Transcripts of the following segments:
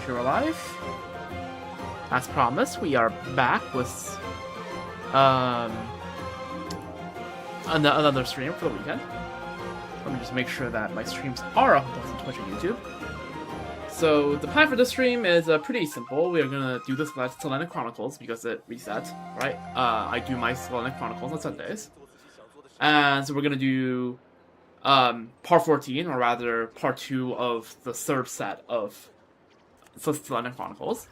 you're alive. As promised, we are back with another stream for the weekend. Let me just make sure that my streams are up on Twitch and YouTube. So the plan for this stream is pretty simple. We are gonna do this Selenic Chronicles because it resets, right? I do my Selenic Chronicles on Sundays, and so we're gonna do part 14, or rather part 2 of the third set of Selenic Chronicles.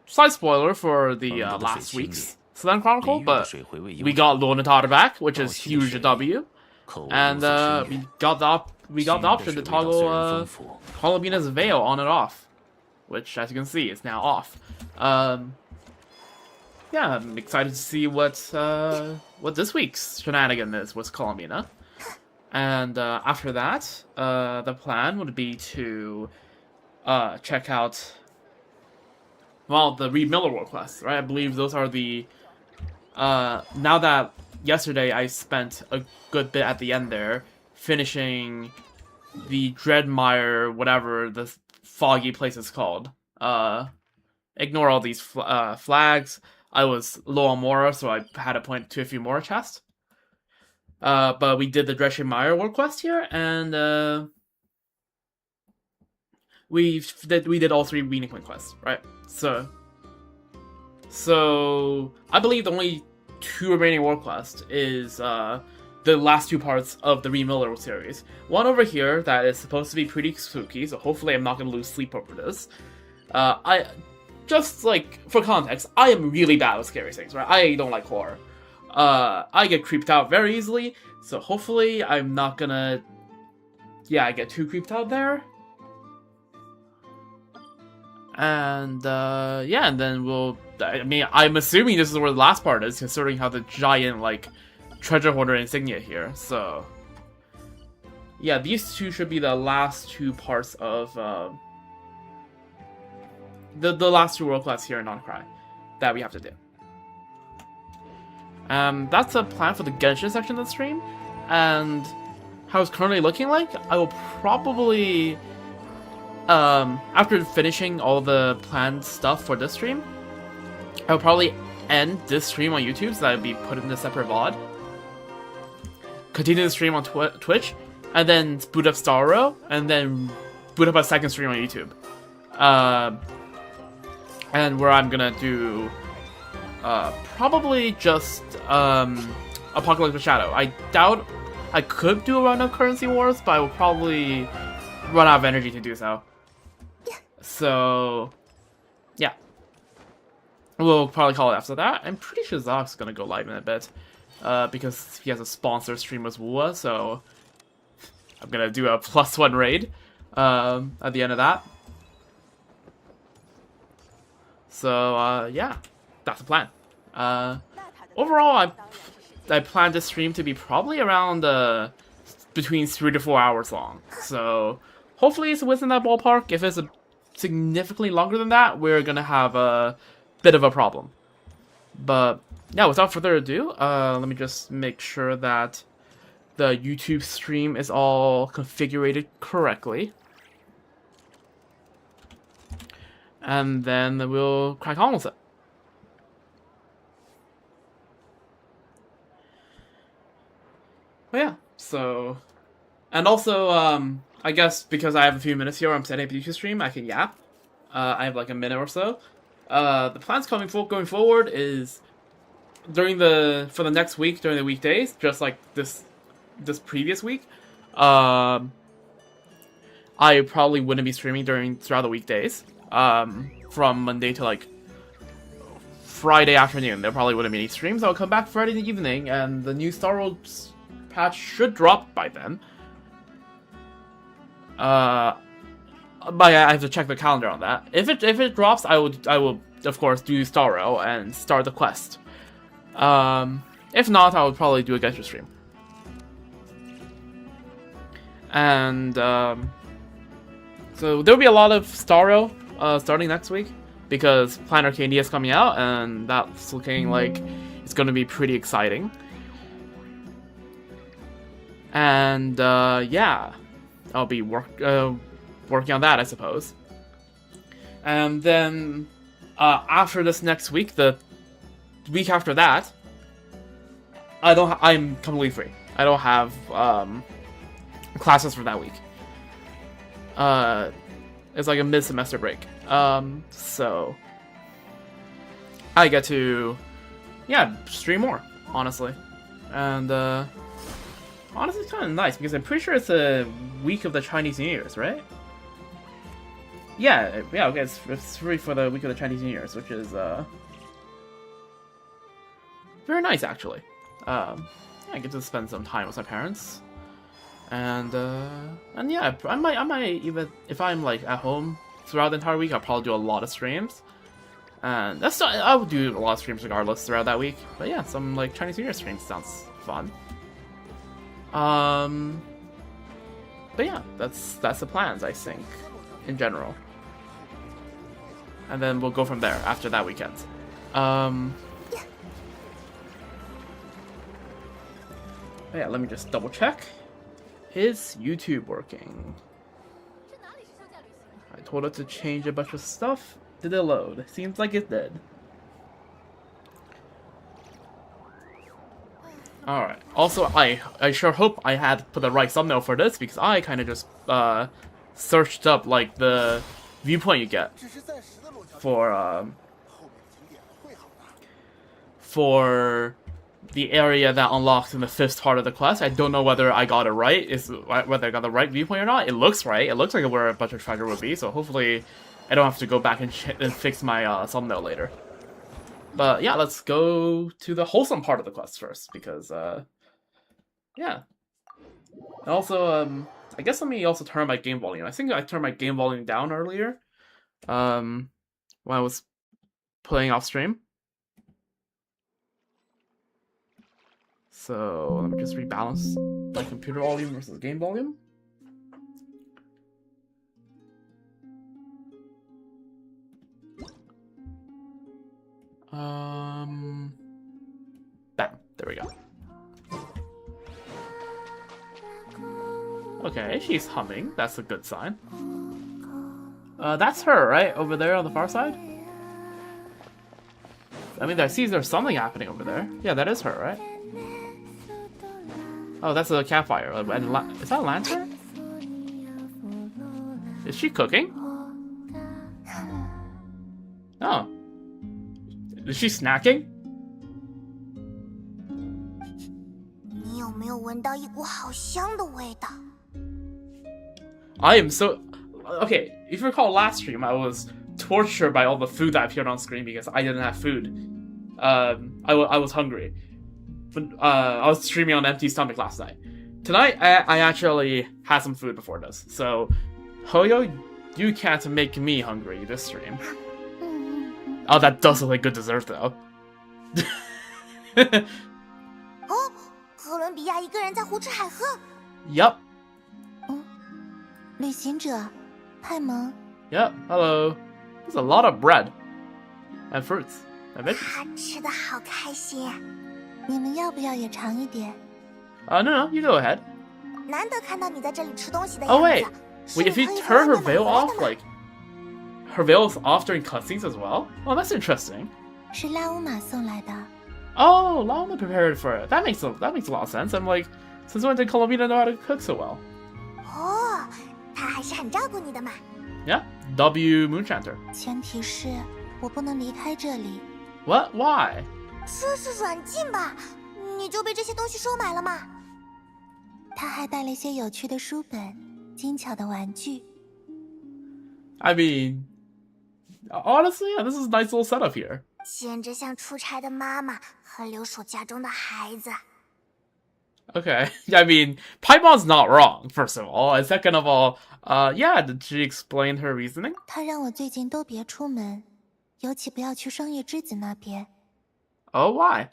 Slight spoiler for the last week's Selenic Chronicle, but we got Lonatar back, which is huge W, and we got the option to toggle Columbina's veil on and off, which, as you can see, is now off. Yeah, I'm excited to see what this week's shenanigan is with Columbina. And after that, the plan would be to check out, well, the Reed Miller world quests, right? I believe those are the now that yesterday I spent a good bit at the end there finishing the Dreadmire, whatever the foggy place is called. Ignore all these flags. I was low on Mora, so I had to point to a few more chests. But we did the Dreadmire world quest here, and we did all 3 Weenie Queen quests, right? So I believe the only 2 remaining world quests is the last 2 parts of the Reed Miller series. One over here that is supposed to be pretty spooky, so hopefully I'm not going to lose sleep over this. Just, like, for context, I am really bad with scary things, right? I don't like horror. I get creeped out very easily, so hopefully I'm not gonna, get too creeped out there. And, and then I'm assuming this is where the last part is, considering how the giant, like, treasure hoarder insignia here, so... Yeah, these 2 should be the last 2 parts of, the last 2 world quests here in Non-Cry that we have to do. That's the plan for the Genshin section of the stream, and how it's currently looking like, I will probably, after finishing all the planned stuff for this stream, I'll probably end this stream on YouTube, so that it'll be put in a separate VOD. Continue the stream on Twitch, and then boot up Starro, and then boot up a second stream on YouTube. And where I'm gonna do probably just Apocalypse Shadow. I doubt I could do a run of Currency Wars, but I will probably run out of energy to do so. So, yeah. We'll probably call it after that. I'm pretty sure Zoc's gonna go live in a bit, because he has a sponsor stream with Wua, so I'm gonna do a +1 raid at the end of that. So, yeah, that's the plan. Overall, I plan this stream to be probably around between 3 to 4 hours long. So, hopefully it's within that ballpark. If it's significantly longer than that, we're gonna have a bit of a problem. But, yeah, without further ado, let me just make sure that the YouTube stream is all configured correctly. And then we'll crack on with it. But yeah, so... And also, I guess because I have a few minutes here, I'm setting up a YouTube stream, I can yap. I have like a minute or so. The plans going forward is... For the next week, during the weekdays, just like this previous week, I probably wouldn't be streaming throughout the weekdays. From Monday to like Friday afternoon, there probably wouldn't be any streams. I'll come back Friday in the evening, and the new Star Wars patch should drop by then. But I have to check the calendar on that. If it drops, I will of course do Starro and start the quest. If not, I would probably do a Genshin stream. And so there'll be a lot of Starro starting next week, because Plan Arcadia is coming out, and that's looking like it's going to be pretty exciting. And yeah, I'll be working on that, I suppose. And then after this next week, the week after that, I'm completely free. I don't have classes for that week. It's like a mid-semester break. So I get to, stream more, honestly. And honestly, it's kind of nice because I'm pretty sure it's a week of the Chinese New Year's, right? Yeah, okay, it's free for the week of the Chinese New Year's, which is very nice, actually. I get to spend some time with my parents, and yeah, I might even, if I'm like at home throughout the entire week, I'll probably do a lot of streams, and I would do a lot of streams regardless throughout that week. But yeah, some like Chinese New Year streams sounds fun. But yeah, that's the plans, I think, in general. And then we'll go from there after that weekend. Yeah, let me just double check. Is YouTube working? I told it to change a bunch of stuff. Did it load? Seems like it did. Alright. Also, I sure hope I had put the right thumbnail for this, because I kind of just searched up like the viewpoint you get for the area that unlocks in the 5th part of the quest. I don't know whether I got it right, whether I got the right viewpoint or not. It looks right. It looks like where a bunch of treasure would be, so hopefully I don't have to go back and fix my thumbnail later. But yeah, let's go to the wholesome part of the quest first, because yeah. And also, I guess let me also turn my game volume. I think I turned my game volume down earlier, when I was playing off stream. So let me just rebalance my computer volume versus game volume. Bam. There we go. Okay, she's humming. That's a good sign. That's her, right? Over there on the far side? I mean, I see there's something happening over there. Yeah, that is her, right? Oh, that's a campfire. Is that a lantern? Is she cooking? Oh. Is she snacking? I am so... Okay, if you recall last stream, I was tortured by all the food that appeared on screen because I didn't have food. I was hungry. But, I was streaming on an empty stomach last night. Tonight, I actually had some food before this. So, Hoyo, you can't make me hungry this stream. Oh, that does look like good dessert, though. Yup. Yep, hello. There's a lot of bread. And fruits. And veggies. No, you go ahead. Oh, wait. Wait, if you turn her veil off, like... Her veil is off during cutscenes as well? Oh, that's interesting. Oh, Lauma prepared for it. That makes a lot of sense. I'm like, since when did Colombina know how to cook so well? Yeah, W Moonchanter. What? Why? I mean, honestly, yeah, this is a nice little setup here. Okay, I mean, Paimon's not wrong, first of all. And second of all, yeah, did she explain her reasoning? Oh, why?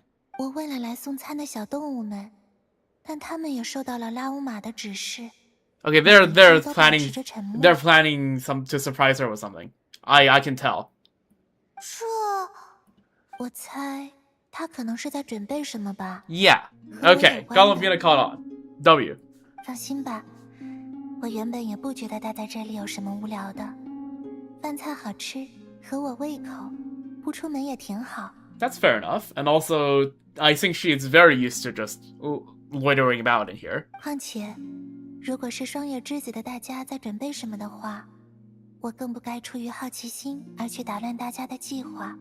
Okay, they're planning to surprise her with something. I can tell. Yeah. Okay, Columbina caught on. W. 我原本也不觉得待在这里有什么无聊的，饭菜好吃，合我胃口，不出门也挺好。That's fair enough. And also, I think she is very used to just loitering about in here. 况且，如果是双月之子的大家在准备什么的话，我更不该出于好奇心而去打乱大家的计划。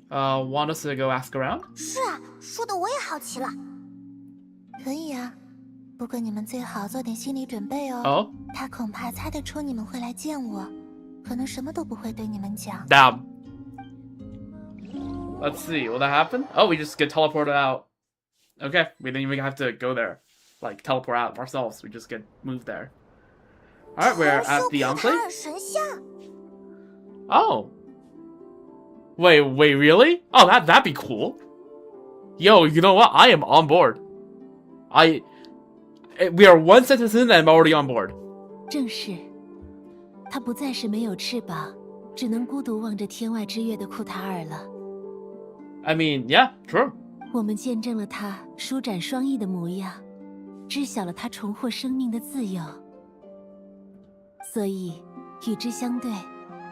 Want us to go ask around? 是啊，说的我也好奇了。可以啊，不过你们最好做点心理准备哦。Oh? 他恐怕猜得出你们会来见我，可能什么都不会对你们讲。Damn. Let's see, will that happen? Oh, we just get teleported out. Okay, we didn't even have to go there. Like, teleport out ourselves, we just get moved there. Alright, we're at the Enclave? 神像 Oh. Wait, really? Oh, that'd be cool. Yo, you know what? I am on board. We are one sentence in and I'm already on board. 正是，他不再是没有翅膀，只能孤独望着天外之月的库塔尔了。I mean, yeah, true. 我们见证了他舒展双翼的模样，知晓了他重获生命的自由。所以，与之相对，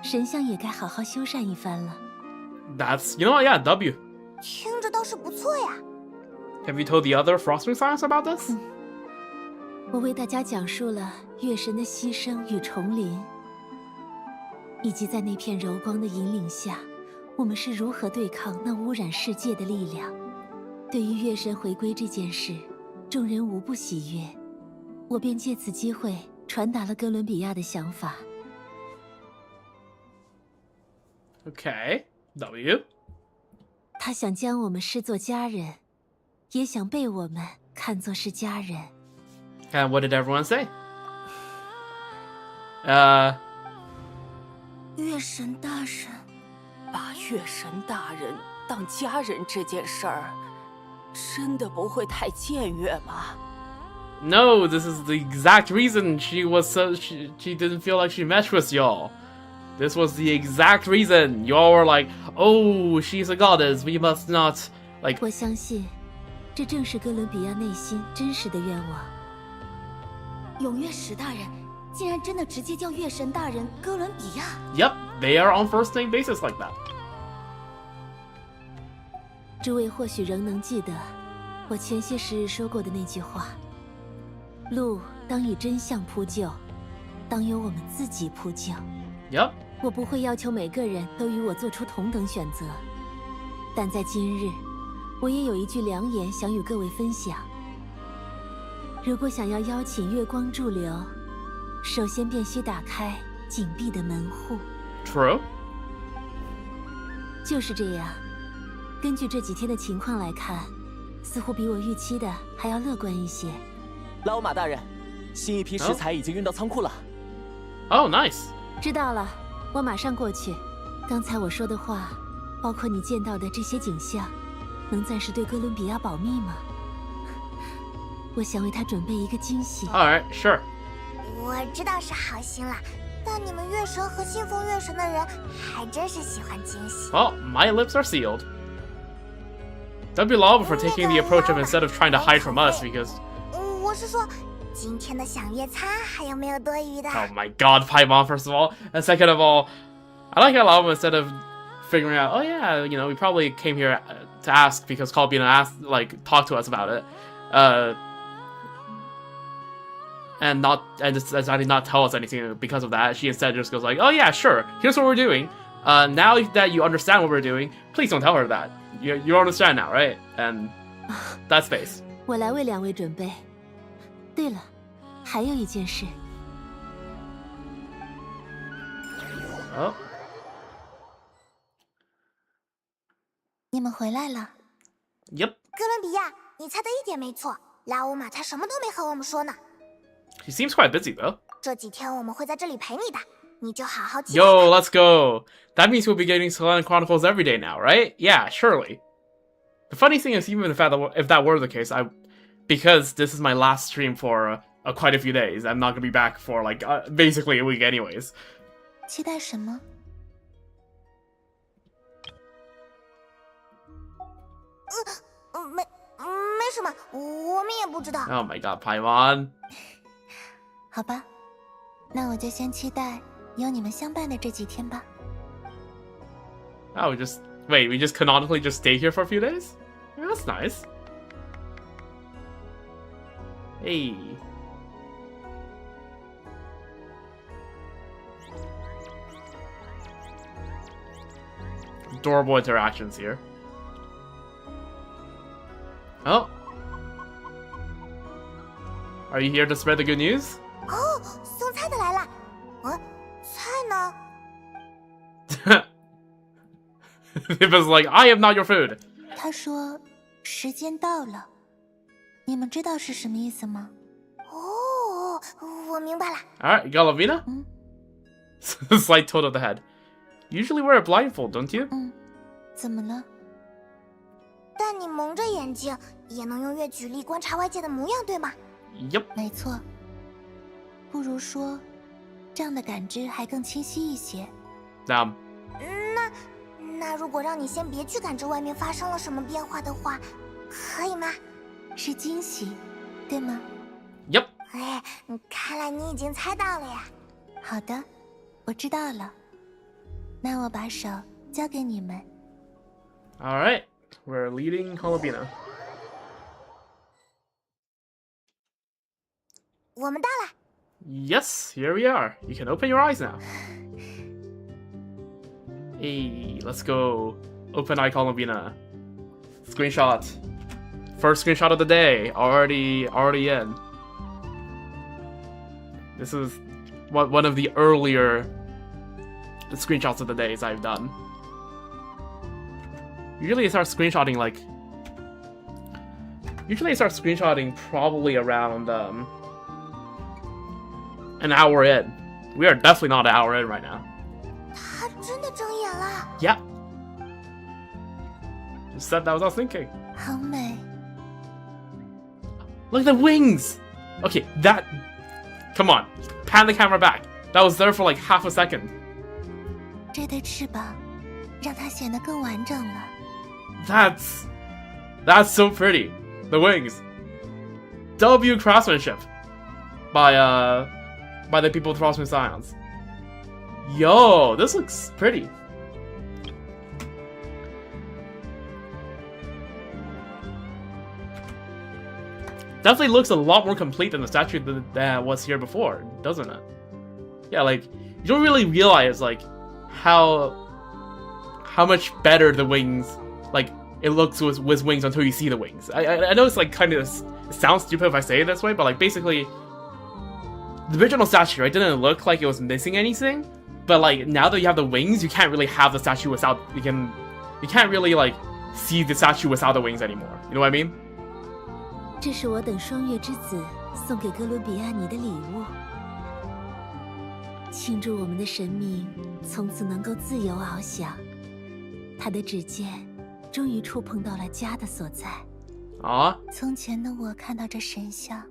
神像也该好好修缮一番了。That's, you know what, yeah, W. 听着倒是不错呀。Have you told the other Frostwing Science about this? 我为大家讲述了月神的牺牲与重临，以及在那片柔光的引领下，我们是如何对抗那污染世界的力量。对于月神回归这件事，众人无不喜悦。我便借此机会传达了哥伦比亚的想法。Okay, W. 他想将我们视作家人，也想被我们看作是家人。And what did everyone say? 月神大人，把月神大人当家人这件事儿，真的不会太僭越吗？ No, this is the exact reason she didn't feel like she meshed with y'all. This was the exact reason. Y'all were like, oh, she's a goddess, we must not, like... 我相信，这正是哥伦比亚内心真实的愿望。永月石大人竟然真的直接叫月神大人哥伦比亚。 Yep, they are on first name basis like that. 诸位或许仍能记得我前些时日说过的那句话：路当以真相铺就，当由我们自己铺就。 Yep. 我不会要求每个人都与我做出同等选择，但在今日，我也有一句良言想与各位分享。如果想要邀请月光驻留，首先便需打开紧闭的门户。 True. 就是这样。根据这几天的情况来看，似乎比我预期的还要乐观一些。老马大人，新一批食材已经运到仓库了。Oh, nice. 知道了，我马上过去。刚才我说的话，包括你见到的这些景象，能暂时对哥伦比亚保密吗？我想为他准备一个惊喜。Alright, sure. 我知道是好心啦，但你们月神和信奉月神的人还真是喜欢惊喜。 Well, my lips are sealed. Don't be liable for taking the approach of instead of trying to hide from us because... 我是说，今天的响月餐还有没有多余的？ Oh my god, Paimon, first of all. And second of all, I like how Lava, instead of figuring out, oh yeah, you know, we probably came here to ask because Kalbina asked, like, talk to us about it. And decided not tell us anything because of that. She instead just goes like, oh yeah, sure, here's what we're doing. Now that you understand what we're doing, please don't tell her that. You understand now, right? And that's face. 我来为两位准备。对了，还有一件事。Oh. 你们回来了。 Yep. 哥伦比亚，你猜的一点没错，拉乌马他什么都没和我们说呢。 She seems quite busy though. 这几天我们会在这里陪你的，你就好好记。 Yo, let's go. That means we'll be getting Selenic Chronicles every day now, right? Yeah, surely. The funny thing is, even if that were the case, because this is my last stream for quite a few days, I'm not gonna be back for like basically a week, anyways. 期待什么？没什么，我们也不知道。 Oh my god, Paimon. 好吧，那我就先期待有你们相伴的这几天吧。 Oh, we just canonically just stay here for a few days? Yeah, that's nice. Hey. Adorable interactions here. Oh. Are you here to spread the good news? 哦，送菜的来了。菜呢？ It was like, I am not your food. 他说时间到了，你们知道是什么意思吗？哦，我明白了。 Alright, you got Lavina? 嗯 Slight tilt of the head. Usually wear a blindfold, don't you? 嗯，怎么了？但你蒙着眼睛也能用乐举例观察外界的模样，对吗？ Yep. 没错，不如说，这样的感知还更清晰一些。那如果让你先别去感知外面发生了什么变化的话，可以吗？是惊喜，对吗？ Yep. 哎，看来你已经猜到了呀。好的，我知道了。那我把手交给你们。 Alright, we're leading Colabina. 我们到了。 Yes, here we are. You can open your eyes now. Hey, let's go. Open eye Colabina. Screenshot. First screenshot of the day. Already in. This is one of the earlier screenshots of the days I've done. Usually I start screenshotting probably around an hour in. We are definitely not an hour in right now. 他真的睁眼了。 Yeah. Just said that was what I was thinking. 好美， Look at the wings! Okay, that... Come on. Pan the camera back. That was there for like half a second. 这对翅膀让它显得更完整了。 That's so pretty. The wings. W craftsmanship. By the people with Frostman Science. Yo, this looks pretty. Definitely looks a lot more complete than the statue that was here before, doesn't it? Yeah, like, you don't really realize, like, how much better the wings, like, it looks with wings until you see the wings. I know it's, like, kind of, it sounds stupid if I say it this way, but, like, basically, the original statue, right, didn't look like it was missing anything, but, like, now that you have the wings, you can't really have the statue without, you can't really, like, see the statue without the wings anymore. You know what I mean? 这是我等双月之子送给哥伦比亚你的礼物，庆祝我们的神明从此能够自由翱翔。他的指尖终于触碰到了家的所在。啊！从前的我看到这神像，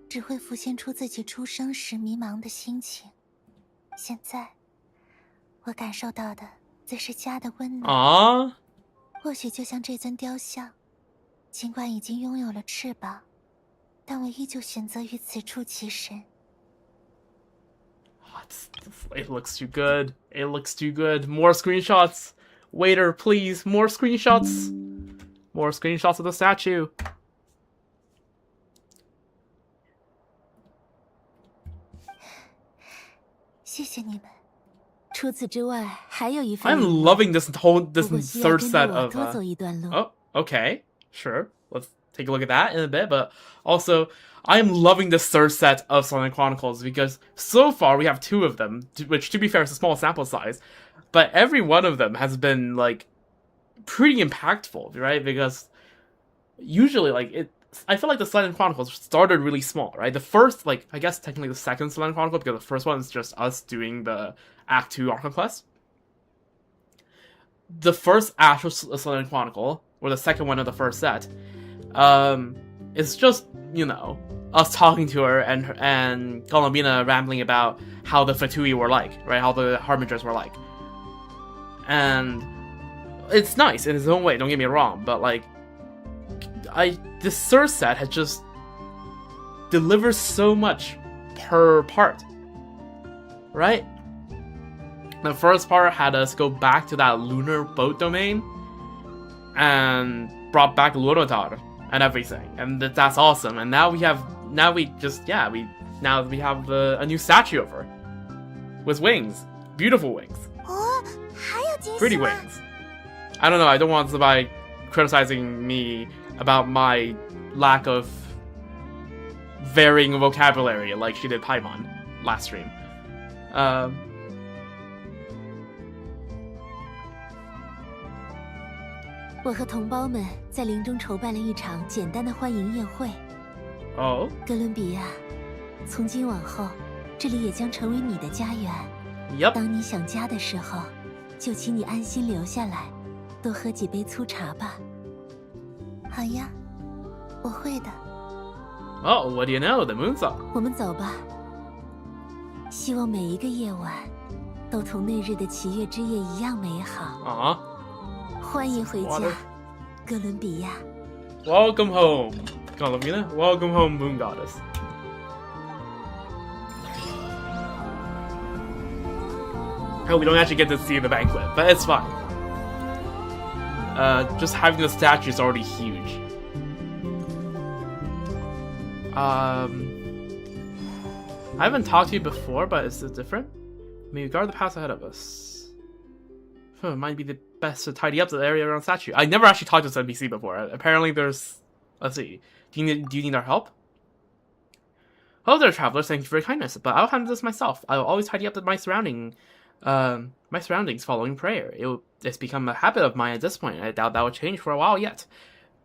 只会浮现出自己出生时迷茫的心情。现在，我感受到的则是家的温暖。啊！或许就像这尊雕像。 尽管已经拥有了翅膀，但我依旧选择于此处栖身。It looks too good. It looks too good. More screenshots. Waiter, please. More screenshots. More screenshots of the statue. 谢谢你们。除此之外，还有一份。I'm loving this third set of. 多走一段路。 Oh, okay. Sure, let's take a look at that in a bit, but also, I'm loving this third set of Selenic Chronicles because so far we have 2 of them, which to be fair is a small sample size, but every one of them has been, like, pretty impactful, right? Because usually, like, I feel like the Selenic Chronicles started really small, right? The first, like, I guess technically the second Selenic Chronicle, because the first one is just us doing the Act 2 Arkham quest. The first actual Selenic Chronicle, or the second one of the first set, it's just, you know, us talking to her and Columbina rambling about how the Fatui were like, right? How the Harbingers were like. And it's nice in its own way, don't get me wrong, but like, this third set has just delivered so much per part. right? The first part had us go back to that lunar boat domain and brought back Lorotar and everything, and that's awesome. And now we have a new statue of her with wings, beautiful wings, 哦，还有惊喜 pretty 吗？ wings. I don't know. I don't want somebody criticizing me about my lack of varying vocabulary like she did Paimon last stream. 我和同胞们在林中筹办了一场简单的欢迎宴会。 Oh, 哥伦比亚，从今往后，这里也将成为你的家园。 yep. 当你想家的时候，就请你安心留下来，多喝几杯粗茶吧。好呀，我会的。 Oh, what do you know? The moon song. 我们走吧。希望每一个夜晚，都同那日的七月之夜一样美好。 欢迎回家， Water. 哥伦比亚。 Welcome home, Colomina. Welcome home, Moon Goddess. Oh, we don't actually get to see the banquet, but it's fine. Just having the statue is already huge. I haven't talked to you before, but is it different? May we guard the path ahead of us. It might be the best to tidy up the area around the statue. I never actually talked to this NPC before. Apparently there's... Let's see. Do you need our help? Hello there, travelers. Thank you for your kindness, but I'll handle this myself. I'll always tidy up my surroundings following prayer. It's become a habit of mine at this point. I doubt that will change for a while yet.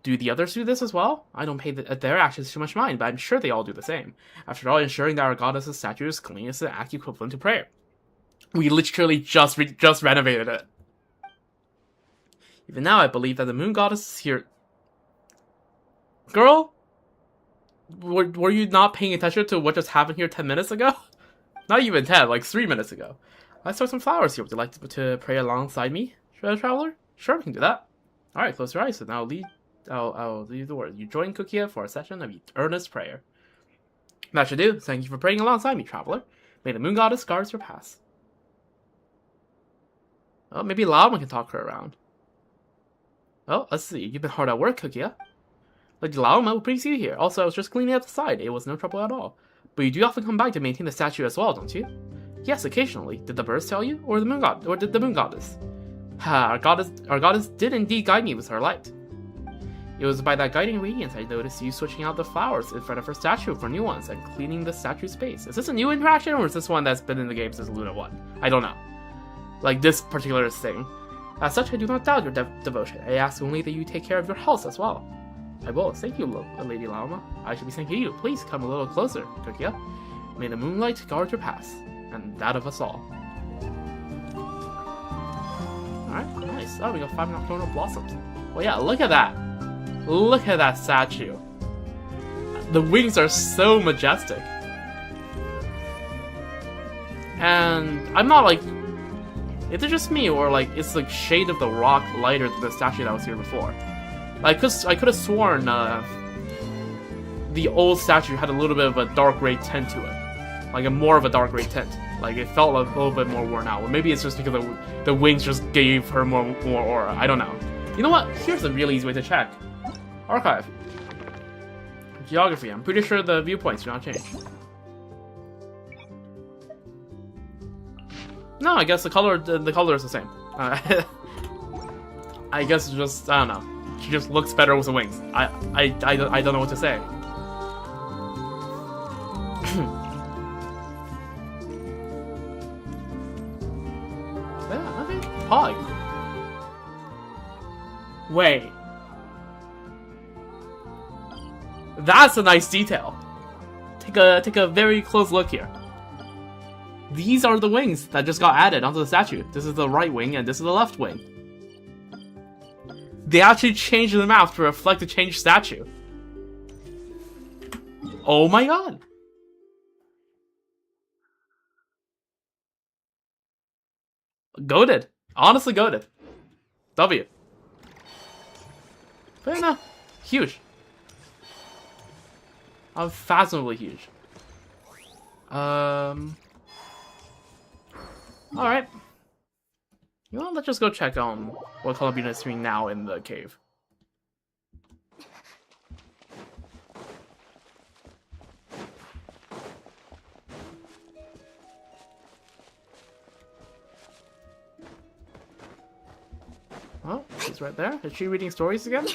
Do the others do this as well? I don't pay their actions too much mind, but I'm sure they all do the same. After all, ensuring that our goddess's statue is clean is an act equivalent to prayer. We literally just renovated it. Even now, I believe that the moon goddess is here. Girl? Were you not paying attention to what just happened here 10 minutes ago? Not even 10, like 3 minutes ago. I saw some flowers here. Would you like to pray alongside me, traveler? Sure, we can do that. Alright, close your eyes, and I'll lead the word. You join Kukia for a session of earnest prayer. That should do. Thank you for praying alongside me, traveler. May the moon goddess guard your path. Oh, maybe Laoma can talk her around. Oh, let's see. You've been hard at work, Kukia. Lady Laoma will please you here. Also, I was just cleaning up the side. It was no trouble at all. But you do often come back to maintain the statue as well, don't you? Yes, occasionally. Did the birds tell you, or did the moon goddess? Ha! Our goddess did indeed guide me with her light. It was by that guiding radiance I noticed you switching out the flowers in front of her statue for new ones and cleaning the statue's space. Is this a new interaction, or is this one that's been in the game since Luna 1? I don't know. Like this particular thing. As such, I do not doubt your devotion. I ask only that you take care of your health as well. I will. Thank you, Lady Laoma. I should be thanking you. Please come a little closer, Kukia. May the moonlight guard your path, and that of us all. Alright, nice. Oh, we got 5 nocturnal blossoms. Well, yeah, look at that. Look at that statue. The wings are so majestic. And I'm not like... Is it just me, or like it's like shade of the rock lighter than the statue that was here before? I could have sworn the old statue had a little bit of a dark gray tint to it, like more of a dark gray tint. Like it felt a little bit more worn out. Or maybe it's just because the wings just gave her more aura. I don't know. You know what? Here's a really easy way to check. Archive. Geography. I'm pretty sure the viewpoints do not change. No, I guess the color is the same. I guess it's just, I don't know. She just looks better with the wings. I don't know what to say. Yeah, okay. Pog. Wait. That's a nice detail. Take a very close look here. These are the wings that just got added onto the statue. This is the right wing and this is the left wing. They actually changed the map to reflect the changed statue. Oh my god. Goated. Honestly goated. W. But no, huge. Unfathomably huge. Alright. You know, let's just go check on what Columbina is doing now in the cave. Oh, she's right there. Is she reading stories again?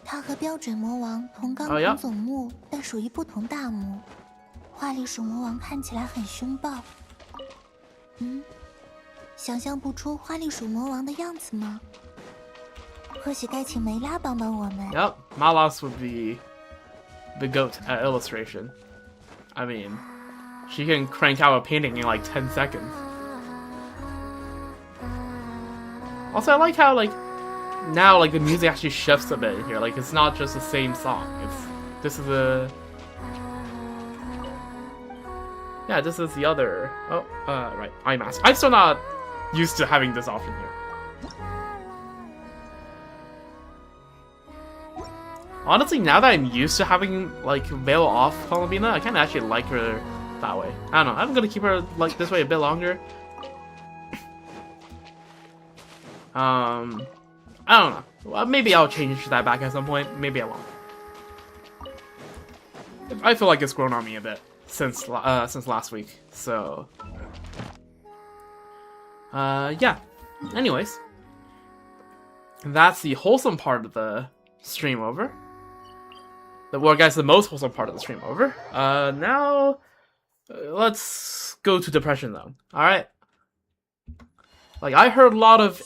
他和标准魔王同纲 Oh, yeah. 同总目，但属于不同大目。花栗鼠魔王看起来很凶暴。想象不出花栗鼠魔王的样子吗？或许该请梅拉帮帮我们。 Yep, Malas would be the goat at illustration. I mean, she can crank out a painting in like 10 seconds. Also, I like how, like, now, like, the music actually shifts a bit here. Like, it's not just the same song. This is the... Yeah, this is the other... Oh, right, eye mask. I'm still not used to having this option here. Honestly, now that I'm used to having, like, veil off Columbina, I kind of actually like her that way. I don't know, I'm gonna keep her, like, this way a bit longer. I don't know. Well, maybe I'll change that back at some point. Maybe I won't. I feel like it's grown on me a bit since last week. So, yeah. Anyways, that's the wholesome part of the stream over. Well, guys, the most wholesome part of the stream over. Now, let's go to Depression Zone. All right. Like, I heard a lot of...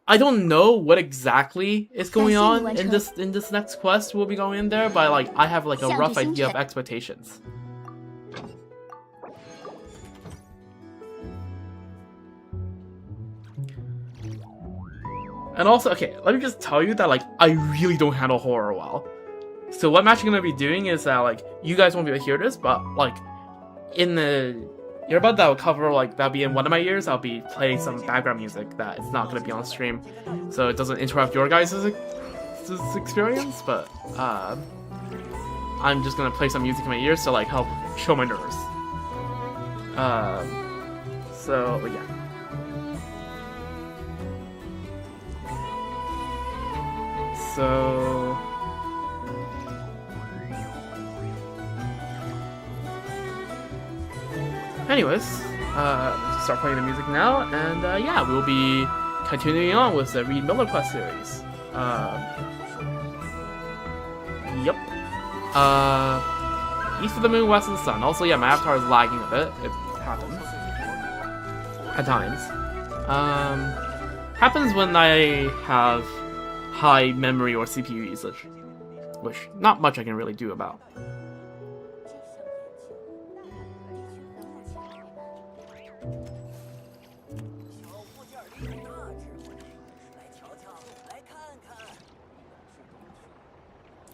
I don't know what exactly is going on in this next quest we'll be going in there, but like I have like a rough idea of expectations. And also, okay, let me just tell you that like I really don't handle horror well. So what I'm actually gonna be doing is that like you guys won't be able to hear this, but like in the earbud that will cover, like, that'll be in one of my ears, I'll be playing some background music that is not going to be on stream, so it doesn't interrupt your guys' experience, but, I'm just going to play some music in my ears to, like, help chill my nerves. But yeah. So... Anyways, start playing the music now, and yeah, we'll be continuing on with the Reed Miller Quest series. Yep. East of the Moon, West of the Sun. Also, yeah, my avatar is lagging a bit. It happens. At times. Happens when I have high memory or CPU usage, which not much I can really do about.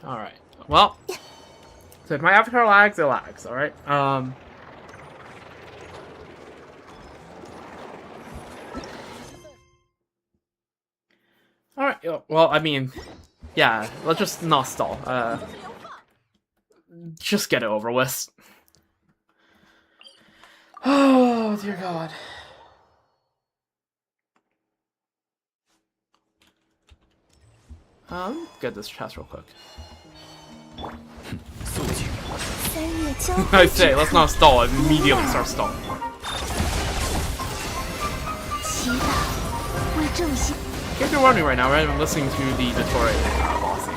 Alright, well, so if my avatar lags, it lags, alright? Alright, well, I mean, yeah, let's just not stall. Just get it over with. Oh, dear God. Get this chest real quick. I say, let's not stall, immediately start stalling. If you're wondering right now, right, I'm listening to the Dottore boss theme.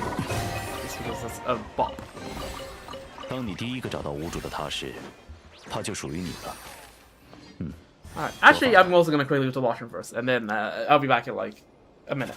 Just because that's a bop. 当你第一个找到无主的他时，他就属于你了。Alright, actually, I'm also gonna quickly go to the washroom first, and then I'll be back in like a minute.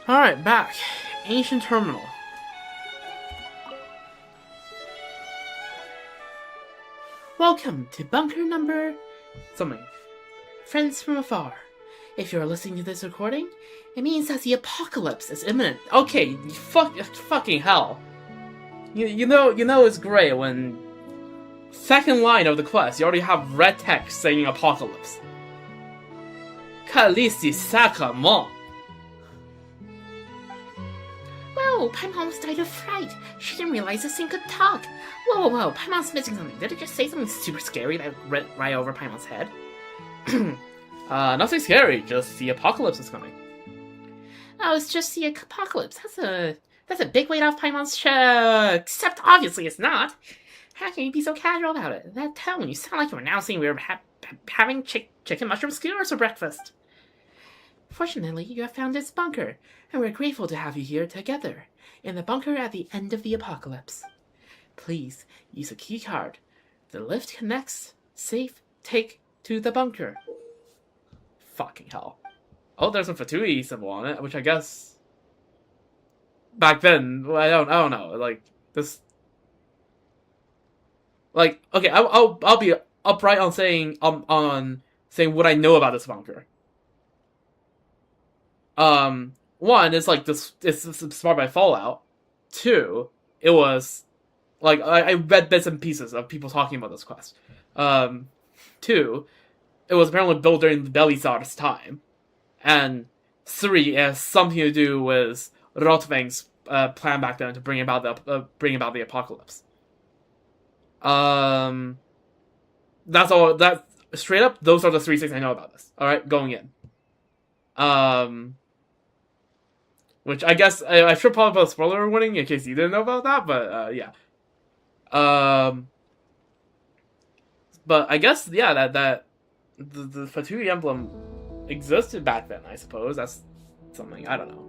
Alright, back. Ancient Terminal. Welcome to bunker number... something. Friends from afar. If you're listening to this recording, it means that the apocalypse is imminent. Okay, fucking hell. You know it's great when... second line of the quest, you already have red text saying apocalypse. Kalisi Sakamon. Whoa, Paimon's died of fright. She didn't realize this thing could talk. Whoa, Paimon's missing something. Did it just say something super scary that went right over Paimon's head? Nothing scary, just the apocalypse is coming. Oh, it's just the apocalypse. That's a big weight off Paimon's chest. Except obviously it's not. How can you be so casual about it? That tone, you sound like you were announcing we were having chicken mushroom skewers for breakfast. Fortunately, you have found this bunker, and we're grateful to have you here together, in the bunker at the end of the apocalypse. Please, use a key card. The lift connects, safe, take to the bunker. Fucking hell. Oh, there's a Fatui symbol on it, which I guess... back then, I don't know, like, this... like, okay, I'll be upright on saying, saying what I know about this bunker. One, it's like this. It's inspired by Fallout. Two, it was like I read bits and pieces of people talking about this quest. Two, it was apparently built during the Belisar's time, and three, it has something to do with Rotveng's plan back then to bring about the apocalypse. That's all. That straight up, those are the three things I know about this. All right, going in. Which I guess I should probably put a spoiler warning in case you didn't know about that, but yeah. But I guess that the Fatui emblem existed back then. I suppose that's something I don't know.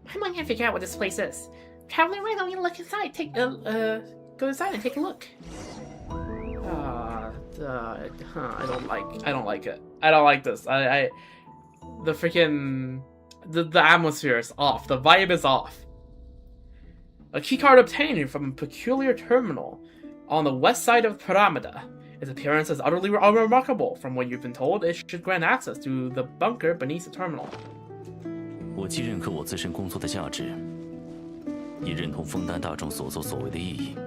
Paimon can't figure out what this place is. Traveler, why don't you look inside? Go inside and take a look. I don't like it. I don't like this. The freaking the atmosphere is off. The vibe is off. A keycard obtained from a peculiar terminal on the west side of Pyramida. Its appearance is utterly unremarkable. From what you've been told, it should grant access to the bunker beneath the terminal. 我既认可我自身工作的价值，也认同枫丹大众所作所为的意义。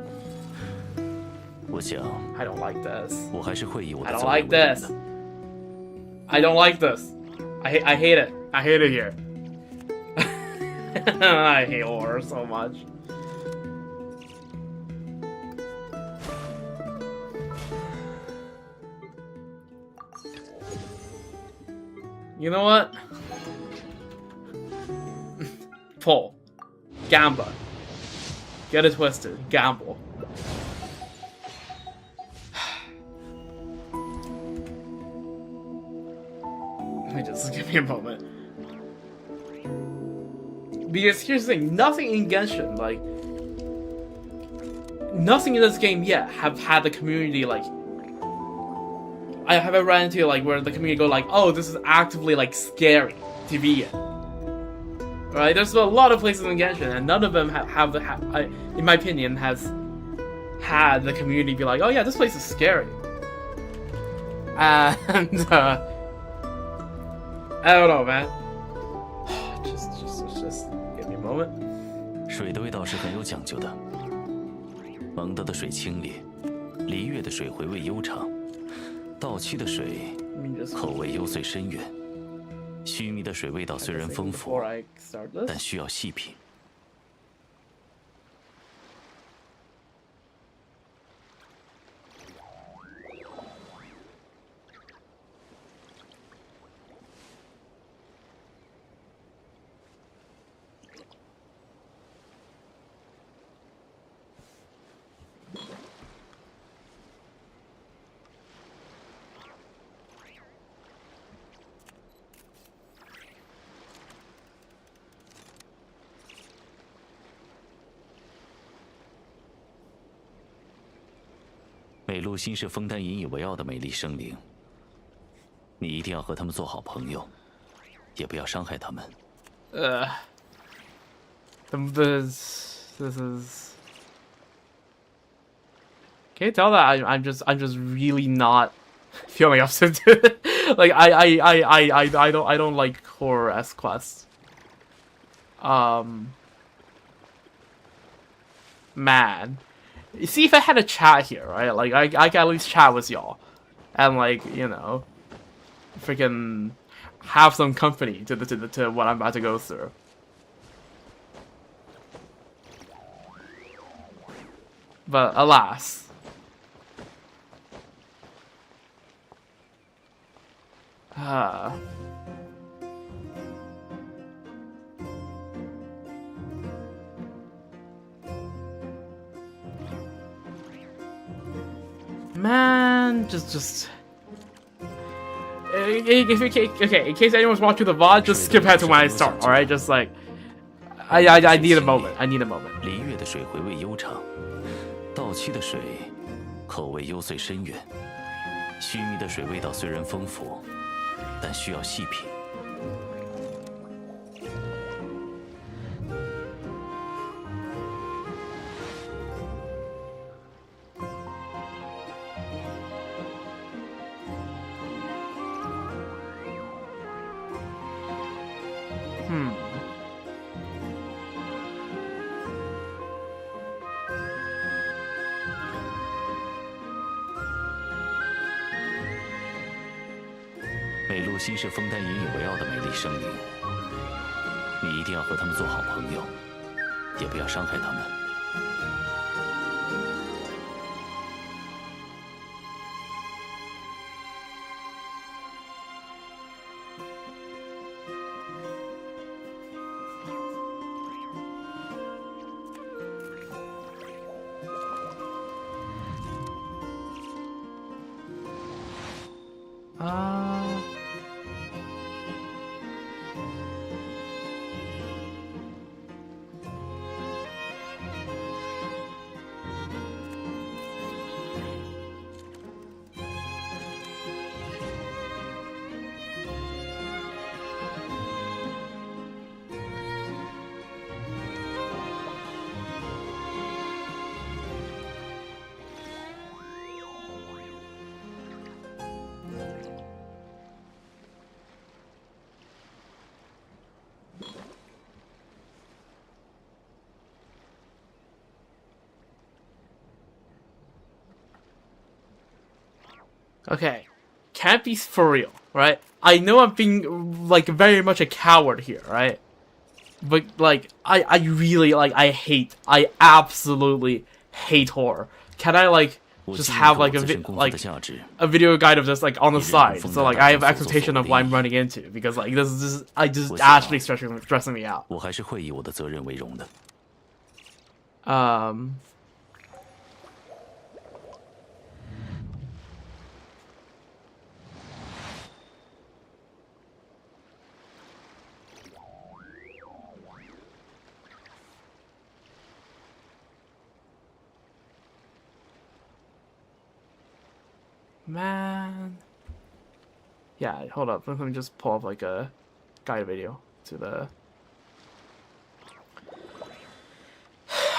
我想 I don't like this. 我还是会以我 I 的 don't 作为 like 为人 this. 的。 I don't like this. I hate it. I hate it here. I hate horror so much. You know what? Pull. Gamba. Get it twisted. Gamble. Just give me a moment. Because here's the thing, nothing in Genshin, like, nothing in this game yet have had the community, like, I haven't run into, like, where the community go, like, oh, this is actively, like, scary to be in. Right? There's a lot of places in Genshin, and none of them have in my opinion, has had the community be like, oh yeah, this place is scary. And, I don't know, man. Just give me a moment. 水的味道是很有讲究的。蒙德的水清冽，璃月的水回味悠长，稻期的水口味幽邃深远。须弥的水味道虽然丰富，但需要细品。美露心是枫丹引以为傲的美丽生灵，你一定要和他们做好朋友，也不要伤害他们。This is. Can you tell that I'm just really not feeling up to it? Like I don't like horror S quests. Man, you see, if I had a chat here, right? Like I can at least chat with y'all, and like, you know, freaking have some company to what I'm about to go through. But alas. Man, just. Okay, in case anyone's watching the VOD, just skip ahead to when I start, alright? Just like, I need a moment. I need a moment. 离月的水回味悠长，稻期的水口味幽邃深远，须弥的水味道虽然丰富，但需要细品。美露心是枫丹引以为傲的美丽生灵，你一定要和他们做好朋友，也不要伤害他们。Okay, can't be for real, right? I know I'm being, like, very much a coward here, right? But, like, I really, like, I absolutely hate horror. Can I, like, just have, like, a video guide of this, like, on the side? So, like, I have expectation of what I'm running into. Because, like, this is actually stressing me out. Man. Yeah, hold up. Let me just pull up like a guide video to the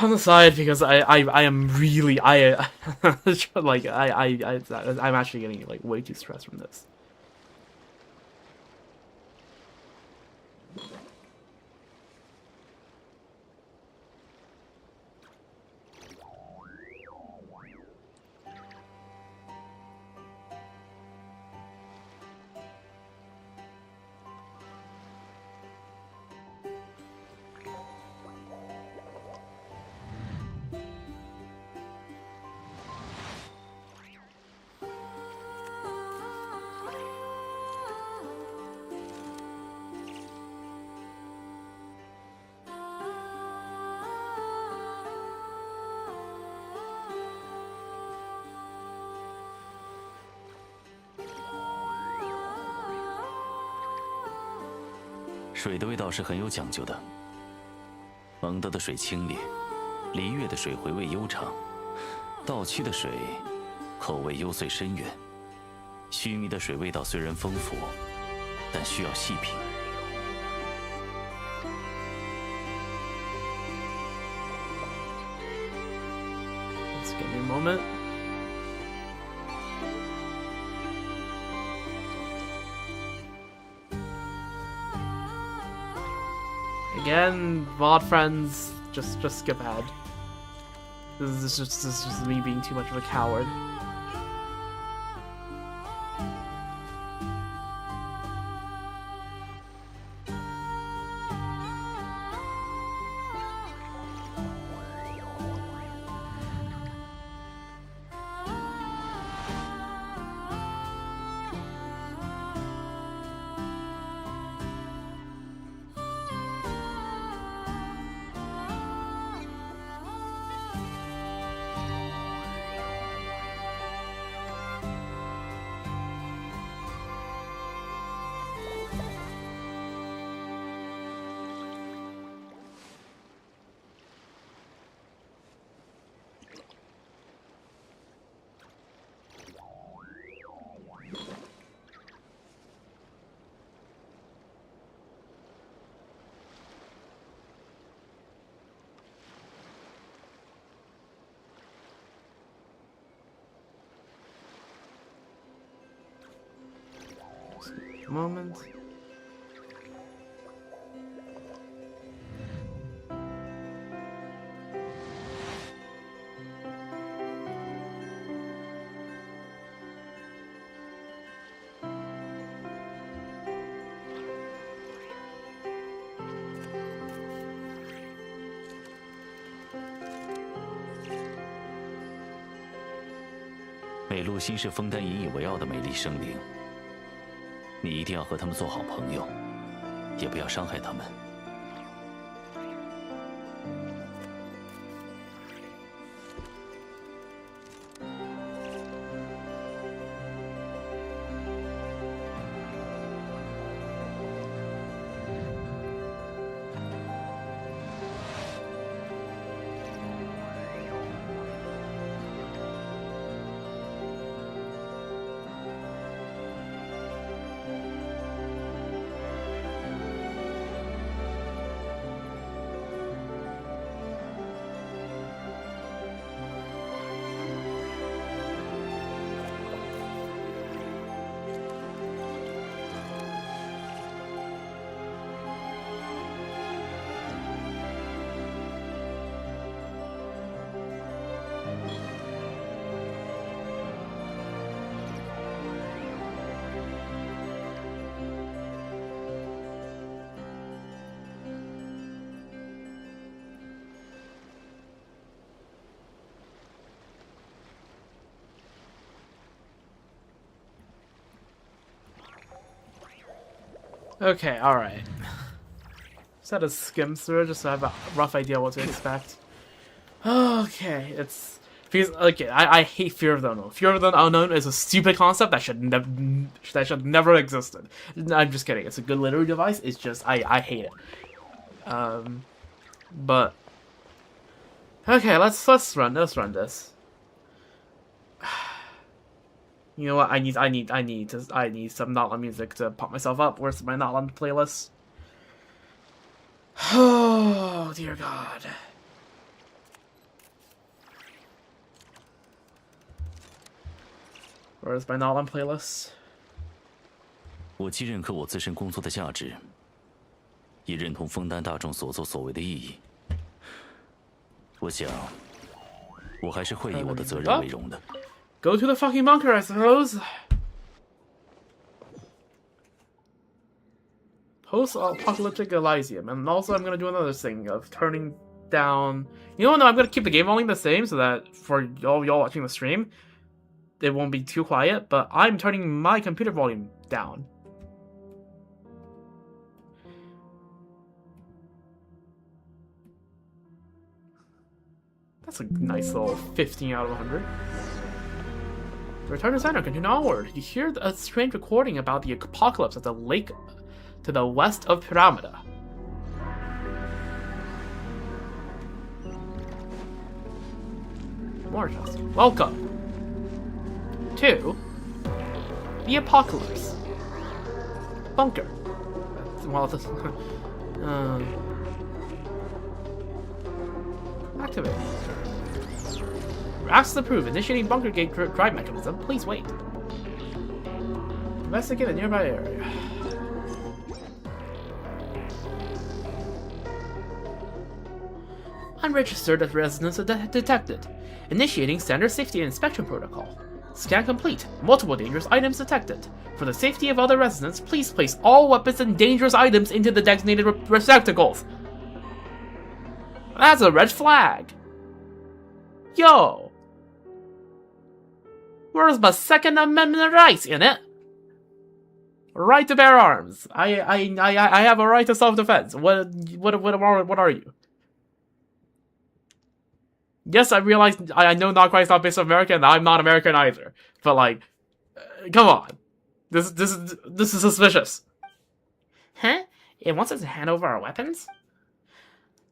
on the side because I am really like I'm actually getting like way too stressed from this.水的味道是很有讲究的。蒙德的水清冽，离月的水回味悠长，稻期的水口味幽邃深远，须弥的水味道虽然丰富，但需要细品。moment. Again, VOD friends, just skip ahead. This is just me being too much of a coward. Moment.美露心是枫丹引以为傲的美丽生灵，你一定要和他们做好朋友，也不要伤害他们。Okay, alright. Just had to skim through just so I have a rough idea what to expect. Okay, it's... Because, okay, I hate Fear of the Unknown. Fear of the Unknown is a stupid concept that should never existed. I'm just kidding. It's a good literary device. It's just, I hate it. But... Okay, let's run this. You know what? I need some Notland music to pump myself up. Where's my Notland playlist? Oh dear God. Where's my Notland playlist? 我既认可我自身工作的价值，也认同枫丹大众所作所为的意义。我想，我还是会以我的责任为荣的。 Go to the fucking bunker, I suppose. Post-apocalyptic Elysium, and also I'm gonna do another thing of turning down. You know what? No, I'm gonna keep the game volume the same so that for y'all watching the stream, it won't be too quiet. But I'm turning my computer volume down. That's a nice little 15 out of 100. Return to center, continue onward. You hear a strange recording about the apocalypse at the lake to the west of Pyramida. More just. Welcome to the apocalypse bunker. Well, this activate. Access approved. Initiating bunker gate drive mechanism. Please wait. Investigate the nearby area. Unregistered residents detected. Initiating standard safety inspection protocol. Scan complete. Multiple dangerous items detected. For the safety of other residents, please place all weapons and dangerous items into the designated receptacles. That's a red flag. Yo. Where's my Second Amendment rights in it? Right to bear arms. I have a right to self-defense. What are you? Yes, I realize I know Not Quite not based on America, and I'm not American either. But like, come on, this is suspicious. Huh? It wants us to hand over our weapons?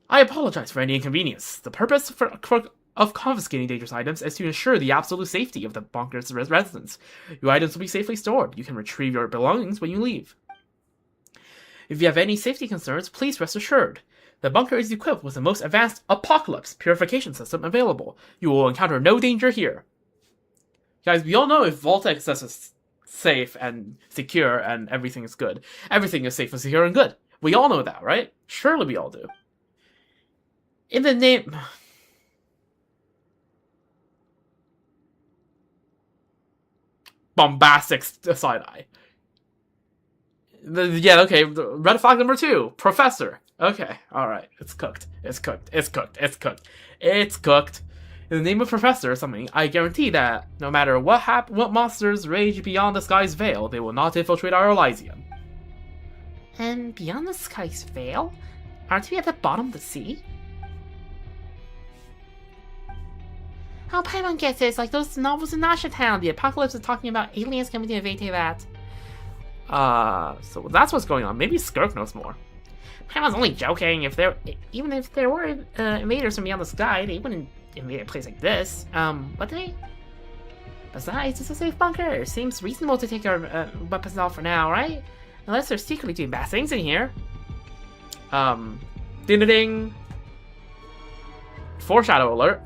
I apologize for any inconvenience. The purpose of confiscating dangerous items is to ensure the absolute safety of the bunker's residents. Your items will be safely stored. You can retrieve your belongings when you leave. If you have any safety concerns, please rest assured. The bunker is equipped with the most advanced Apocalypse purification system available. You will encounter no danger here. Guys, we all know if vault access is safe and secure and everything is good. Everything is safe and secure and good. We all know that, right? Surely we all do. In the name... Bombastic side-eye. Yeah, okay. Red flag number 2. Professor. Okay, alright. It's cooked. It's cooked. It's cooked. It's cooked. It's cooked. In the name of Professor or something, I guarantee that no matter what monsters rage beyond the sky's veil, they will not infiltrate our Elysium. And beyond the sky's veil? Aren't we at the bottom of the sea? How Paimon gets it, it's like those novels in Nasha Town. The apocalypse is talking about aliens coming to invade that. So that's what's going on. Maybe Skirk knows more. Paimon's only joking. Even if there were invaders from beyond the sky, they wouldn't invade a place like this. Would they? Besides, it's a safe bunker. Seems reasonable to take our weapons off for now, right? Unless they're secretly doing bad things in here. Ding-a-ding. Foreshadow alert.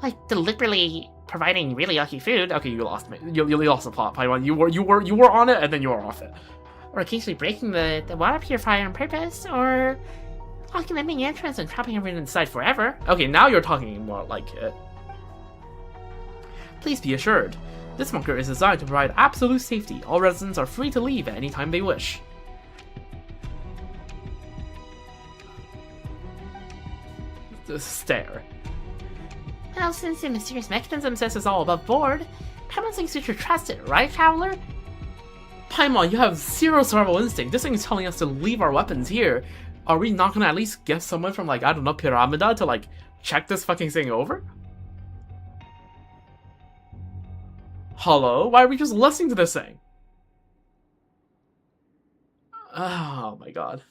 Like deliberately providing really yucky food. Okay, you lost me. You lost the plot, Paimon. You were on it, and then you were off it. Or occasionally breaking the water purifier on purpose, or locking the main entrance and trapping everyone inside forever. Okay, now you're talking more like it. Please be assured, this bunker is designed to provide absolute safety. All residents are free to leave at any time they wish. The stare. Well, since the mysterious mechanism says it's all above board, Paimon thinks we should trust it, right, Traveler? Paimon, you have zero survival instinct. This thing is telling us to leave our weapons here. Are we not gonna at least get someone from, like, I don't know, Pyramida to, like, check this fucking thing over? Hello? Why are we just listening to this thing? Oh my god.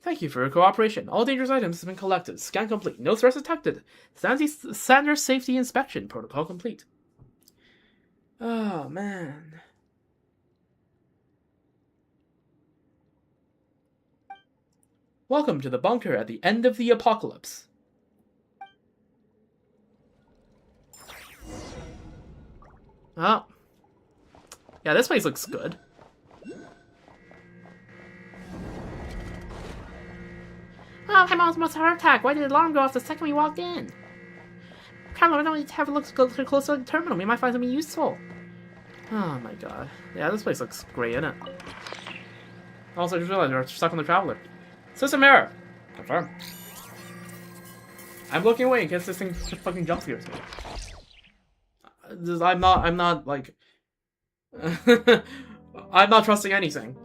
Thank you for your cooperation. All dangerous items have been collected. Scan complete. No threats detected. Standard safety inspection protocol complete. Oh, man. Welcome to the bunker at the end of the apocalypse. Oh. Yeah, this place looks good. Oh, Paimon's almost heart attack. Why did the alarm go off the second we walked in? Traveler, why don't we have a look closer at the terminal? We might find something useful. Oh my god. Yeah, this place looks great, innit? Also, I just realized we're stuck on the Traveler. System error! Confirm. I'm looking away in case this thing fucking jump scares me. I'm not, like... I'm not trusting anything.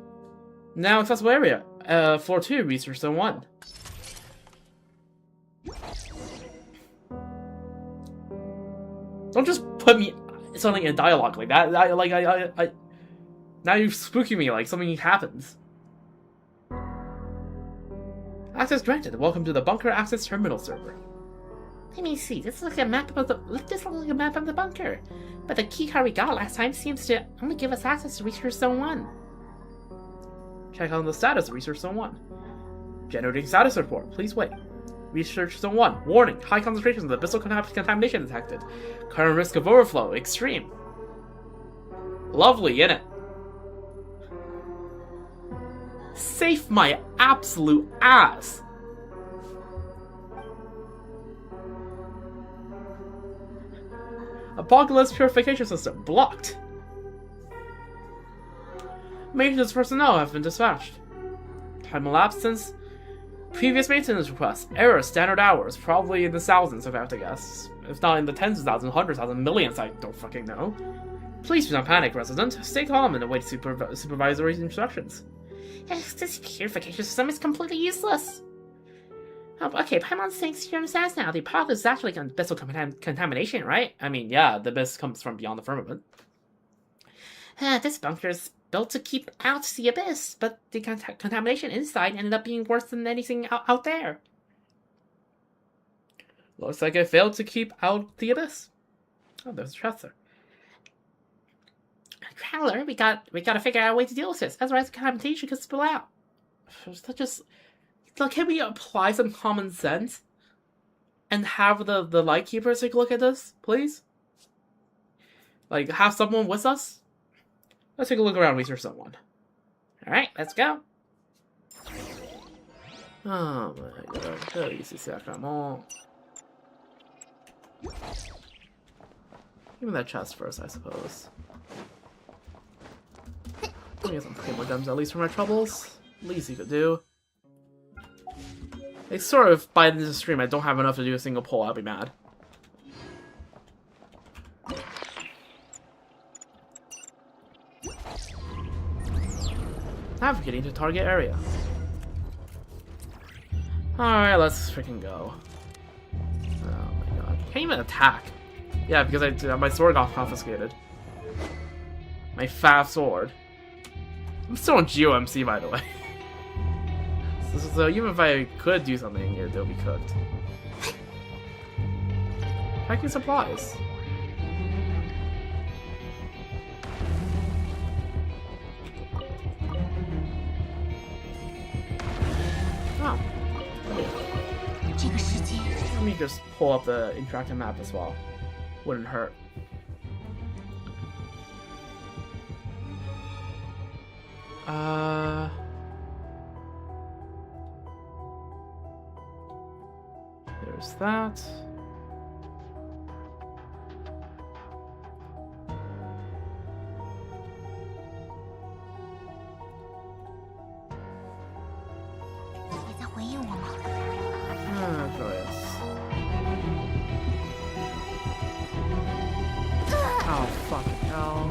Now, accessible area. Floor 2, Research Zone 1. Don't just put me something in dialogue like that. Now you're spooking me like something happens. Access granted. Welcome to the Bunker Access Terminal server. Let me see. This looks like a map of the bunker. But the keycard we got last time seems to only give us access to Research Zone 1. Check on the status of Research Zone 1. Generating status report. Please wait. Research Zone 1. Warning. High concentrations of abyssal contamination detected. Current risk of overflow. Extreme. Lovely, innit? Safe my absolute ass. Apocalypse purification system blocked. Maintenance personnel have been dispatched. Time elapsed since previous maintenance requests. Error standard hours, probably in the thousands if I have to guess. If not in the tens of thousands, hundreds of thousands, millions, I don't fucking know. Please do not panic, resident. Stay calm and await supervisory instructions. This purification system is completely useless. Oh, okay, Paimon thinks you understand now. The apocalypse is actually abyssal contamination, right? I mean, yeah, the abyss comes from beyond the firmament. This bunker is built to keep out the abyss, but the contamination inside ended up being worse than anything out there. Looks like I failed to keep out the abyss. Oh, there's a Tressor. Traveler, we gotta figure out a way to deal with this. Otherwise, the contamination could spill out. Can we apply some common sense and have the Lightkeepers take a look at this, please? Like, have someone with us? Let's take a look around, research someone. Alright, let's go. Oh my god, easy sacrament. Give me that chest first, I suppose. Let me get some more gems, at least for my troubles. Least you could do. Like, sort of, by the end of the stream, I don't have enough to do a single pull, I'll be mad. Navigating to target area. Alright, let's freaking go. Oh my god. Can't even attack. Yeah, because my sword got confiscated. My fast sword. I'm still on GOMC, by the way. So even if I could do something here, they'll be cooked. Packing supplies. Oh. Let me just pull up the interactive map as well. Wouldn't hurt. There's that. Joyous. Oh, fucking hell.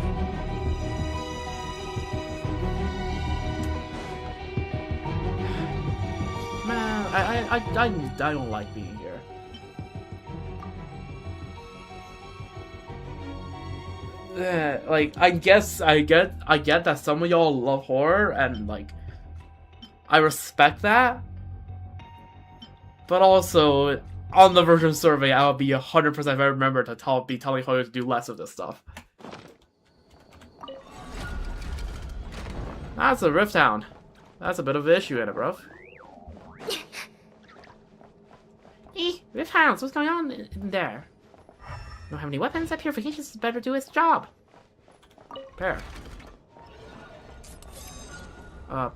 Man, I don't like being here. Like, I get that some of y'all love horror, and like, I respect that. But also, on the version survey, I'll be 100% if I remember to be telling Hoyo to do less of this stuff. That's a Rift Town. That's a bit of an issue in it, bro. Rift Hounds, what's going on in there? Don't have any weapons. That purification is better do its job. Repair.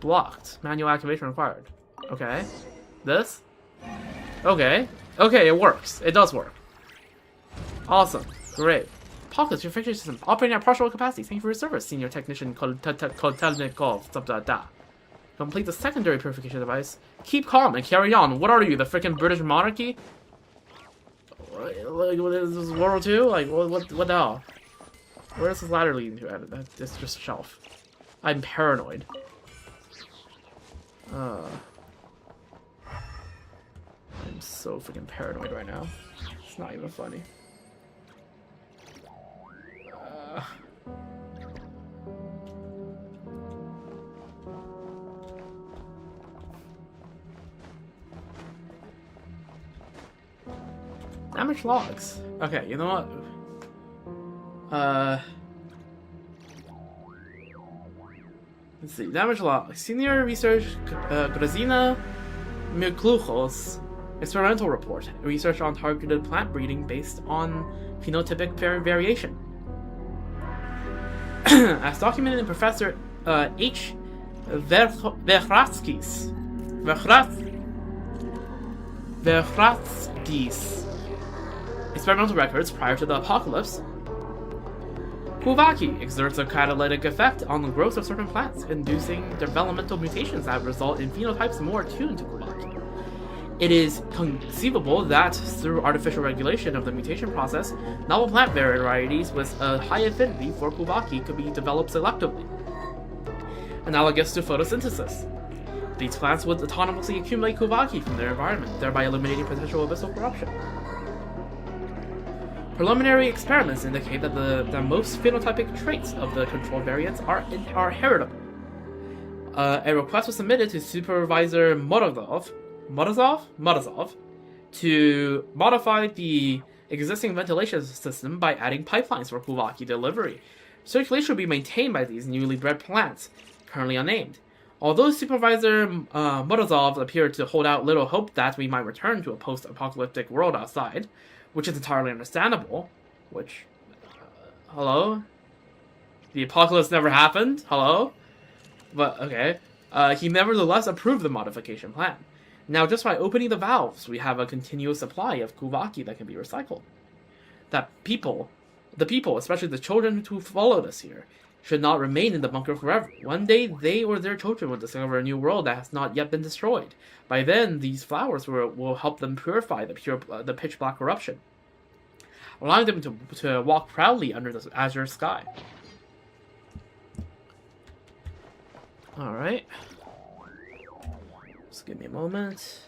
Blocked. Manual activation required. Okay. This? Okay. Okay, it works. It does work. Awesome. Great. Pockets purification system operating at partial capacity. Thank you for your service, senior technician Kotelnikov. Something like that. Complete the secondary purification device. Keep calm and carry on. What are you, the freaking British monarchy? Like, what is this, World War II? Like, what the hell? Where is this ladder leading to? It's just a shelf. I'm paranoid. I'm so freaking paranoid right now. It's not even funny. Damage logs. Okay, you know what? Let's see. Damage log. Senior research Grazina Miklucho's experimental report, research on targeted plant breeding based on phenotypic variation. As documented in Professor H. Verhratsky's experimental records prior to the apocalypse, Kuvaki exerts a catalytic effect on the growth of certain plants, inducing developmental mutations that result in phenotypes more attuned to Kuvaki. It is conceivable that, through artificial regulation of the mutation process, novel plant varieties with a high affinity for Kuvaki could be developed selectively, analogous to photosynthesis. These plants would autonomously accumulate Kuvaki from their environment, thereby eliminating potential abyssal corruption. Preliminary experiments indicate that the most phenotypic traits of the control variants are heritable. A request was submitted to Supervisor Morozov to modify the existing ventilation system by adding pipelines for Kuvaki delivery. Circulation will be maintained by these newly bred plants, currently unnamed. Although Supervisor Morozov appeared to hold out little hope that we might return to a post-apocalyptic world outside, which is entirely understandable, hello? The apocalypse never happened? Hello? But, okay. He nevertheless approved the modification plan. Now, just by opening the valves, we have a continuous supply of Kuvaki that can be recycled. The people, especially the children who followed us here, should not remain in the bunker forever. One day, they or their children will discover a new world that has not yet been destroyed. By then, these flowers will help them purify the pitch-black corruption, allowing them to walk proudly under the azure sky. Alright. Just give me a moment.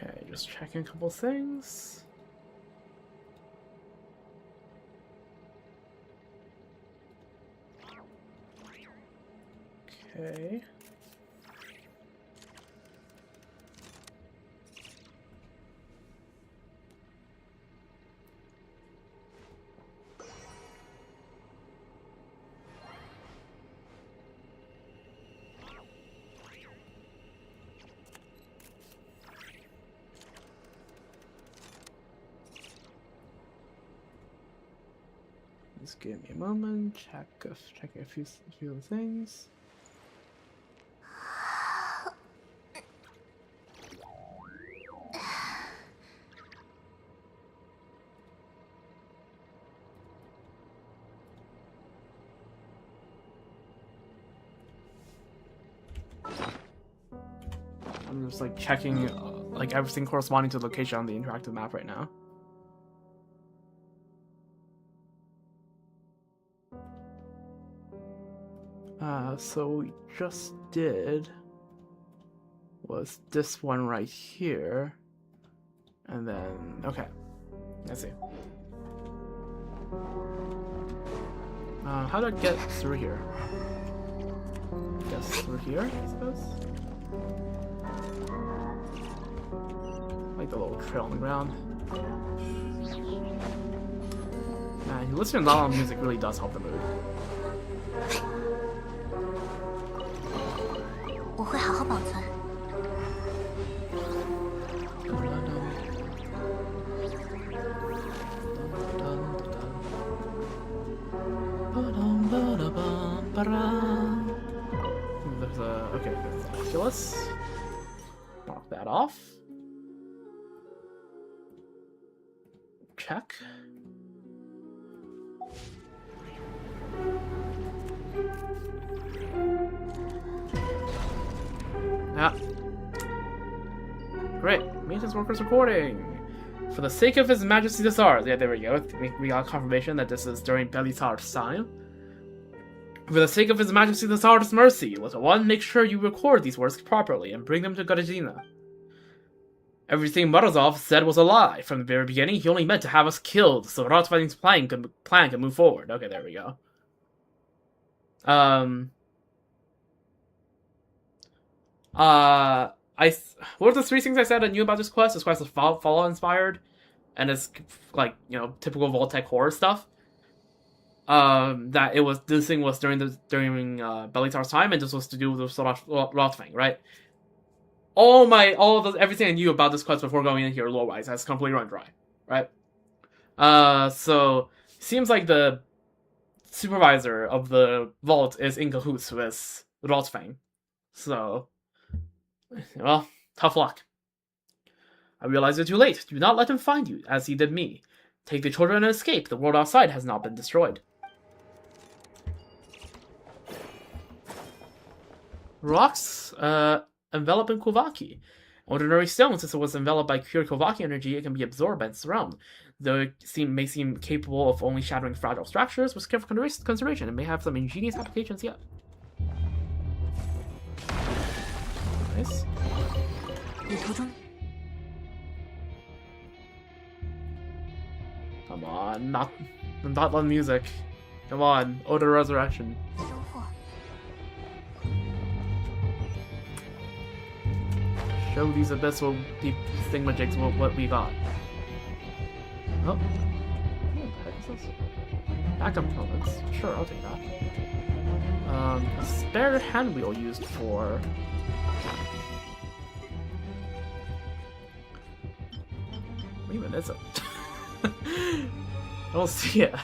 Okay, just checking a couple things. Okay. Just give me a moment. Checking a few things. I'm just like checking like everything corresponding to the location on the interactive map right now. So we just did was this one right here, and then okay, let's see. How do I get through here? Guess through here, I suppose. Like the little trail on the ground. Man, listening to loud music really does help the mood. 我会好好保存。There's a okay. There's an Oculus. Mark that off. Check. Yeah. Great. Maintenance workers recording. For the sake of His Majesty the Tsar. Yeah, there we go. We got confirmation that this is during Belitar's time. For the sake of His Majesty the Tsar's mercy, Little One, make sure you record these words properly and bring them to Godajina. Everything Morozov said was a lie. From the very beginning, he only meant to have us killed, so Rotvein's plan can move forward. Okay, there we go. What are the three things I said I knew about this quest? This quest is Fallout inspired, and it's like, you know, typical Vault-Tec horror stuff. This thing was during Belitar's time, and this was to do with Rothfang, right? Everything I knew about this quest before going in here lore-wise has completely run dry, right? So seems like the supervisor of the vault is in cahoots with Rothfang. So, well, tough luck. I realize you're too late. Do not let him find you, as he did me. Take the children and escape. The world outside has not been destroyed. Rocks, enveloping Kovaki. Ordinary stone, since it was enveloped by pure Kovaki energy, it can be absorbed by its realm. Though it may seem capable of only shattering fragile structures, with careful consideration, it may have some ingenious applications yet. Nice. Come on, not the music. Come on, Odor Resurrection. Show these abyssal thingamajigs what we got. Oh. What the heck is this? Backup components. Sure, I'll take that. A spare hand wheel used for... What even is it? I don't see it.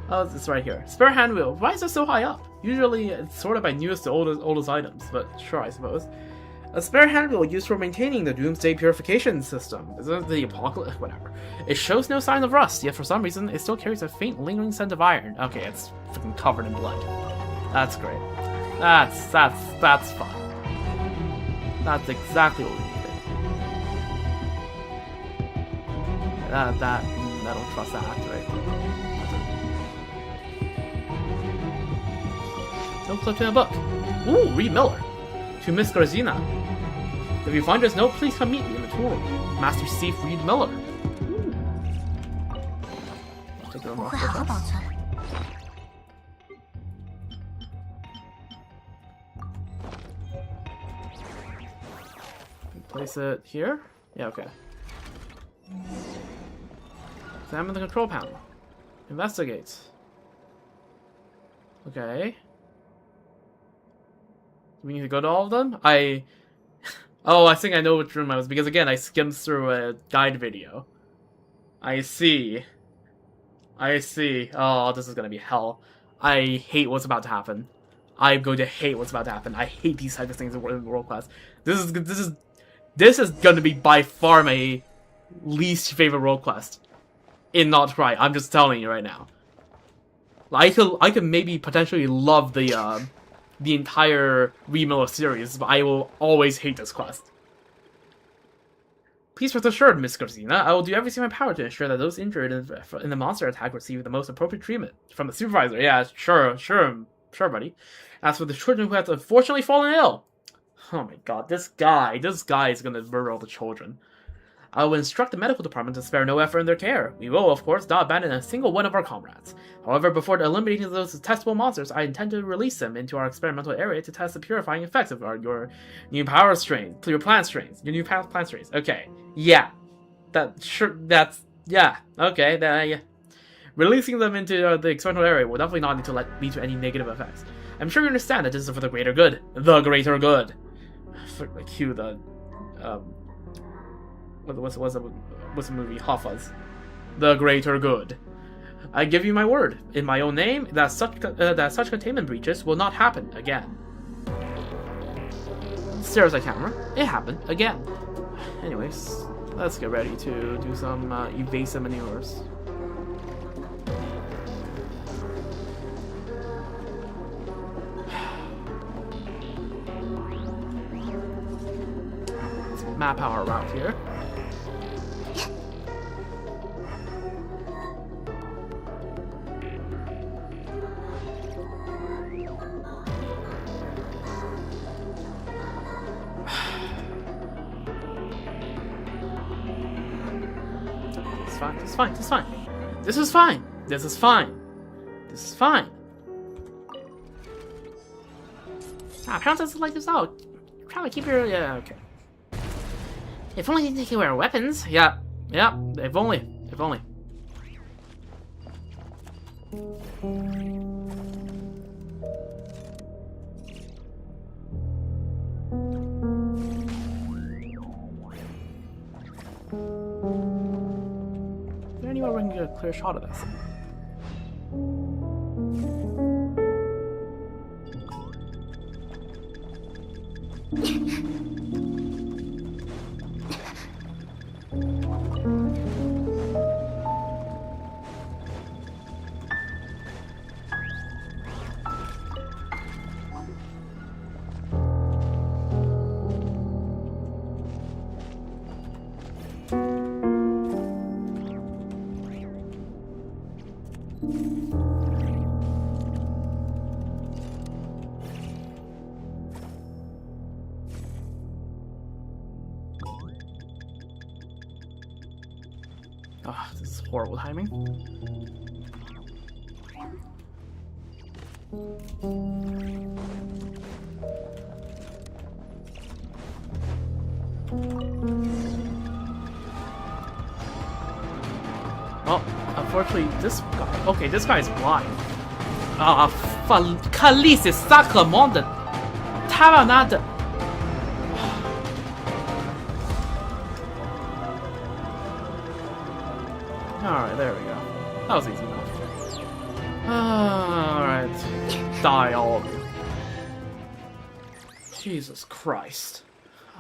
Oh, it's right here. Spare hand wheel. Why is it so high up? Usually it's sorted by newest to oldest items, but sure, I suppose. A spare hand wheel used for maintaining the Doomsday purification system. Is it the apocalypse? Whatever. It shows no sign of rust, yet for some reason it still carries a faint lingering scent of iron. Okay, it's freaking covered in blood. That's great. That's fun. That's exactly what we needed. I don't trust that, right? No clip in a book. Ooh, Reed Miller. To Miss Grazina. If you find this note, please come meet me in the tour room. Master Thief Reed Miller. Ooh. Take it over. Place it here? Yeah, okay. Examine the control panel. Investigate. Okay. Do we need to go to all of them? Oh, I think I know which room I was, because again, I skimmed through a guide video. I see. Oh, this is gonna be hell. I hate what's about to happen. I'm going to hate what's about to happen. I hate these types of things in World Class. This is gonna be by far my least favorite World Quest. In Not Right, I'm just telling you right now. I could maybe potentially love the entire Reed Miller series, but I will always hate this quest. Please rest assured, Miss Garcina, I will do everything in my power to ensure that those injured in the monster attack receive the most appropriate treatment. From the supervisor, yeah, sure, Sure, buddy. As for the children who have unfortunately fallen ill, oh my god, this guy is gonna murder all the children. I will instruct the medical department to spare no effort in their care. We will, of course, not abandon a single one of our comrades. However, before eliminating those detestable monsters, I intend to release them into our experimental area to test the purifying effects of your new power strains, your plant strains, Okay, yeah, okay. Yeah. Releasing them into the experimental area will definitely not need to lead to any negative effects. I'm sure you understand that this is for the greater good. The greater good. Cue the what's the movie? Hafaz. The greater good. I give you my word, in my own name, that such containment breaches will not happen again. Stares at camera. It happened again. Anyways, let's get ready to do some evasive maneuvers. Let's map our route here. It's fine. This is fine. Apparently doesn't like this out. Try to keep your... Yeah, okay. If only they could wear weapons. Yeah, if only. Is there any way we can get a clear shot of this? Ah, this is horrible timing. Well, unfortunately, this guy... Okay, this guy's blind. Khaleesi Sacramond Taranada. Alright, there we go. That was easy enough. Alright. Die, all of you. Jesus Christ.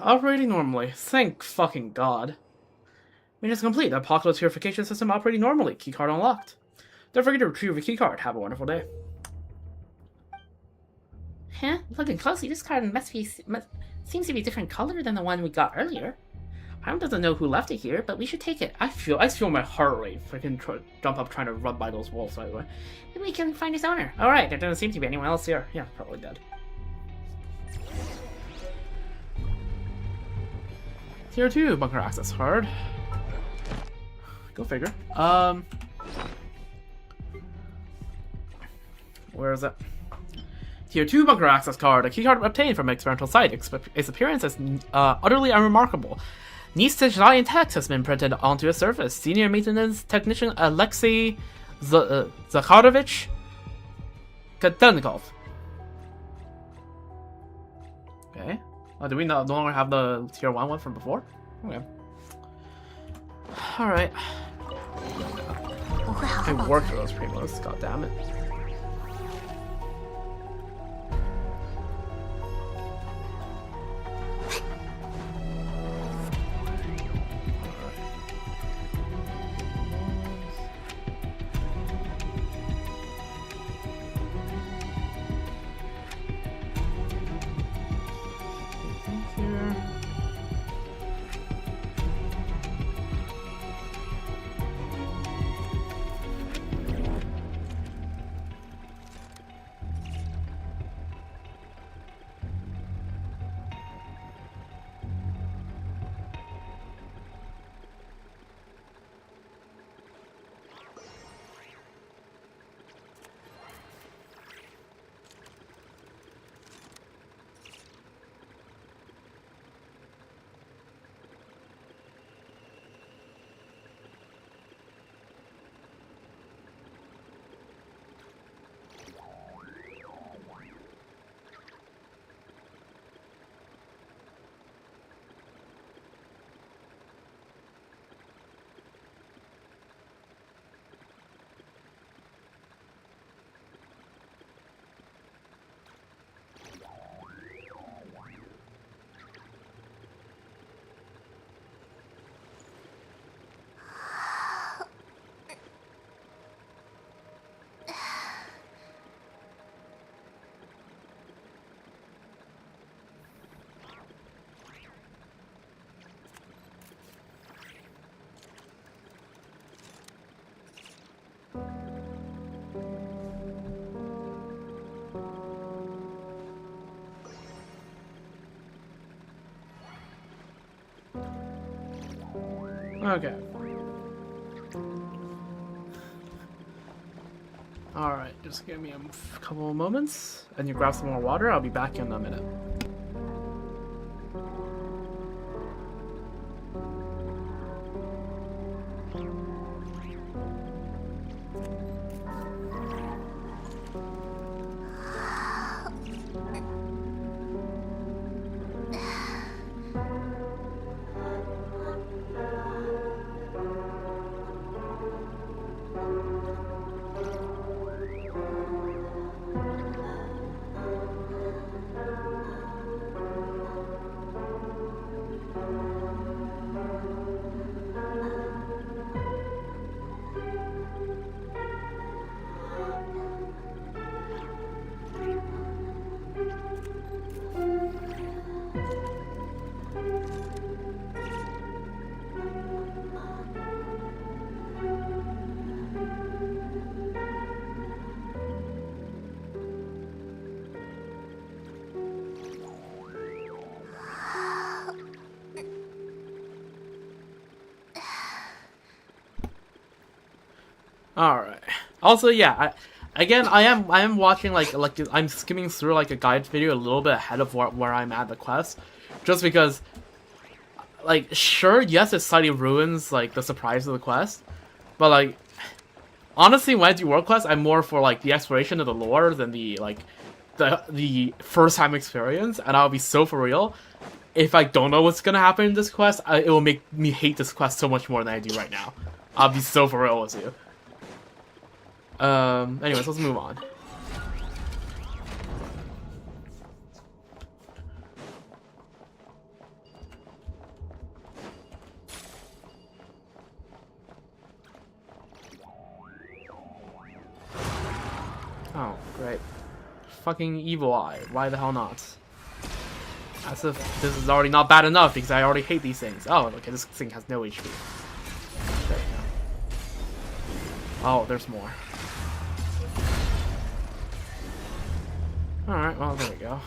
Operating normally. Thank fucking God. Maintenance complete. Apocalypse purification system operating normally. Keycard unlocked. Don't forget to retrieve your keycard. Have a wonderful day. Huh? Looking closely, this card seems to be a different color than the one we got earlier. Harm doesn't know who left it here, but we should take it. I feel my heart rate freaking jump up trying to run by those wolves right away. Maybe we can find its owner. Alright, there doesn't seem to be anyone else here. Yeah, probably dead. Tier 2 bunker access card. Go figure. Where is it? Tier 2 bunker access card. A keycard obtained from an experimental site. Its appearance is utterly unremarkable. Nice giant text has been printed onto a surface. Senior maintenance technician Alexei Zakharovich Katenkov. Okay. Do we no longer have the tier 1 one from before? Okay. Alright. I worked for those primos, god damn it. Okay. Alright, just give me a couple of moments, and you grab some more water. I'll be back in a minute. Alright. Also, yeah, I am watching like I'm skimming through like a guide video a little bit ahead of where I'm at the quest, just because, like, sure, yes, it slightly ruins like the surprise of the quest, but like, honestly, when I do world quests, I'm more for like the exploration of the lore than the like the first time experience, and I'll be so for real. If I don't know what's gonna happen in this quest, it will make me hate this quest so much more than I do right now. I'll be so for real with you. Anyways, let's move on. Oh, great. Fucking evil eye. Why the hell not? As if this is already not bad enough because I already hate these things. Oh, okay, this thing has no HP. There we go. Oh, there's more. Alright, well, there we go.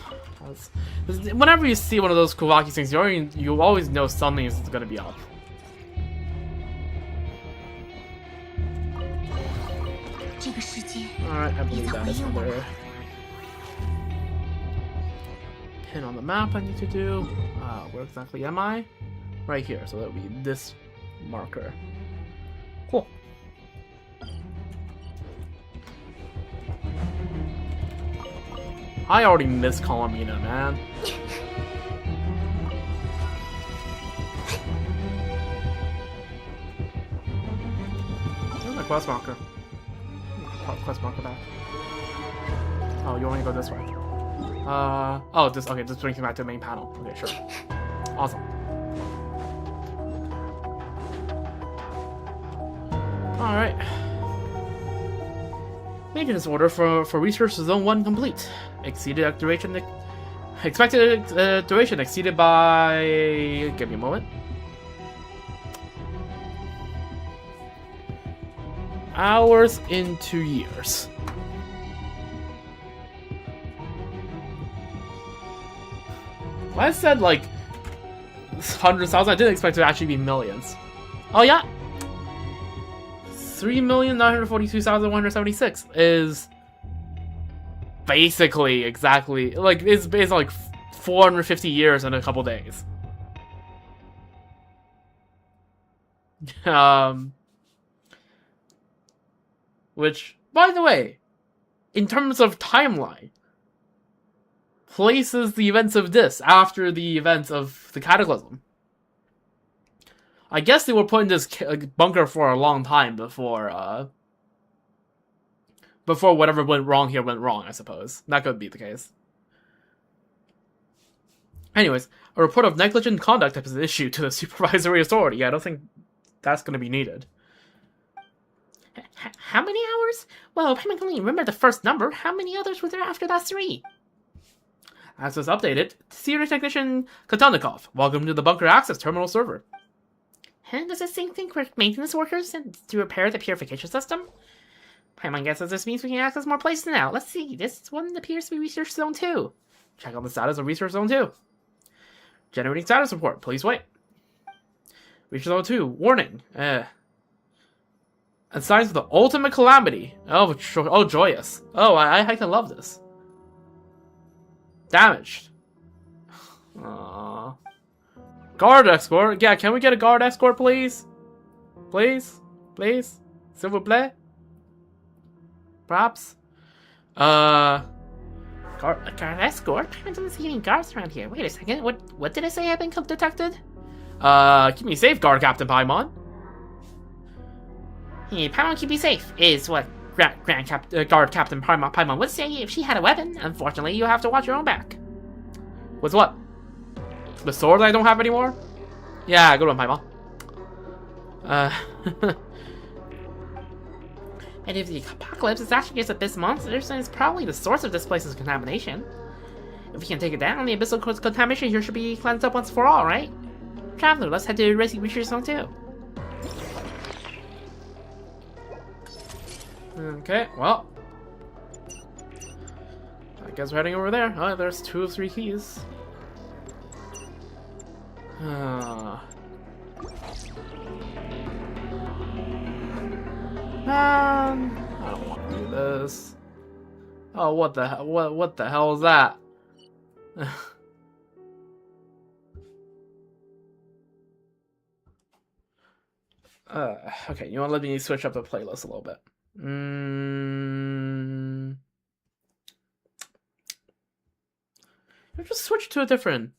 Whenever you see one of those Kuvaki things, you always know something is going to be up. Alright, I believe that is another pin on the map I need to do. Where exactly am I? Right here, so that would be this marker. Cool. I already miss Colomina, man. Where's my quest marker? Quest marker back. Oh, you want to go this way? Oh, this. Okay, this brings me back to the main panel. Okay, sure. Awesome. All right. Maintenance order for research zone 1 complete. Exceeded duration. Expected duration exceeded by. Give me a moment. Hours into years. Well, I said like hundreds of thousands. I didn't expect it to actually be millions. Oh yeah. 3,942,176 is basically exactly like it's like 450 years in a couple days. Which, by the way, in terms of timeline, places the events of this after the events of the Cataclysm. I guess they were put in this bunker for a long time before whatever went wrong here went wrong, I suppose. That could be the case. Anyways, a report of negligent conduct has been issued to the supervisory authority. I don't think that's going to be needed. How many hours? Well, technically, remember the first number. How many others were there after that 3? As was updated, Senior Technician Katanikov, welcome to the bunker access terminal server. And does this thing think we're maintenance workers to repair the purification system? My guess is this means we can access more places now. Let's see, this one appears to be Research Zone 2. Check on the status of Research Zone 2. Generating status report, please wait. Reach level 2. Warning. And signs of the ultimate calamity. Oh, joyous. Oh, I can love this. Damaged. Aww. Guard escort. Yeah, can we get a guard escort, please? Please? Please? S'il vous plaît? Perhaps? Guard escort? I don't see any guards around here. Wait a second. What did I say had been detected? Keep me safe, Guard Captain Paimon. Hey, Paimon, keep you safe, is what Guard Captain Paimon would say if she had a weapon. Unfortunately, you have to watch your own back. With what? The sword I don't have anymore? Yeah, good one, Paimon. And if the apocalypse is actually just abyss monsters, then it's probably the source of this place's contamination. If we can take it down, the abyssal contamination here should be cleansed up once for all, right? Traveler, let's head to Research Zone 2. Okay, well. I guess we're heading over there. Oh, there's 2 of 3 keys. Man, I don't want to do this. Oh, what the hell? What the hell is that? Okay, you want to let me switch up the playlist a little bit? Just switch to a different,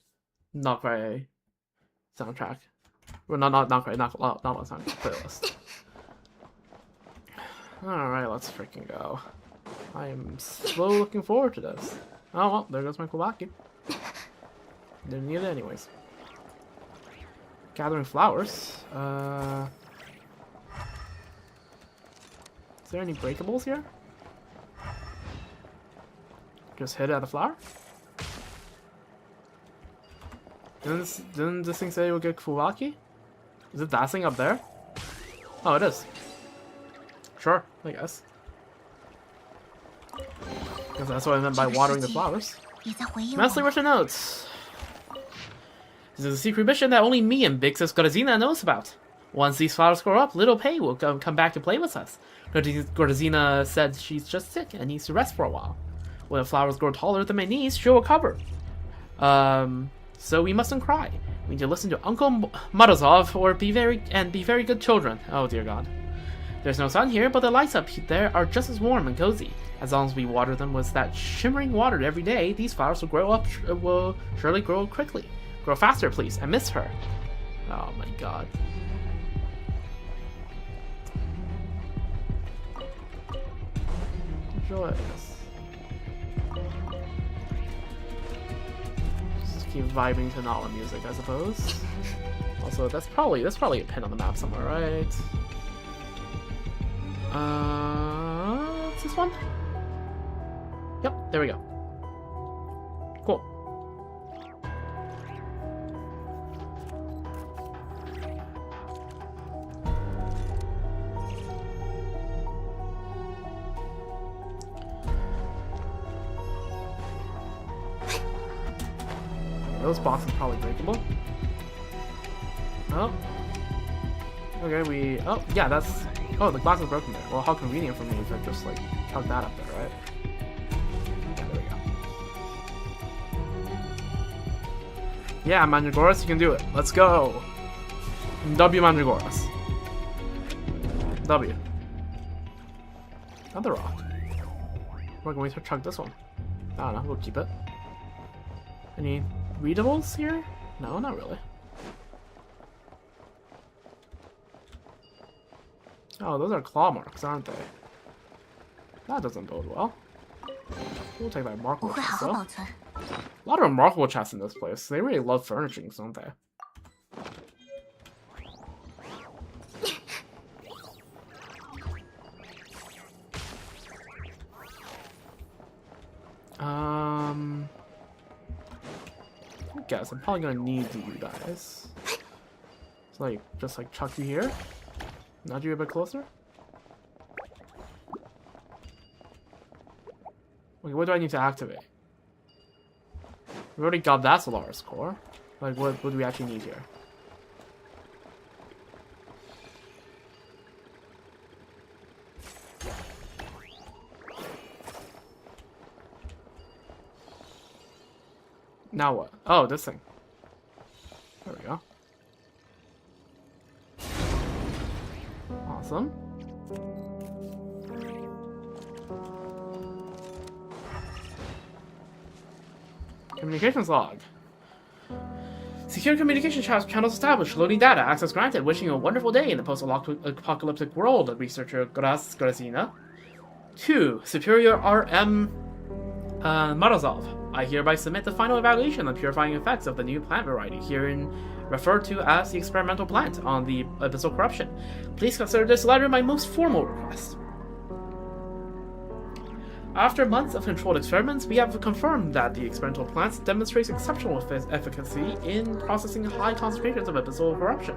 not very soundtrack. Well, not great, not soundtrack playlist. Alright, let's freaking go. I am so looking forward to this. Oh well, there goes my Kubaki. Didn't need it anyways. Gathering flowers. Is there any breakables here? Just hit it at the flower? Didn't this thing say it would get Kubaki? Is it that thing up there? Oh, it is. Sure, I guess. Because that's what I meant by watering the flowers. Master Russian notes. This is a secret mission that only me and Big Sis Gorazina knows about. Once these flowers grow up, little Pei will come back to play with us. Gorazina said she's just sick and needs to rest for a while. When the flowers grow taller than my knees, she'll recover. So we mustn't cry. We need to listen to Uncle Morozov or be very good children. Oh dear God. There's no sun here, but the lights up there are just as warm and cozy. As long as we water them with that shimmering water every day, these flowers will surely grow quickly. Grow faster, please. I miss her. Oh my God. Joyous. Just keep vibing to Nala music, I suppose. Also, that's probably a pin on the map somewhere, right? What's this one? Yep, there we go. Cool. Those boxes are probably breakable. Oh. Okay, oh, yeah, that's... Oh, the glass is broken there. Well, how convenient for me if I just, like, chuck that up there, right? Yeah, there we go. Yeah, Mandragoras, you can do it. Let's go! W Mandragoras. W. Another rock. We're going to chuck this one. I don't know, we'll keep it. Any readables here? No, not really. Oh, those are claw marks, aren't they? That doesn't bode well. We'll take that remarkable chest, though. A lot of remarkable chests in this place. They really love furnishings, don't they? I guess I'm probably gonna need you guys. So, like, just like chuck you here. Nudge you a bit closer. Okay, what do I need to activate? We already got that Solaris core. Like, what do we actually need here? Now what? Oh, this thing. There we go. Awesome. Communications log. Secure communication channels established. Loading data. Access granted. Wishing you a wonderful day in the post-apocalyptic world of researcher Grazina. 2. Superior RM Morozov. I hereby submit the final evaluation of purifying effects of the new plant variety, herein referred to as the experimental plant, on the abyssal corruption. Please consider this letter my most formal request. After months of controlled experiments, we have confirmed that the experimental plant demonstrates exceptional efficacy in processing high concentrations of abyssal corruption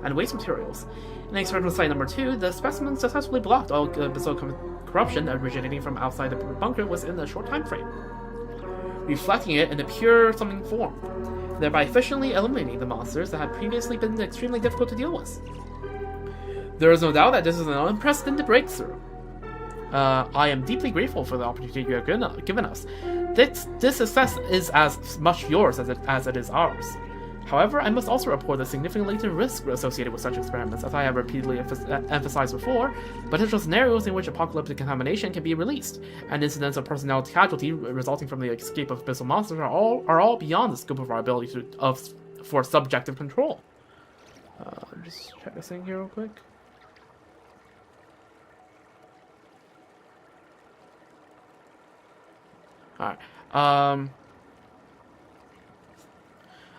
and waste materials. In experimental site number 2, the specimen successfully blocked all abyssal corruption originating from outside the bunker within a short time frame, reflecting it in a pure something form, thereby efficiently eliminating the monsters that had previously been extremely difficult to deal with. There is no doubt that this is an unprecedented breakthrough. I am deeply grateful for the opportunity you have given us. This success is as much yours as it is ours. However, I must also report the significant latent risk associated with such experiments, as I have repeatedly emphasized before. Potential scenarios in which apocalyptic contamination can be released, and incidents of personnel casualty resulting from the escape of abyssal monsters are all beyond the scope of our ability for subjective control. Just check this thing here real quick. Alright.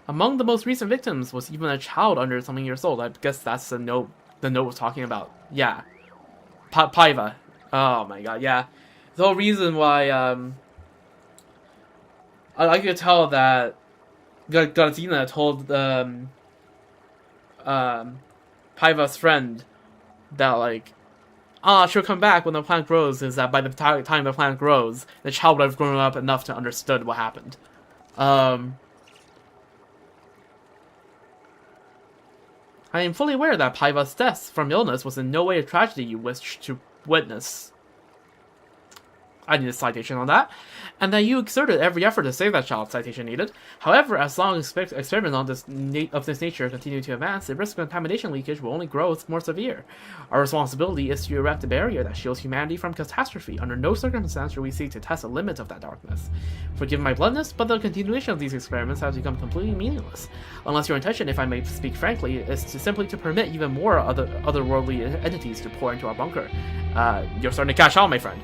Among the most recent victims was even a child under something years old. I guess that's the note was talking about. Yeah. Paiva. Oh my god, yeah. The whole reason why, I could tell that Grazina told, Paiva's friend that, like, she'll come back when the plant grows, is that by the time the plant grows, the child would have grown up enough to understood what happened. I am fully aware that Paiva's death from illness was in no way a tragedy you wished to witness. I need a citation on that. And that you exerted every effort to save that child, citation needed. However, as long as experiments of this nature continue to advance, the risk of contamination leakage will only grow more severe. Our responsibility is to erect a barrier that shields humanity from catastrophe. Under no circumstance should we seek to test the limits of that darkness. Forgive my bluntness, but the continuation of these experiments has become completely meaningless. Unless your intention, if I may speak frankly, is to simply permit even more otherworldly entities to pour into our bunker. You're starting to cash out, my friend.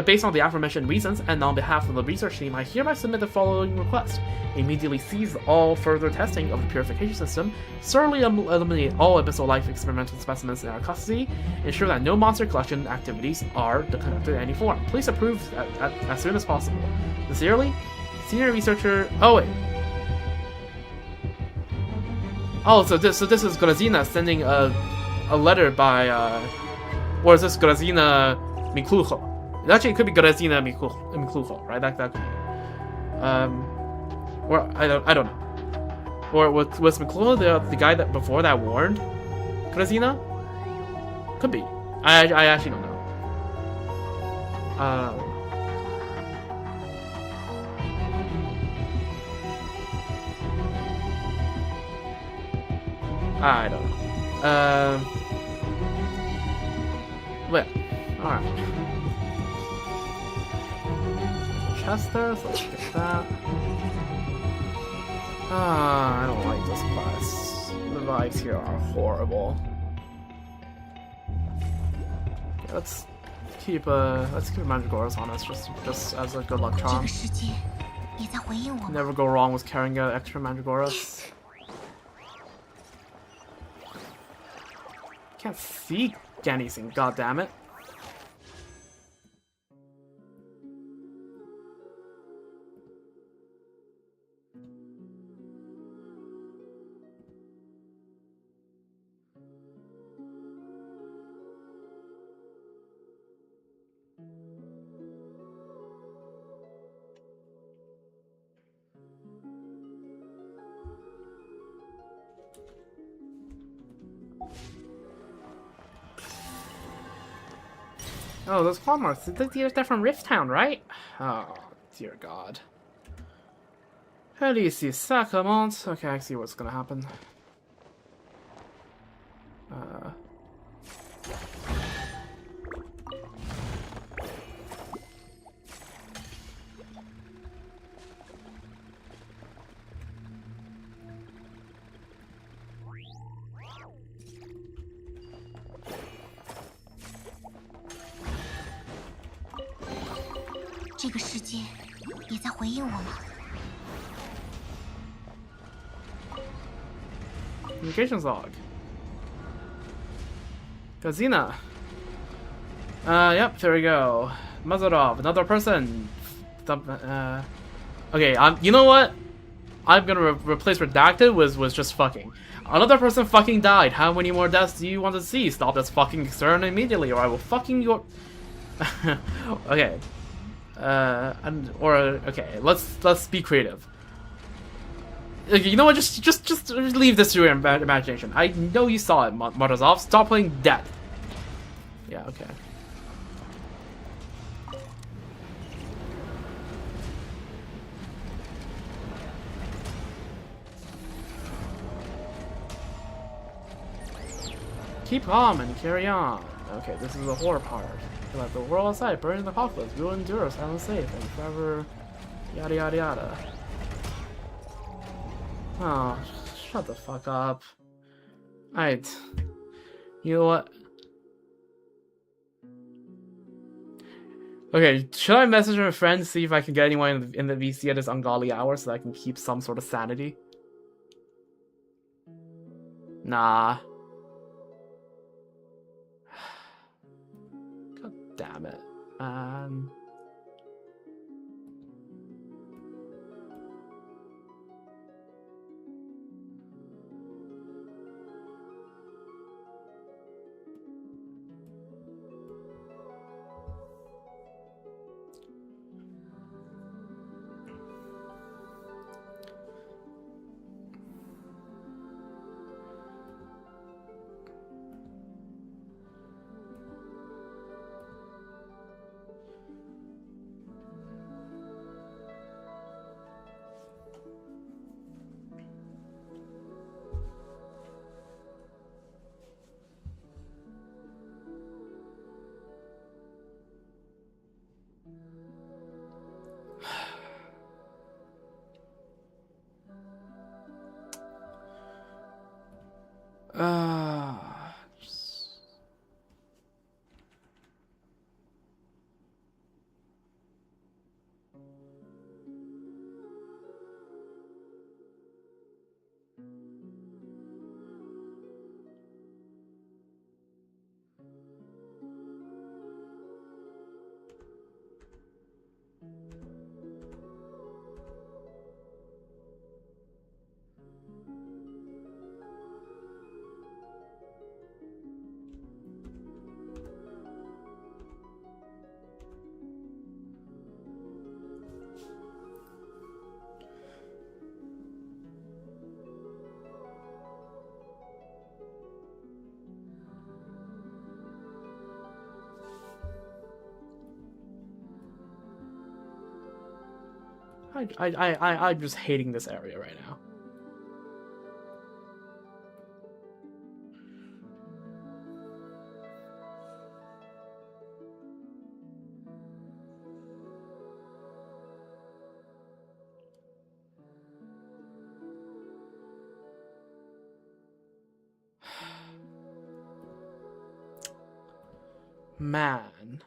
Based on the aforementioned reasons, and on behalf of the research team, I hereby submit the following request. Immediately cease all further testing of the purification system, thoroughly eliminate all abyssal life experimental specimens in our custody, ensure that no monster collection activities are conducted in any form. Please approve as soon as possible. Sincerely, Senior Researcher... Oh, wait. Oh, so this is Grazina sending a letter by, or is this Grazina Miklucho? Actually, it could be Grazina Miklucho, right? That could be. Or I don't know. Or was Miklucho the guy that before that warned Grazina? Could be. I actually don't know. I don't know. Well, alright. Chest there, so let's get that. I don't like this class. The vibes here are horrible. Okay, let's keep Mandragoras on us just as a good luck charm. Never go wrong with carrying extra Mandragoras. Can't see anything, goddammit. Oh, those claw marks. They're from Rift Town, right? Oh, Dear God. How do you see Sacraments? Okay, I see what's gonna happen. 这个世界也在回应我吗？ Communications log. Kazina. Yep, there we go. Mazarov, another person. Okay, you know what? I'm gonna replace redacted was just fucking. Another person fucking died. How many more deaths do you want to see? Stop this fucking concern immediately, or I will fucking your. Okay. Okay, let's be creative. Okay, you know what? Just leave this to your imagination. I know you saw it, Morozov. Stop playing dead. Yeah. Okay. Keep calm and carry on. Okay, this is the horror part. Let the world outside burn in the apocalypse. We will endure, silent safe, and forever. Yada yada yada. Oh, shut the fuck up. Alright. You know what? Okay, should I message my friend to see if I can get anyone in the VC at this ungodly hour so that I can keep some sort of sanity? Nah. God damn it, man. I'm just hating this area right now. Man.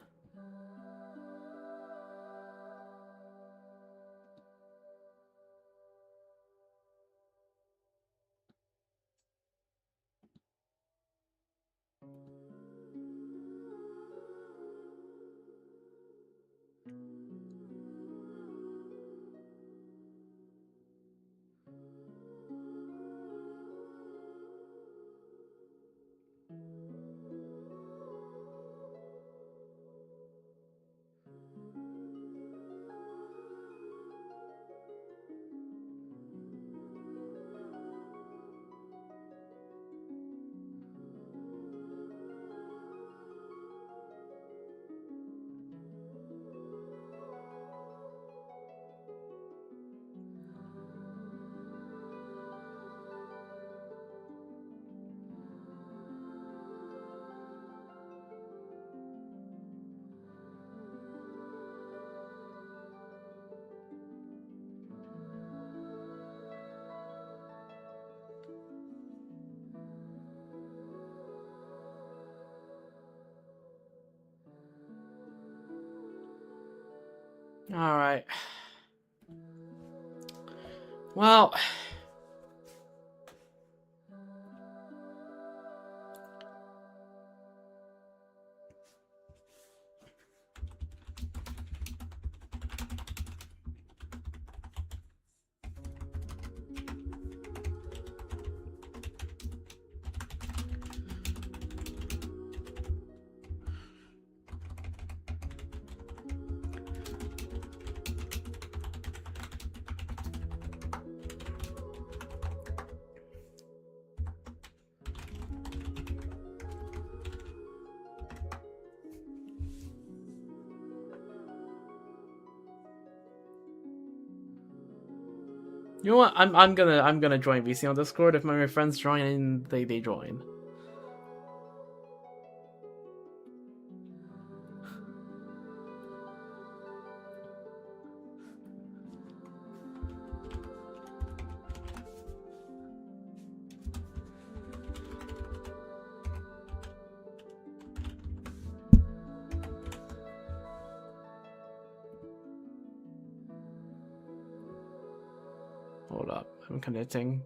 Alright. Well... You know what? I'm gonna join VC on Discord. If my friends join in, they join. Hold up, I'm connecting.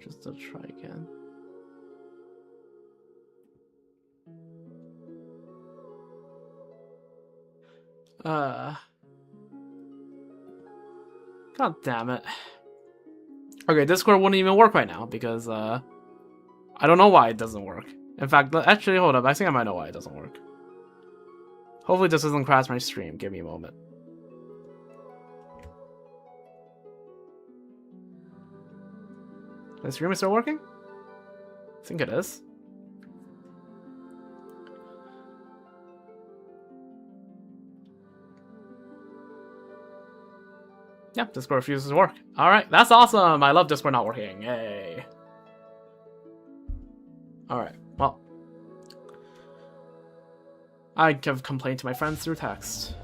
Just to try again. God damn it. Okay, Discord wouldn't even work right now because I don't know why it doesn't work. In fact, actually, hold up. I think I might know why it doesn't work. Hopefully this doesn't crash my stream. Give me a moment. The stream is still working? I think it is. Yeah, Discord refuses to work. Alright, that's awesome! I love Discord not working. Yay. Alright, well. I have complained to my friends through text.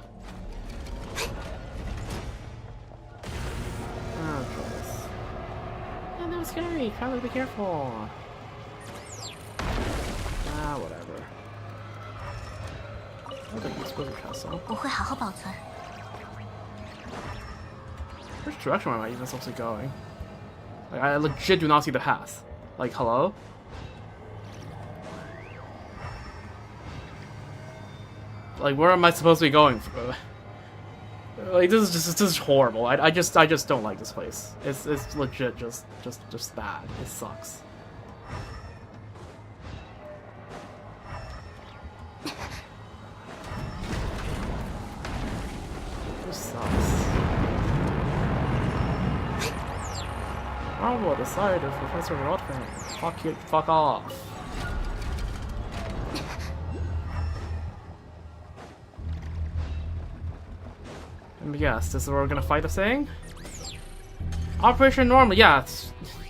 Scary, try to be careful. Ah, whatever. I think this was a castle. 我会好好保存。 Which direction am I even supposed to be going? Like, I legit do not see the path. Like, hello? Like, where am I supposed to be going? Like, this is horrible. I just don't like this place. It's legit just bad. It sucks. This sucks. Marvel decided Professor Rodfin. Fuck you, fuck off. And yes, this is where we're gonna fight the thing. Operation Normal, yeah,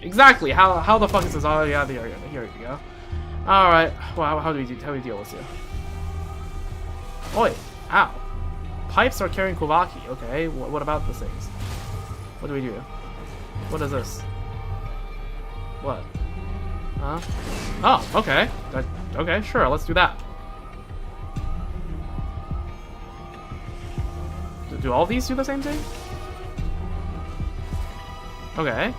exactly. How the fuck is this? Oh yeah, here you go. All right, well, how do we deal with you? Oi, ow! Pipes are carrying Kovaki. Okay, what about these things? What do we do? What is this? What? Huh? Oh, okay. Okay, sure. Let's do that. Do all these do the same thing? Okay.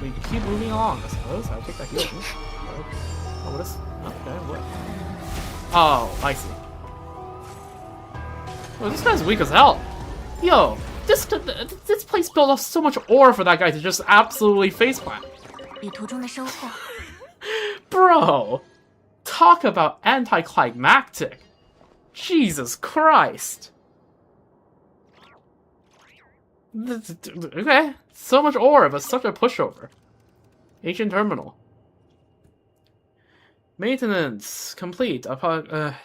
We keep moving along, I suppose. I'll take that heal. Oh, what is... Okay, what? Oh, I see. Oh, this guy's weak as hell. Yo, this place built up so much ore for that guy to just absolutely faceplant. 旅途中的收获。 Bro! Talk about anticlimactic. Jesus Christ. Okay, so much ore, but such a pushover. Ancient terminal. Maintenance complete.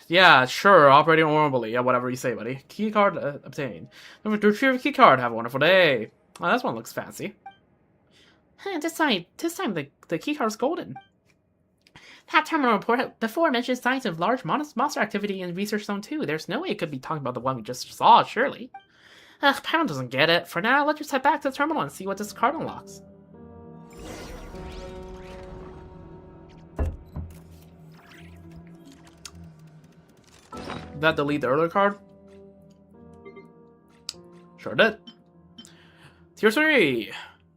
Yeah, sure. Operating normally. Yeah, whatever you say, buddy. Keycard obtained. Number to retrieve a keycard. Have a wonderful day. Oh, this one looks fancy. This time the keycard's golden. That terminal report before mentioned signs of large monster activity in Research Zone 2. There's no way it could be talking about the one we just saw, surely. Ugh, Paimon doesn't get it. For now, let's just head back to the terminal and see what this card unlocks. Did that delete the earlier card? Sure did. Tier 3.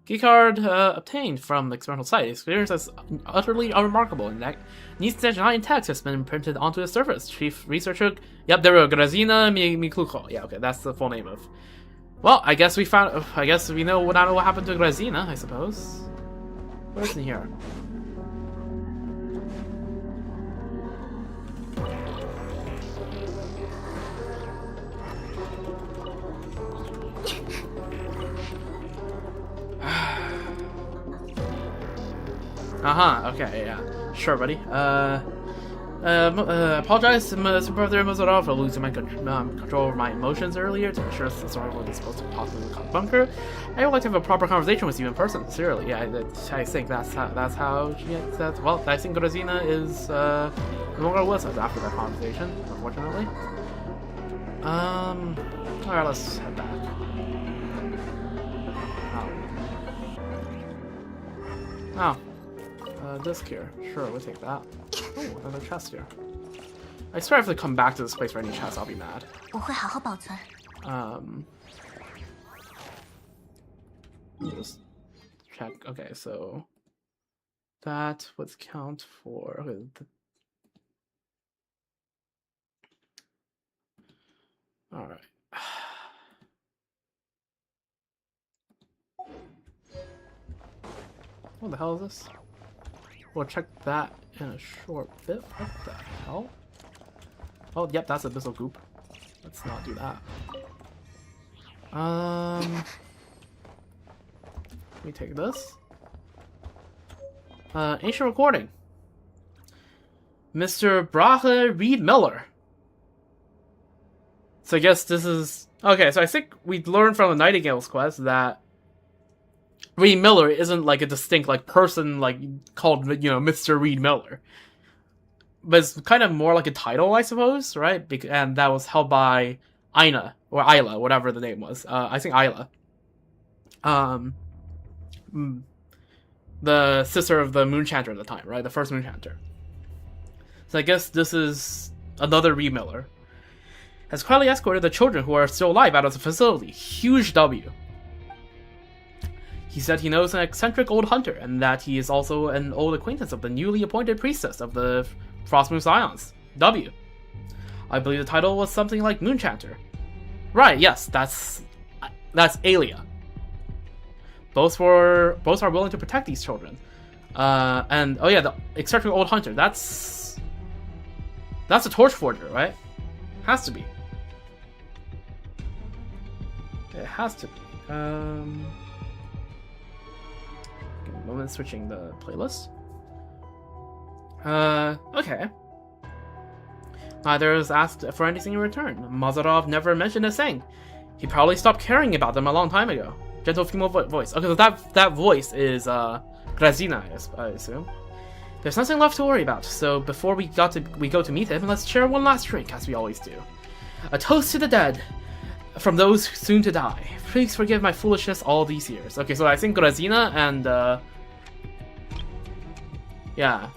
Keycard obtained from the experimental site. Experience is utterly unremarkable in that neat giant text has been printed onto the surface. Chief researcher, yep, there we go. Grazina Mikluko. Yeah, okay, that's the full name of. Well, I guess we found. I guess we know what happened to Grazina. I suppose. What is in here? Okay, yeah. Sure, buddy. Apologize to Mr. Brother Mozarov for losing my control over my emotions earlier to ensure this article is supposed to possibly become bunker. I would like to have a proper conversation with you in person, sincerely. Yeah, I think that's how she gets that. Well, I think Grazina is no longer with us after that conversation, unfortunately. Alright, let's head back. Oh. Disc here. Sure, we'll take that. Oh, another chest here. I swear if they come back to this place for any chest, I'll be mad. 我会好好保存。Just check. Okay, so that would count for. Okay. All right. What the hell is this? We'll check that in a short bit. What the hell? Oh, yep, that's abyssal goop. Let's not do that. Let me take this. Ancient recording. Mr. Brahe Reed Miller. So I guess this is... Okay, so I think we learned from the Nightingale's quest that Reed Miller isn't like a distinct like person like called, you know, Mr. Reed Miller. But it's kind of more like a title, I suppose, right? And that was held by Aina, or Isla, whatever the name was. I think Isla. The sister of the Moonchanter at the time, right? The first Moonchanter. So I guess this is another Reed Miller. Has quietly escorted the children who are still alive out of the facility. Huge W. He said he knows an eccentric old hunter, and that he is also an old acquaintance of the newly appointed priestess of the Frostmoon Scions. W. I believe the title was something like Moonchanter. Right, yes, that's Alia. Both are willing to protect these children. And oh yeah, the eccentric old hunter, that's a torch forger, right? Has to be. It has to be. Give me a moment, switching the playlist. Okay. Neither was asked for anything in return. Mazarov never mentioned a thing. He probably stopped caring about them a long time ago. Gentle female voice. Okay, so that voice is Grazina, I assume. There's nothing left to worry about, so before we go to meet him, let's share one last drink, as we always do. A toast to the dead, from those soon to die. Please forgive my foolishness all these years. Okay, so I think Grazina and yeah.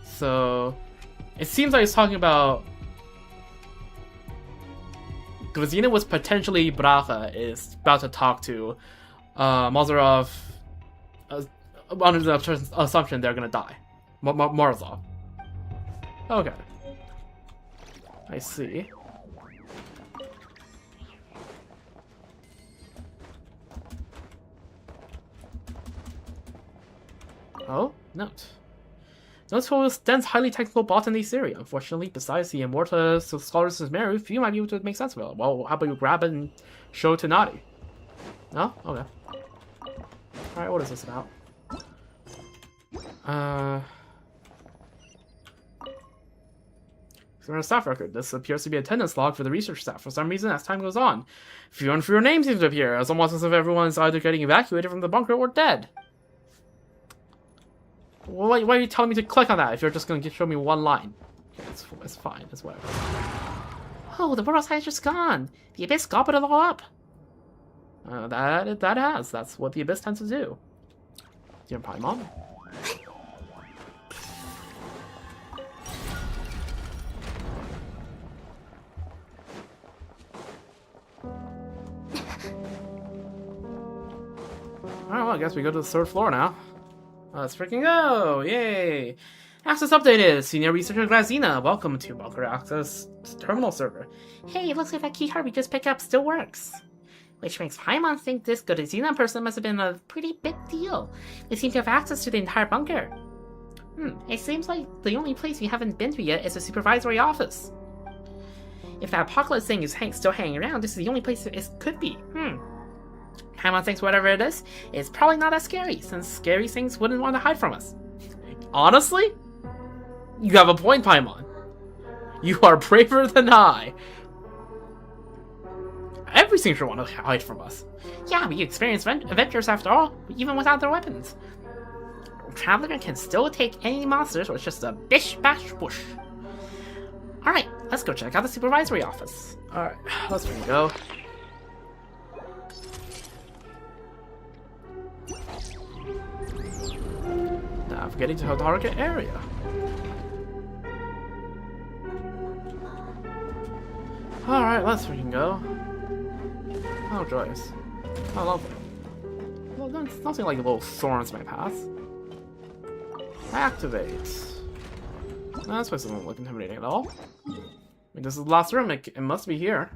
So it seems like he's talking about Grazina was potentially Brahe is about to talk to Mazarov under the assumption they're gonna die. Morozov. Okay. I see. Oh, note. Notes for dense, highly technical botany theory. Unfortunately, besides the immortal scholars of Meru, few might be able to make sense of it. Well, how about you grab it and show it to Nadi? No? Okay. Alright, what is this about? a staff record. This appears to be attendance log for the research staff. For some reason, as time goes on, fewer and fewer names seem to appear. It's almost as if everyone is either getting evacuated from the bunker or dead. Why are you telling me to click on that if you're just going to show me one line? Okay, it's fine. It's whatever. Oh, the world has just gone. The Abyss gobbled it all up. That has. That's what the Abyss tends to do. Dear Paimon. Alright, well, I guess we go to the 3rd floor now. Let's freaking go! Yay! Access updated! Senior Researcher Grazina, welcome to Bunker Access Terminal Server. Hey, it looks like that key card we just picked up still works. Which makes Paimon think this Grazina person must have been a pretty big deal. They seem to have access to the entire bunker. It seems like the only place we haven't been to yet is the supervisory office. If that apocalypse thing is still hanging around, this is the only place it could be. Paimon thinks whatever it is, it's probably not as scary, since scary things wouldn't want to hide from us. Honestly? You have a point, Paimon. You are braver than I. Everything should want to hide from us. Yeah, we experience adventures after all, even without their weapons. A traveler can still take any monsters with just a bish bash whoosh. Alright, let's go check out the supervisory office. Alright, let's go. Navigating to a target area. Alright, let's freaking go. Oh, joyous. Oh, lovely. Well, that's nothing like little thorns in my path. Activate. No, this place doesn't look intimidating at all. I mean, this is the last room. It must be here.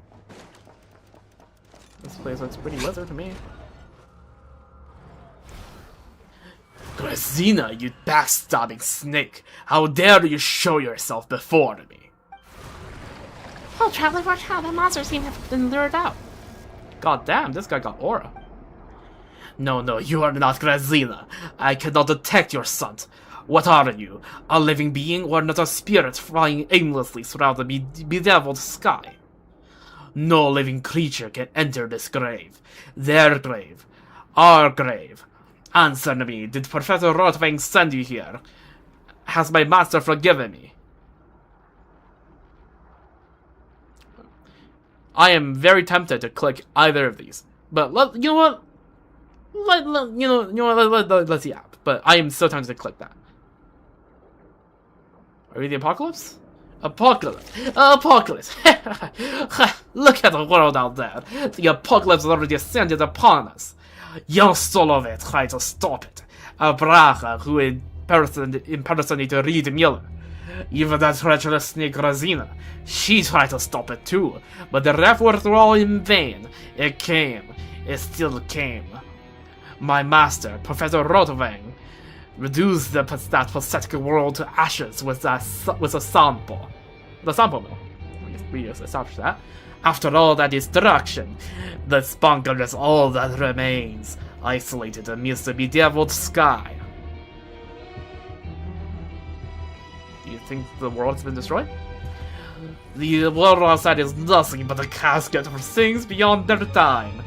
This place looks pretty wizard to me. Grazina, you backstabbing snake! How dare you show yourself before me? Oh, traveler, watch out! The monsters seem to have been lured out. God damn, this guy got aura. No, you are not Grazina. I cannot detect your scent. What are you? A living being or another spirit flying aimlessly throughout the bedeviled sky? No living creature can enter this grave. Their grave. Our grave. Answer me, did Professor Rotwang send you here? Has my master forgiven me? I am very tempted to click either of these, but you know what? Let's see app. But I am so tempted to click that. Are we the apocalypse? Apocalypse! Apocalypse! Look at the world out there. The apocalypse has already descended upon us. Young Solove tried to stop it. A Braha who impersonated Reed Miller. Even that treacherous snake Grazina, she tried to stop it too, but the efforts were all in vain. It came. It still came. My master, Professor Rotwang, reduced that pathetic world to ashes with a sample. The sample mill. We just established that. After all that destruction, this bunker is all that remains, isolated amidst the bedeviled sky. Do you think the world has been destroyed? The world outside is nothing but a casket for things beyond their time.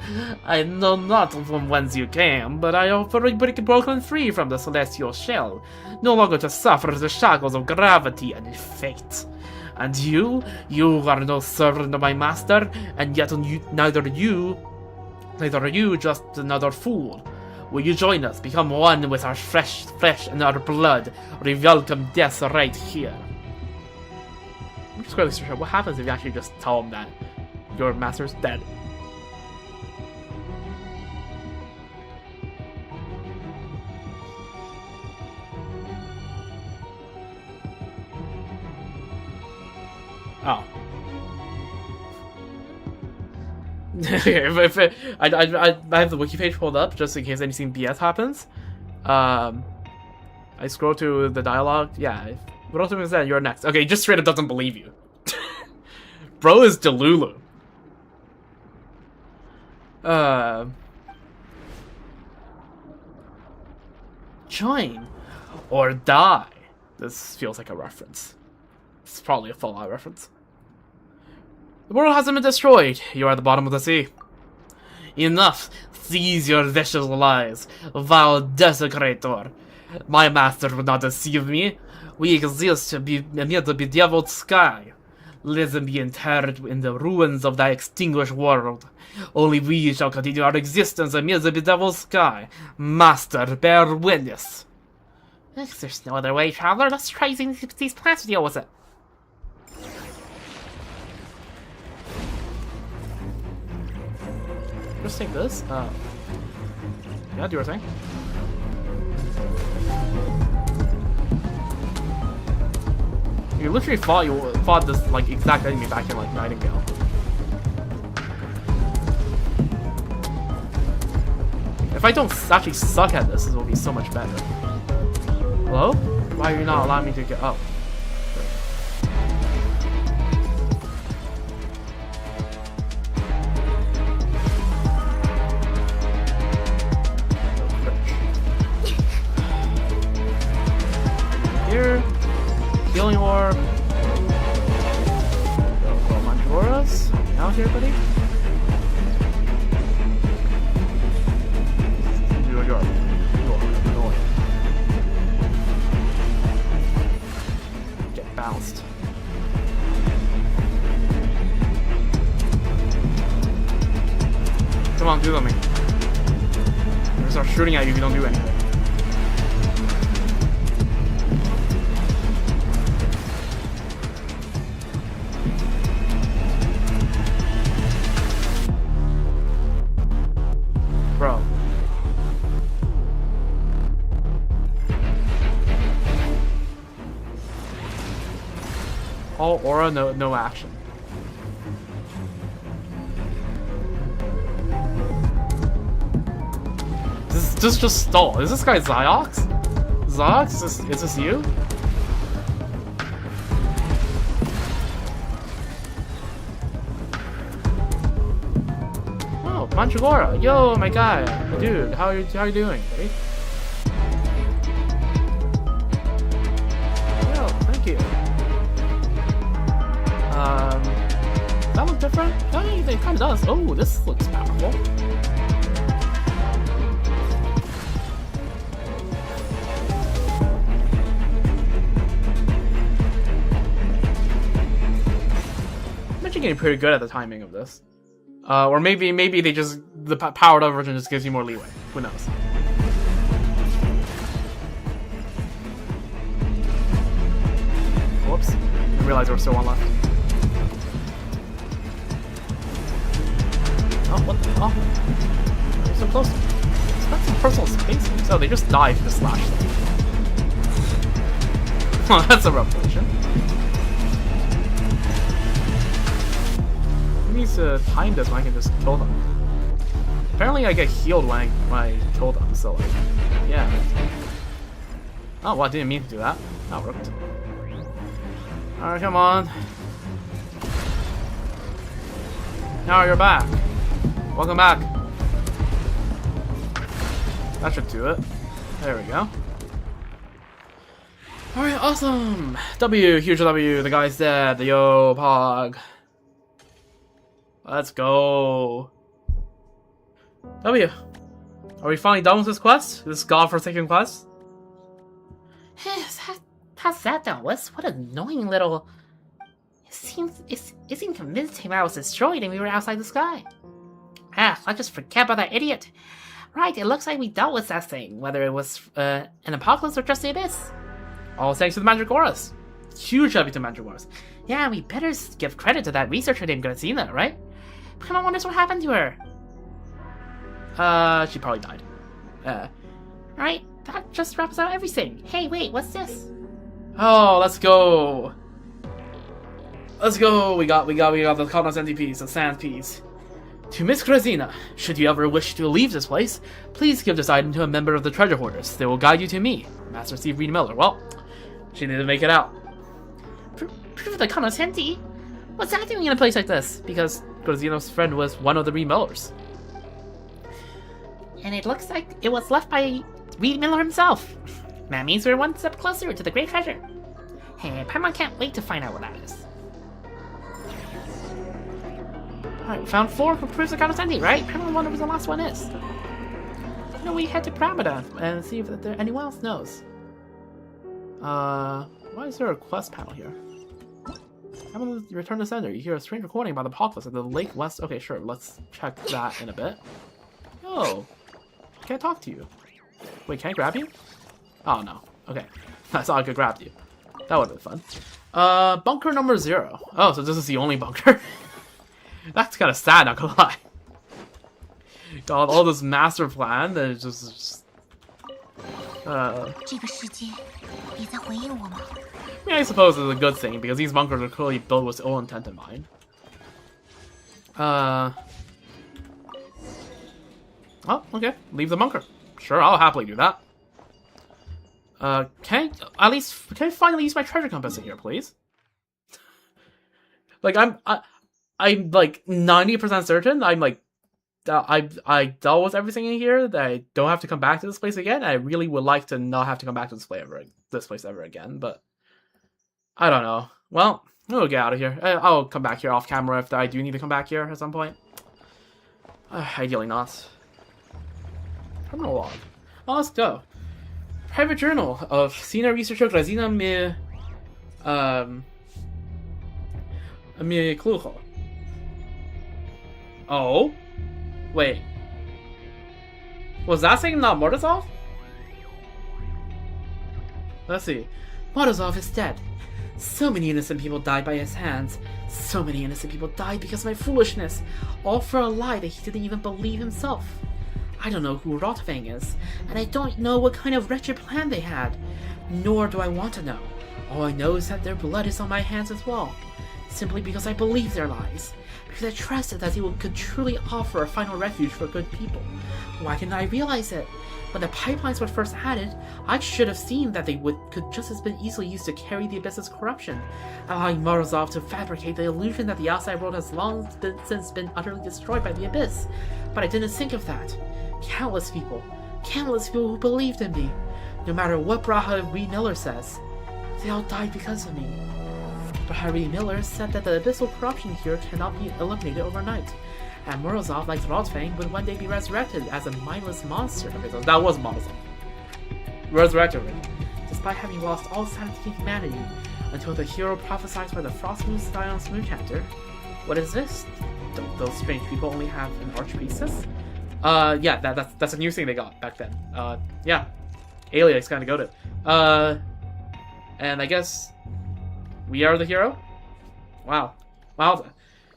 I know not from whence you came, but I have already broken free from the celestial shell, no longer to suffer the shackles of gravity and fate. And you are no servant of my master, and yet neither are you just another fool. Will you join us, become one with our fresh flesh and our blood, or we welcome death right here? I'm just quickly search what happens if you actually just tell them that your master's dead. Oh. Okay, I have the wiki page pulled up just in case anything BS happens. I scroll to the dialogue. Yeah, if Rotom is that, you're next. Okay, he just straight up doesn't believe you. Bro is Delulu. Join or die. This feels like a reference. It's probably a Fallout reference. The world hasn't been destroyed. You are at the bottom of the sea. Enough! Cease your vicious lies, vile desecrator. My master would not deceive me. We exist amid the bedeviled sky. Let them be interred in the ruins of thy extinguished world. Only we shall continue our existence amid the bedeviled sky. Master, bear witness. There's no other way, traveler. Let's try using these plants to deal with it. Just take this. Yeah, do your thing. You literally fought this like exact enemy back in like Nightingale. If I don't actually suck at this, this will be so much better. Hello? Why are you not allowing me to get up? Here, healing orb. Go Mandragoras. Out here, buddy. You're annoying. Get bounced. Come on, do something. I'm gonna start shooting at you if you don't do anything. Bro. All aura, no action. Just stall. Is this guy Ziox? Ziox? Is this you? Oh, Mandragora. Yo, my guy. Dude, how you doing, buddy? Yo, thank you. That look different? I mean, it kinda does. Oh, this looks powerful. I'm actually getting pretty good at the timing of this. Or maybe they just, the powered up version just gives you more leeway. Who knows? Whoops. I realized there was still one left. Oh, what the hell? They're so close. That's some personal space. So they just die if you just slash them. Oh, that's a revelation. Who needs to time this when I can just kill them? Apparently I get healed when I kill them, so like, yeah. Oh, well, I didn't mean to do that. That worked. Alright, come on. Now you're back. Welcome back. That should do it. There we go. Alright, awesome! W, huge W, the guy's dead, yo, Pog. Let's go. W, are we finally done with this quest? This godforsaken quest? How's that done? What an annoying little... It seemed convinced him I was destroyed and we were outside the sky. Let's just forget about that idiot. Right, it looks like we dealt with that thing, whether it was an apocalypse or just the abyss. All thanks to the Mandragoras. Huge happy to Mandragoras. Yeah, we better give credit to that researcher named Grazina, right? Kind of wonders what happened to her. She probably died. Right, that just wraps out everything. Hey, wait, what's this? Oh, let's go. Let's go. We got the Cosmos NDPs, the Sand Peas. To Miss Grazina, should you ever wish to leave this place, please give this item to a member of the treasure hoarders. They will guide you to me, Master Steve Reed Miller. Well, she didn't make it out. Proof of the Cognoscenti? What's that doing in a place like this? Because Grazina's friend was one of the Reed Millers. And it looks like it was left by Reed Miller himself. That means we're one step closer to the great treasure. Hey, Paimon can't wait to find out what that is. Alright, found 4 who proves the god is empty, right? Paimon wonder what the last one is. You know, we head to Pramada and see if anyone else knows. Why is there a quest panel here? Paimon, return to sender. You hear a strange recording about the apocalypse at the Lake West. Okay, sure, let's check that in a bit. Oh, I can't talk to you. Wait, can I grab you? Oh, no. Okay. I thought I could grab you. That would have been fun. Bunker number 0. Oh, so this is the only bunker? That's kind of sad, not gonna lie. Got all this master plan that is just...这个世界也在回应我吗？ I mean, I suppose it's a good thing, because these bunkers are clearly built with ill intent in mind. Oh, okay. Leave the bunker. Sure, I'll happily do that. Can I finally use my treasure compass in here, please? Like, I'm like 90% certain I dealt with everything in here, that I don't have to come back to this place again. I really would like to not have to come back to this place ever again, but I don't know. Well, we'll get out of here. I'll come back here off camera if I do need to come back here at some point. Ideally not. Terminal log. Oh, let's go. Private journal of senior researcher Grazina Klucho. Oh? Wait. Was that saying not Morozov? Let's see. Morozov is dead. So many innocent people died by his hands. So many innocent people died because of my foolishness. All for a lie that he didn't even believe himself. I don't know who Rotfang is, and I don't know what kind of wretched plan they had. Nor do I want to know. All I know is that their blood is on my hands as well. Simply because I believe their lies. Because I trusted that they could truly offer a final refuge for good people. Why didn't I realize it? When the pipelines were first added, I should have seen that they could just as been easily used to carry the abyss's corruption, allowing Morozov to fabricate the illusion that the outside world has long since been utterly destroyed by the abyss. But I didn't think of that. Countless people who believed in me. No matter what Braha Reed Miller says, they all died because of me. Braha Reed Miller said that the abyssal corruption here cannot be eliminated overnight, and Morozov, like Rodfang, would one day be resurrected as a mindless monster. That was Morozov. Resurrected, despite having lost all sanity in humanity, until the hero prophesied by the Frostmoon Scion's Mooncanter. What is this? Don't those strange people only have an archpriestess? Yeah, that's a new thing they got back then. Yeah. Alias kinda goated. And I guess we are the hero? Wow. Wow,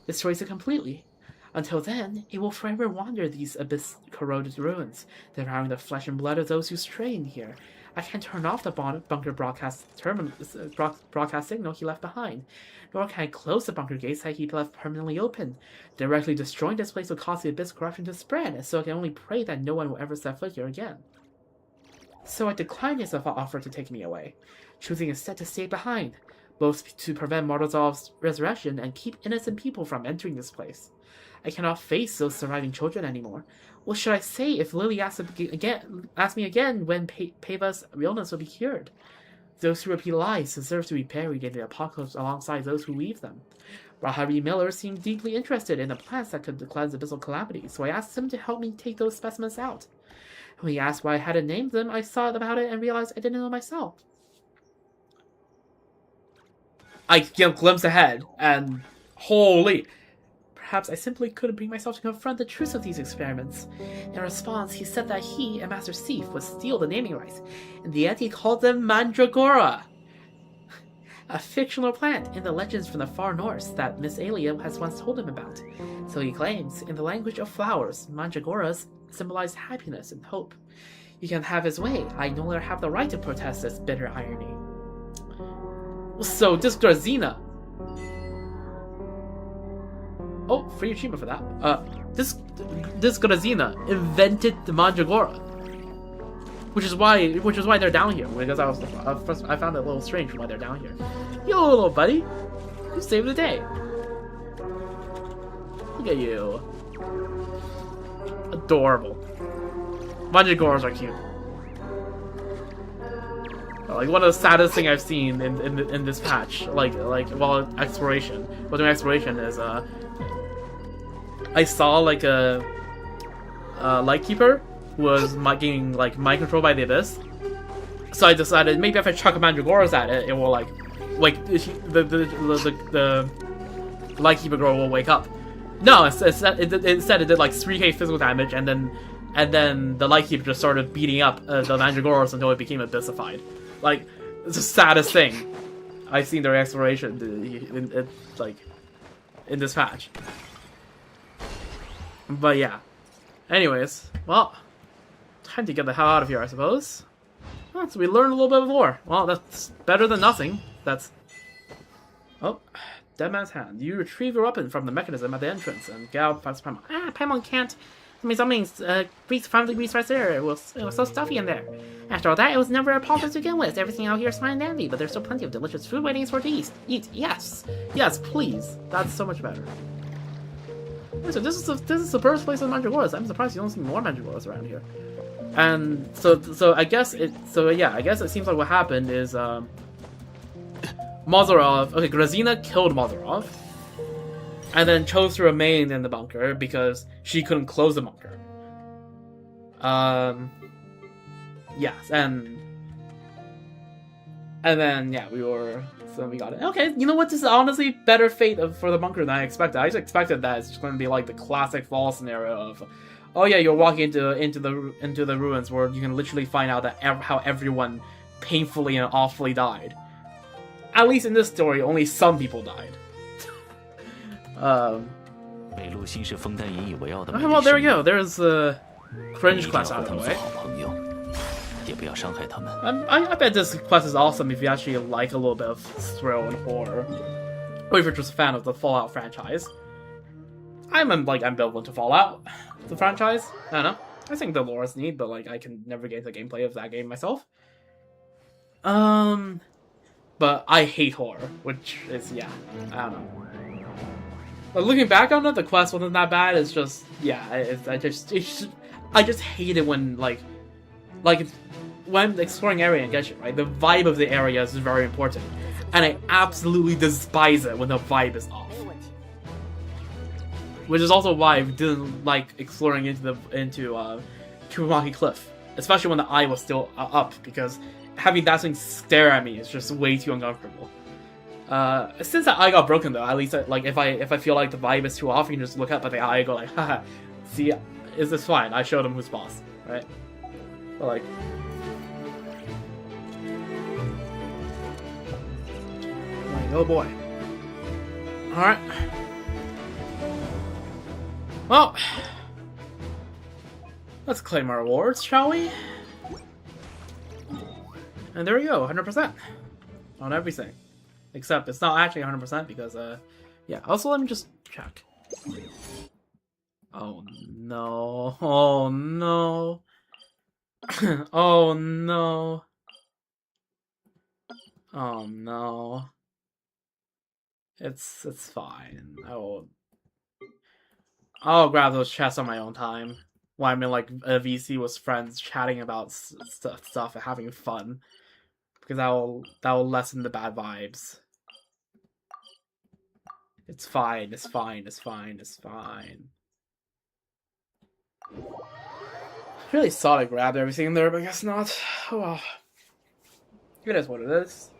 destroys it completely. Until then, it will forever wander these abyss-corroded ruins, devouring the flesh and blood of those who stray in here. I can't turn off the bunker broadcast signal he left behind, nor can I close the bunker gates that he left permanently open. Directly destroying this place will cause the abyss corruption to spread, so I can only pray that no one will ever set foot here again. So I declined his offer to take me away, choosing instead to stay behind, both to prevent Morozov's resurrection and keep innocent people from entering this place. I cannot face those surviving children anymore. What should I say if Lily asks me again when Peva's illness will be cured? Those who repeat lies deserve to be buried in the apocalypse alongside those who weave them. Rahari Miller seemed deeply interested in the plants that could cleanse abyssal calamity, so I asked him to help me take those specimens out. When he asked why I hadn't named them, I thought about it and realized I didn't know myself. I get a glimpse ahead, and holy... Perhaps I simply couldn't bring myself to confront the truth of these experiments. In response, he said that he and Master Thief would steal the naming rights. In the end, he called them Mandragora, a fictional plant in the legends from the far north that Miss Alia has once told him about. So he claims, in the language of flowers, Mandragoras symbolize happiness and hope. He can have his way. I no longer have the right to protest this bitter irony. So, this Grazina... Oh, free achievement for that. This Grazina invented the Mandragora, which is why they're down here. Because I found it a little strange why they're down here. Yo, little buddy, you saved the day. Look at you, adorable. Mandragoras are cute. Like one of the saddest thing I've seen in this patch, like while exploration, while doing exploration is I saw like a lightkeeper who was getting like mind controlled by the abyss. So I decided maybe if I chuck a mandragoras at it, it will like the lightkeeper girl will wake up. No, instead it did like 3k physical damage, and then the lightkeeper just started beating up the mandragoras until it became abyssified. Like, it's the saddest thing I've seen during exploration in this patch. But yeah. Anyways, well, time to get the hell out of here, I suppose. Well, so we learned a little bit of lore. Well, that's better than nothing. That's... Oh, Dead Man's Hand. You retrieve your weapon from the mechanism at the entrance and get out past Paimon. Paimon can't... I mean, something's grease, 5 degrees right there. It was so stuffy in there. After all that, it was never a problem to begin with. Everything out here is fine and dandy, but there's still plenty of delicious food waiting for to eat. Yes, please. That's so much better. So this is the birthplace of mandragoras. I'm surprised you don't see more mandragoras around here. And so I guess it seems like what happened is Mazarov. Okay, Grazina killed Mazarov, and then chose to remain in the bunker because she couldn't close the bunker. Yes, and then yeah, we got it. Okay, you know what? This is honestly better fate for the bunker than I expected. I just expected that it's just going to be like the classic fall scenario of, oh yeah, you're walking into the ruins where you can literally find out that how everyone painfully and awfully died. At least in this story, only some people died. Okay, well, there we go. There's the cringe quest out of the way. I bet this quest is awesome if you actually like a little bit of thrill and horror, or if you're just a fan of the Fallout franchise. I'm ambivalent to Fallout, the franchise. I don't know. I think the lore is neat, but like I can never get into the gameplay of that game myself. But I hate horror, which is I don't know. But looking back on it, the quest wasn't that bad. It's just I just hate it when when exploring area in Genshin, right? The vibe of the area is very important, and I absolutely despise it when the vibe is off. Which is also why I didn't like exploring into Kurumaki Cliff, especially when the eye was still up, because having that thing stare at me is just way too uncomfortable. Since that eye got broken though, at least if I feel like the vibe is too off, you can just look up at the eye and go like, haha, see, is this fine? I showed him who's boss, right? But like, oh boy. Alright. Well, let's claim our rewards, shall we? And there we go, 100% on everything. Except it's not actually 100% because, yeah. Also, let me just check. Oh no! Oh no! Oh no! Oh no! It's fine. I'll grab those chests on my own time. While I'm in like a VC with friends chatting about stuff and having fun, because that will lessen the bad vibes. It's fine. It's fine. It's fine. It's fine. Really thought I grabbed everything there, but I guess not. Oh well. It is what it is.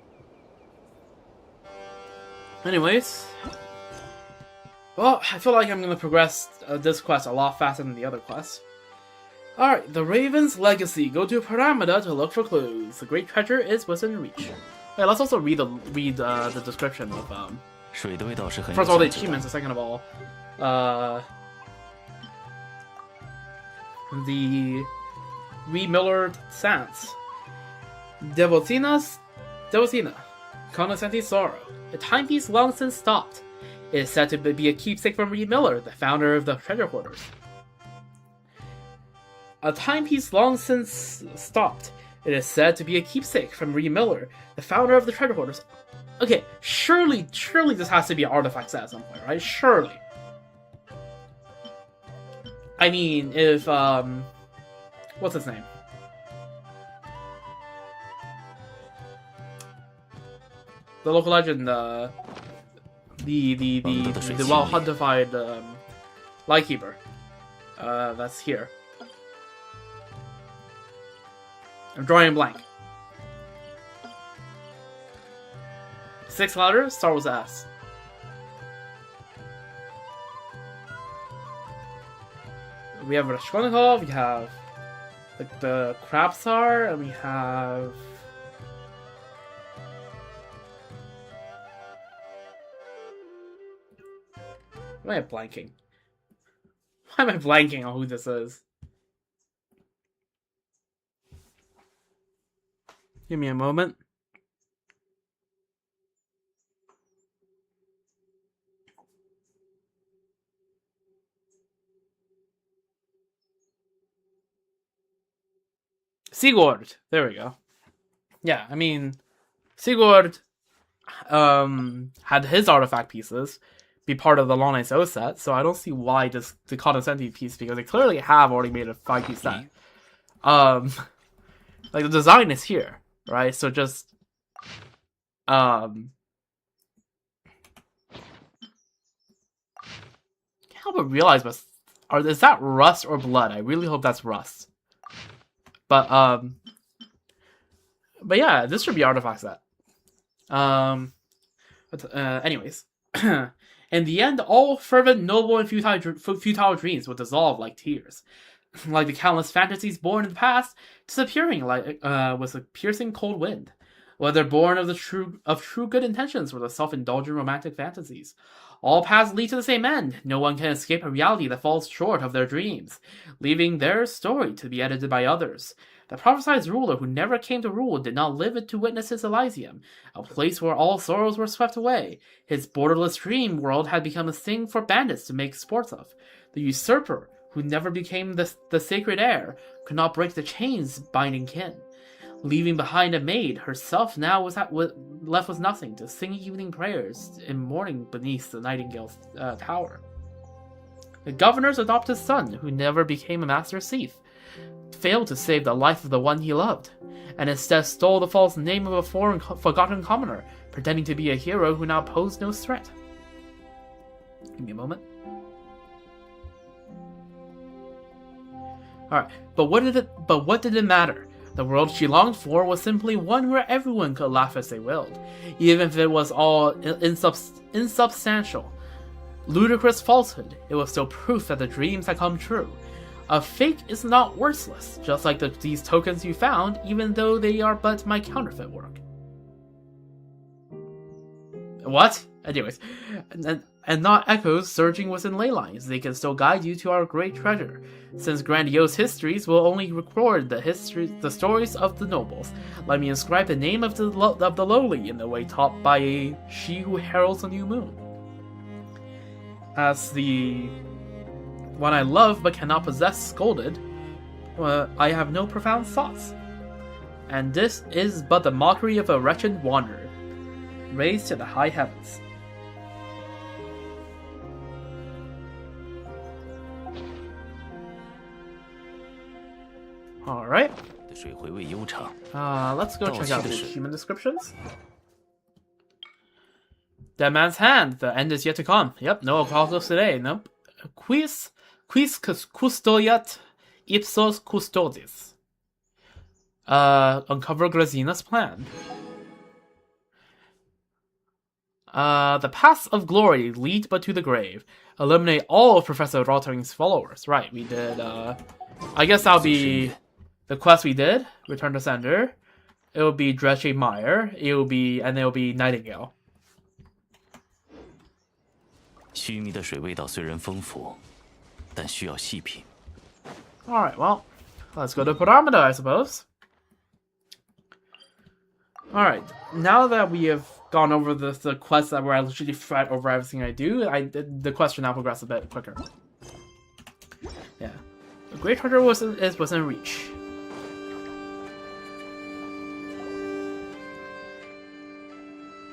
Anyways. Well, I feel like I'm going to progress this quest a lot faster than the other quests. Alright, the Raven's Legacy. Go to Paramida to look for clues. The great treasure is within reach. Okay, let's also read the description of, first of all, the achievements, and second of all, the remillered sands. Devotina, Conoscenti Sorrow. A timepiece long since stopped. It is said to be a keepsake from Reed Miller, the founder of the treasure hoarders. A timepiece long since stopped. It is said to be a keepsake from Reed Miller, the founder of the treasure hoarders. Okay, surely this has to be an artifact set at some point, right? Surely. I mean, if, what's his name? the local legend, the well-huntified Lightkeeper. That's here. I'm drawing a blank. 6 letters starts with S. We have a Chronicle, we have the Crabsar, and we have... Why am I blanking? Why am I blanking on who this is? Give me a moment. Sigurd. There we go. Yeah, I mean, Sigurd had his artifact pieces be part of the Long Night's O set, so I don't see why the Condescending piece, because they clearly have already made a 5-piece set. Like, the design is here, right? So just, can't help but realize, is that rust or blood? I really hope that's rust. But yeah, this should be artifact set. Anyways. In the end, all fervent, noble, and futile dreams would dissolve like tears. Like the countless fantasies born in the past, disappearing like with a piercing cold wind. Whether born of true good intentions or the self-indulgent romantic fantasies. All paths lead to the same end. No one can escape a reality that falls short of their dreams, leaving their story to be edited by others. The prophesied ruler who never came to rule did not live to witness his Elysium, a place where all sorrows were swept away. His borderless dream world had become a thing for bandits to make sports of. The usurper, who never became the sacred heir, could not break the chains binding kin. Leaving behind a maid, herself now was left with nothing to sing evening prayers in mourning beneath the Nightingale's tower. The governor's adopted son, who never became a master thief, failed to save the life of the one he loved, and instead stole the false name of a forgotten commoner, pretending to be a hero who now posed no threat. Give me a moment. Alright, but what did it matter? The world she longed for was simply one where everyone could laugh as they willed, even if it was all insubstantial. Ludicrous falsehood, it was still proof that the dreams had come true. A fake is not worthless, just like these tokens you found, even though they are but my counterfeit work. What? Anyways, and not echoes surging within ley lines, they can still guide you to our great treasure. Since grandiose histories will only record the stories of the nobles, let me inscribe the name of the lowly in the way taught by she who heralds a new moon. As the one I love but cannot possess scolded, I have no profound thoughts. And this is but the mockery of a wretched wanderer, raised to the high heavens. Alright. Let's go check out the human descriptions. Dead man's hand. The end is yet to come. Yep, no apocalypse today. Nope. Quis custodiat ipsos custodis. Uncover Grazina's plan. The paths of glory lead but to the grave. Eliminate all of Professor Rottering's followers. Right, we did, I guess that'll be the quest we did. Return to sender. It will be Dresche Meyer. It will be Nightingale. 须弥的水味道虽然丰富，但需要细品。 Alright, well, let's go to Pyramida, I suppose. Alright, now that we have gone over the quests that where I literally fret over everything I do, the quest now progress a bit quicker. Yeah. The Great Treasure was within reach.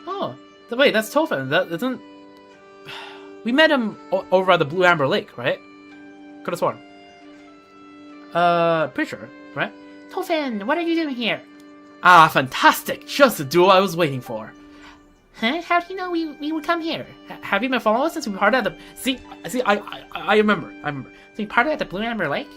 Oh, wait, that's Tofin. That isn't... We met him over at the Blue Amber Lake, right? Could have sworn. Pretty sure, right? Tofin, what are you doing here? Ah, fantastic! Just the duel I was waiting for. Huh? How do you know we would come here? Have you been following us since we parted at the... See, I remember. So we parted at the Blue Amber Lake?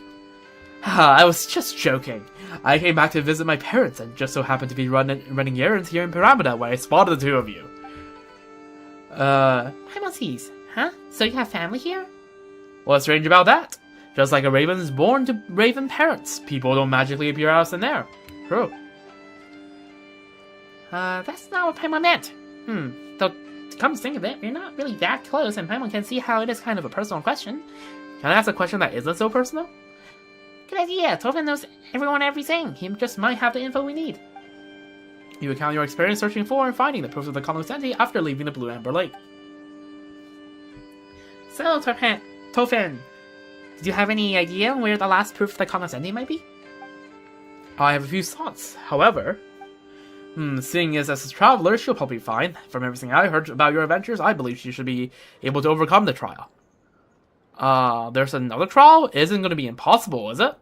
I was just joking. I came back to visit my parents and just so happened to be running errands here in Pyramida where I spotted the two of you. Paimon's, huh? So you have family here? What's strange about that? Just like a raven is born to raven parents, people don't magically appear out of thin air. True. That's not what Paimon meant. Though, to come to think of it, we're not really that close, and Paimon can see how it is kind of a personal question. Can I ask a question that isn't so personal? Good idea. Tophen knows everyone everything. He just might have the info we need. You recount your experience searching for and finding the proof of the cognoscenti after leaving the Blue Amber Lake. So, Tophen, did you have any idea where the last proof of the cognoscenti might be? I have a few thoughts. However, seeing as a traveler, she'll probably be fine. From everything I heard about your adventures, I believe she should be able to overcome the trial. There's another trial? Isn't going to be impossible, is it?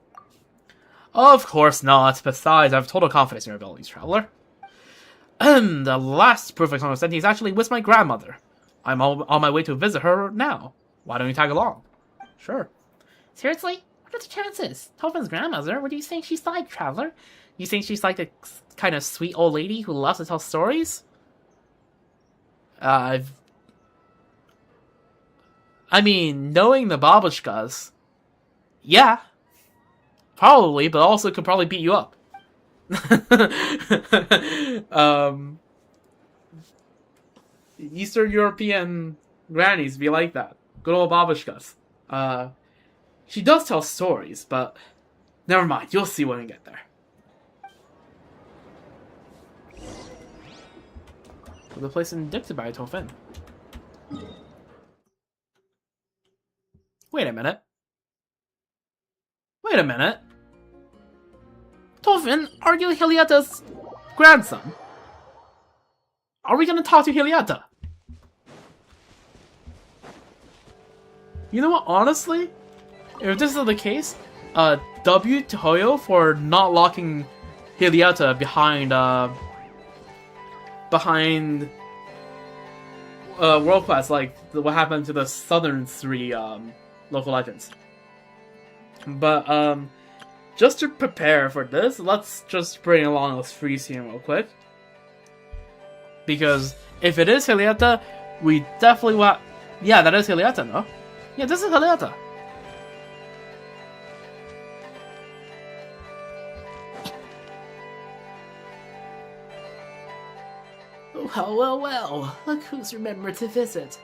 Of course not. Besides, I have total confidence in your abilities, traveler. The last proof of cognoscenti is actually with my grandmother. I'm on my way to visit her now. Why don't you tag along? Sure. Seriously? What are the chances? Tophen's grandmother? What do you think she's like, traveler? You think she's like the kind of sweet old lady who loves to tell stories? I mean, knowing the babushkas, yeah. Probably, but also could probably beat you up. Eastern European grannies be like that. Good old babushkas. She does tell stories, but never mind. You'll see when we get there. The place indicted by Tophen. Wait a minute. Tophen, are you Hiliata's grandson? Are we gonna talk to Hiliata? You know what, honestly? If this is the case, W to Hoyo for not locking Hiliata behind World Class, like what happened to the Southern 3 local legends. But just to prepare for this, let's just bring along this free scene real quick. Because if it is Hiliata, we definitely want... Yeah, that is Hiliata, no? Yeah, this is Hiliata. Well, look who's remembered to visit.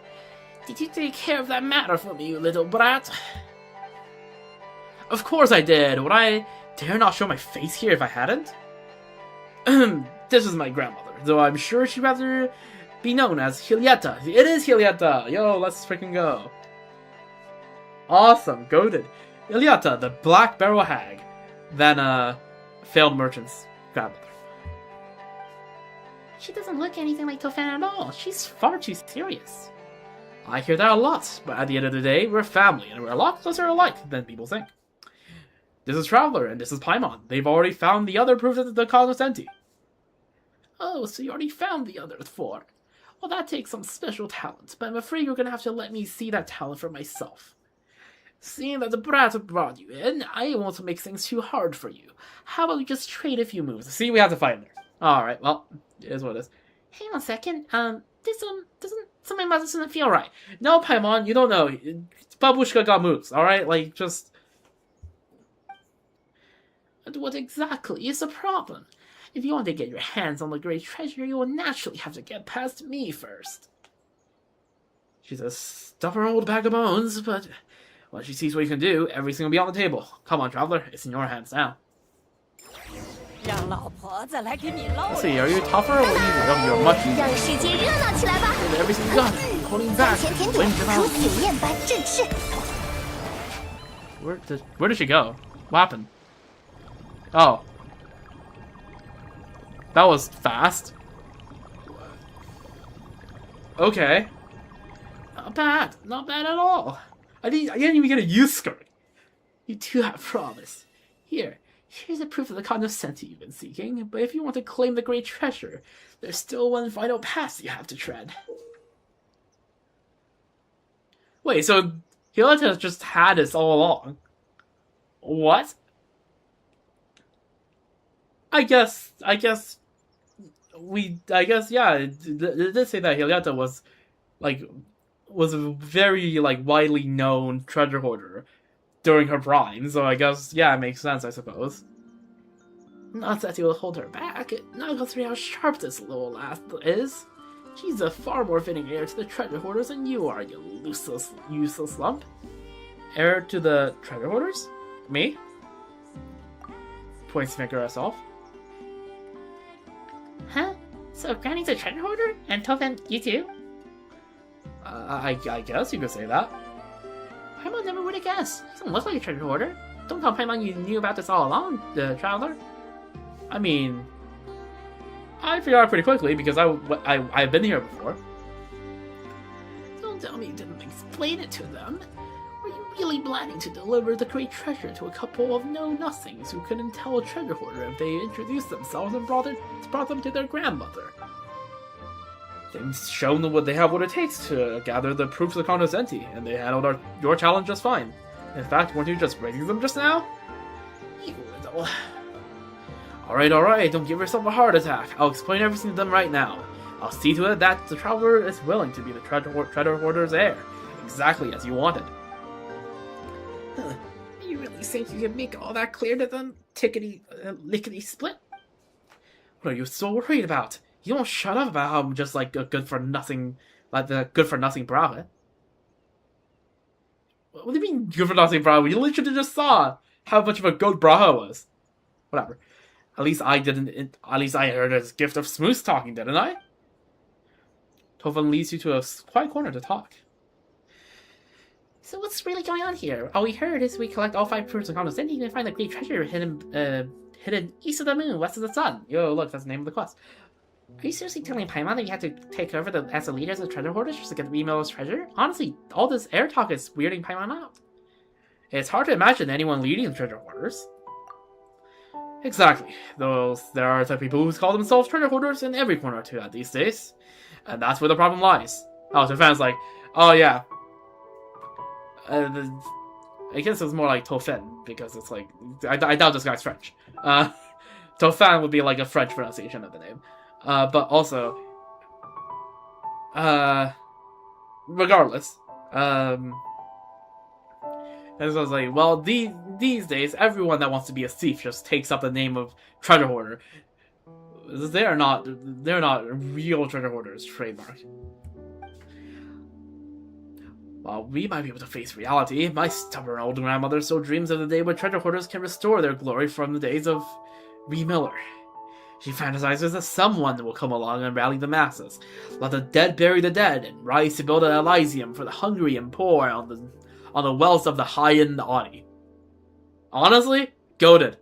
Did you take care of that matter for me, you little brat? Of course I did. Would I dare not show my face here if I hadn't? This is my grandmother, though I'm sure she'd rather be known as Hiliata. It is Hiliata! Yo, let's freaking go. Awesome, goated. Hiliata, the Black Barrel Hag. Then, failed merchant's grandmother. She doesn't look anything like Tophen at all. She's far too serious. I hear that a lot, but at the end of the day, we're family, and we're a lot closer alike than people think. This is Traveler, and this is Paimon. They've already found the other proof of the cognoscenti. Oh, so you already found the other 4. Well, that takes some special talent, but I'm afraid you're gonna have to let me see that talent for myself. Seeing that the brat brought you in, I won't make things too hard for you. How about we just trade a few moves? See, we have to fight in there. Alright, well, it is what it is. Hang on a second, this one doesn't... Something about this doesn't feel right. No, Paimon, you don't know. Babushka got moves, alright? Like, just... What exactly is the problem? If you want to get your hands on the great treasure, you will naturally have to get past me first. She's a stubborn old bag of bones, but once she sees what you can do, everything will be on the table. Come on, Traveler, it's in your hands now. Let's see, are you tougher or evil? You're much easier. Everything you got, holding back. Where did she go? What happened? Oh. That was fast. Okay. Not bad at all. I didn't even get a use skirt. You two have promise. Here, Here's the proof of the cognoscenti you've been seeking, but if you want to claim the great treasure, there's still one final pass you have to tread. Wait, so Violetta just had this all along? What? I guess, yeah, it did say that Violetta was a very, widely known treasure hoarder during her prime, so I guess, yeah, it makes sense, I suppose. Not that you'll hold her back, not considering how sharp this little lass is. She's a far more fitting heir to the treasure hoarders than you are, you useless lump. Heir to the treasure hoarders? Me? Points finger at herself. Huh? So Granny's a treasure hoarder? And Tofen, you too? I guess you could say that. Paimon never would have guessed. He doesn't look like a treasure hoarder. Don't tell Paimon you knew about this all along, the traveler. I mean, I figured out pretty quickly because I've been here before. Don't tell me you didn't explain it to them. Were you really planning to deliver the great treasure to a couple of know-nothings who couldn't tell a treasure hoarder if they introduced themselves and brought them to their grandmother? They've shown them what it takes to gather the proofs of cognoscenti, and they handled your challenge just fine. In fact, weren't you just rating them just now? You little... Alright, don't give yourself a heart attack. I'll explain everything to them right now. I'll see to it that the traveler is willing to be the treasure hoarder's heir, exactly as you wanted. Huh. You really think you can make all that clear to them, lickety-split? What are you so worried about? You don't shut up about how I'm just a good-for-nothing, the good-for-nothing brava. What do you mean, good-for-nothing brava? You literally just saw how much of a good brava was. Whatever. At least I heard his gift of smooth talking, didn't I? Tofen leads you to a quiet corner to talk. So what's really going on here? All we heard is we collect all 5 proofs of cognoscenti, you can find the great treasure hidden east of the moon, west of the sun. Yo, look, that's the name of the quest. Are you seriously telling Paimon that you have to take over as the leaders of the treasure hoarders just to get the Remiller's treasure? Honestly, all this air talk is weirding Paimon out. It's hard to imagine anyone leading the treasure hoarders. Exactly. Though there are the people who call themselves treasure hoarders in every corner to that these days. And that's where the problem lies. Oh, so fans oh yeah. I guess it's more like Tofen, because it's I doubt this guy's French. Tofen would be a French pronunciation of the name. But also, regardless, and so I was well, these days, everyone that wants to be a thief just takes up the name of treasure hoarder. They're not real treasure hoarders, trademark. While we might be able to face reality, my stubborn old grandmother still dreams of the day when treasure hoarders can restore their glory from the days of Remiller. She fantasizes that someone will come along and rally the masses, let the dead bury the dead, and rise to build an Elysium for the hungry and poor on the wealth of the high and the haughty. Honestly, goated.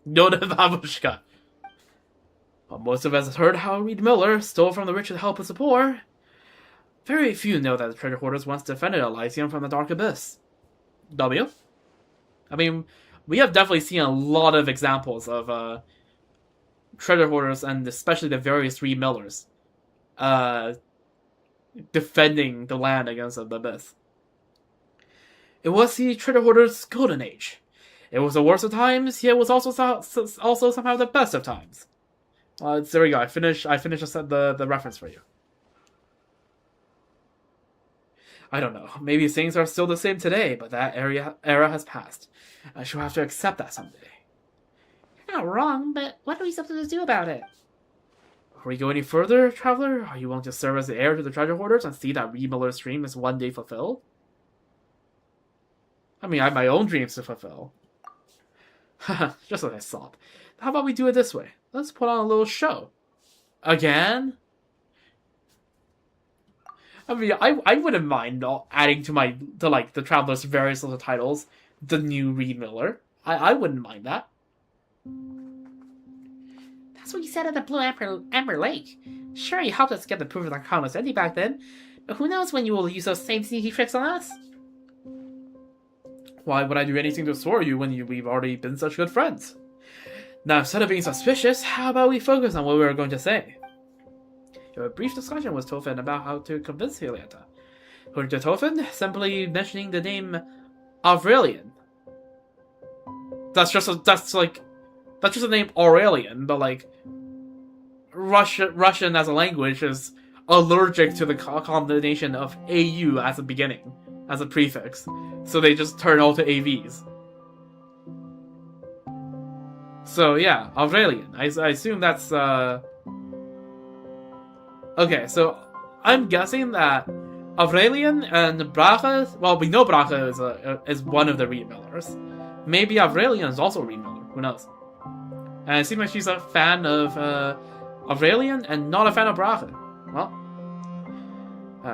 Goated babushka. But most of us have heard how Remiller stole from the rich to help us the poor. Very few know that the treasure hoarders once defended Elysium from the dark abyss. W? I mean, we have definitely seen a lot of examples of treasure hoarders, and especially the various Remillers, defending the land against the abyss. It was the treasure hoarders' golden age. It was the worst of times, yet it was also somehow the best of times. There we go. I finished the reference for you. I don't know. Maybe things are still the same today, but that era has passed. I shall have to accept that someday. You're not wrong, but what are we supposed to do about it? Before we go any further, traveler, are you willing to serve as the heir to the treasure hoarders and see that Remiller's dream is one day fulfilled? I mean, I have my own dreams to fulfill. Haha, just as I thought. How about we do it this way? Let's put on a little show. Again? I mean, I wouldn't mind adding to the Traveler's various little titles, the new Remiller. I wouldn't mind that. That's what you said at the Blue Amber Lake. Sure, you helped us get the proof of the cognoscenti back then, but who knows when you will use those same sneaky tricks on us? Why would I do anything to restore you when we've already been such good friends? Now, instead of being suspicious, how about we focus on what we were going to say? You have a brief discussion with Tofin about how to convince Helianta. According to Tofin, simply mentioning the name Aurelian. That's just the name Aurelian, but like Russian as a language is allergic to the combination of AU as a beginning, as a prefix. So they just turn all to AVs. So yeah, Aurelian. I assume that's okay, so I'm guessing that Aurelian and Braga, well, we know Braga is one of the Reed Millers. Maybe Aurelian is also a Reed Miller, who knows? And it seems like she's a fan of Aurelian and not a fan of Braga. Well,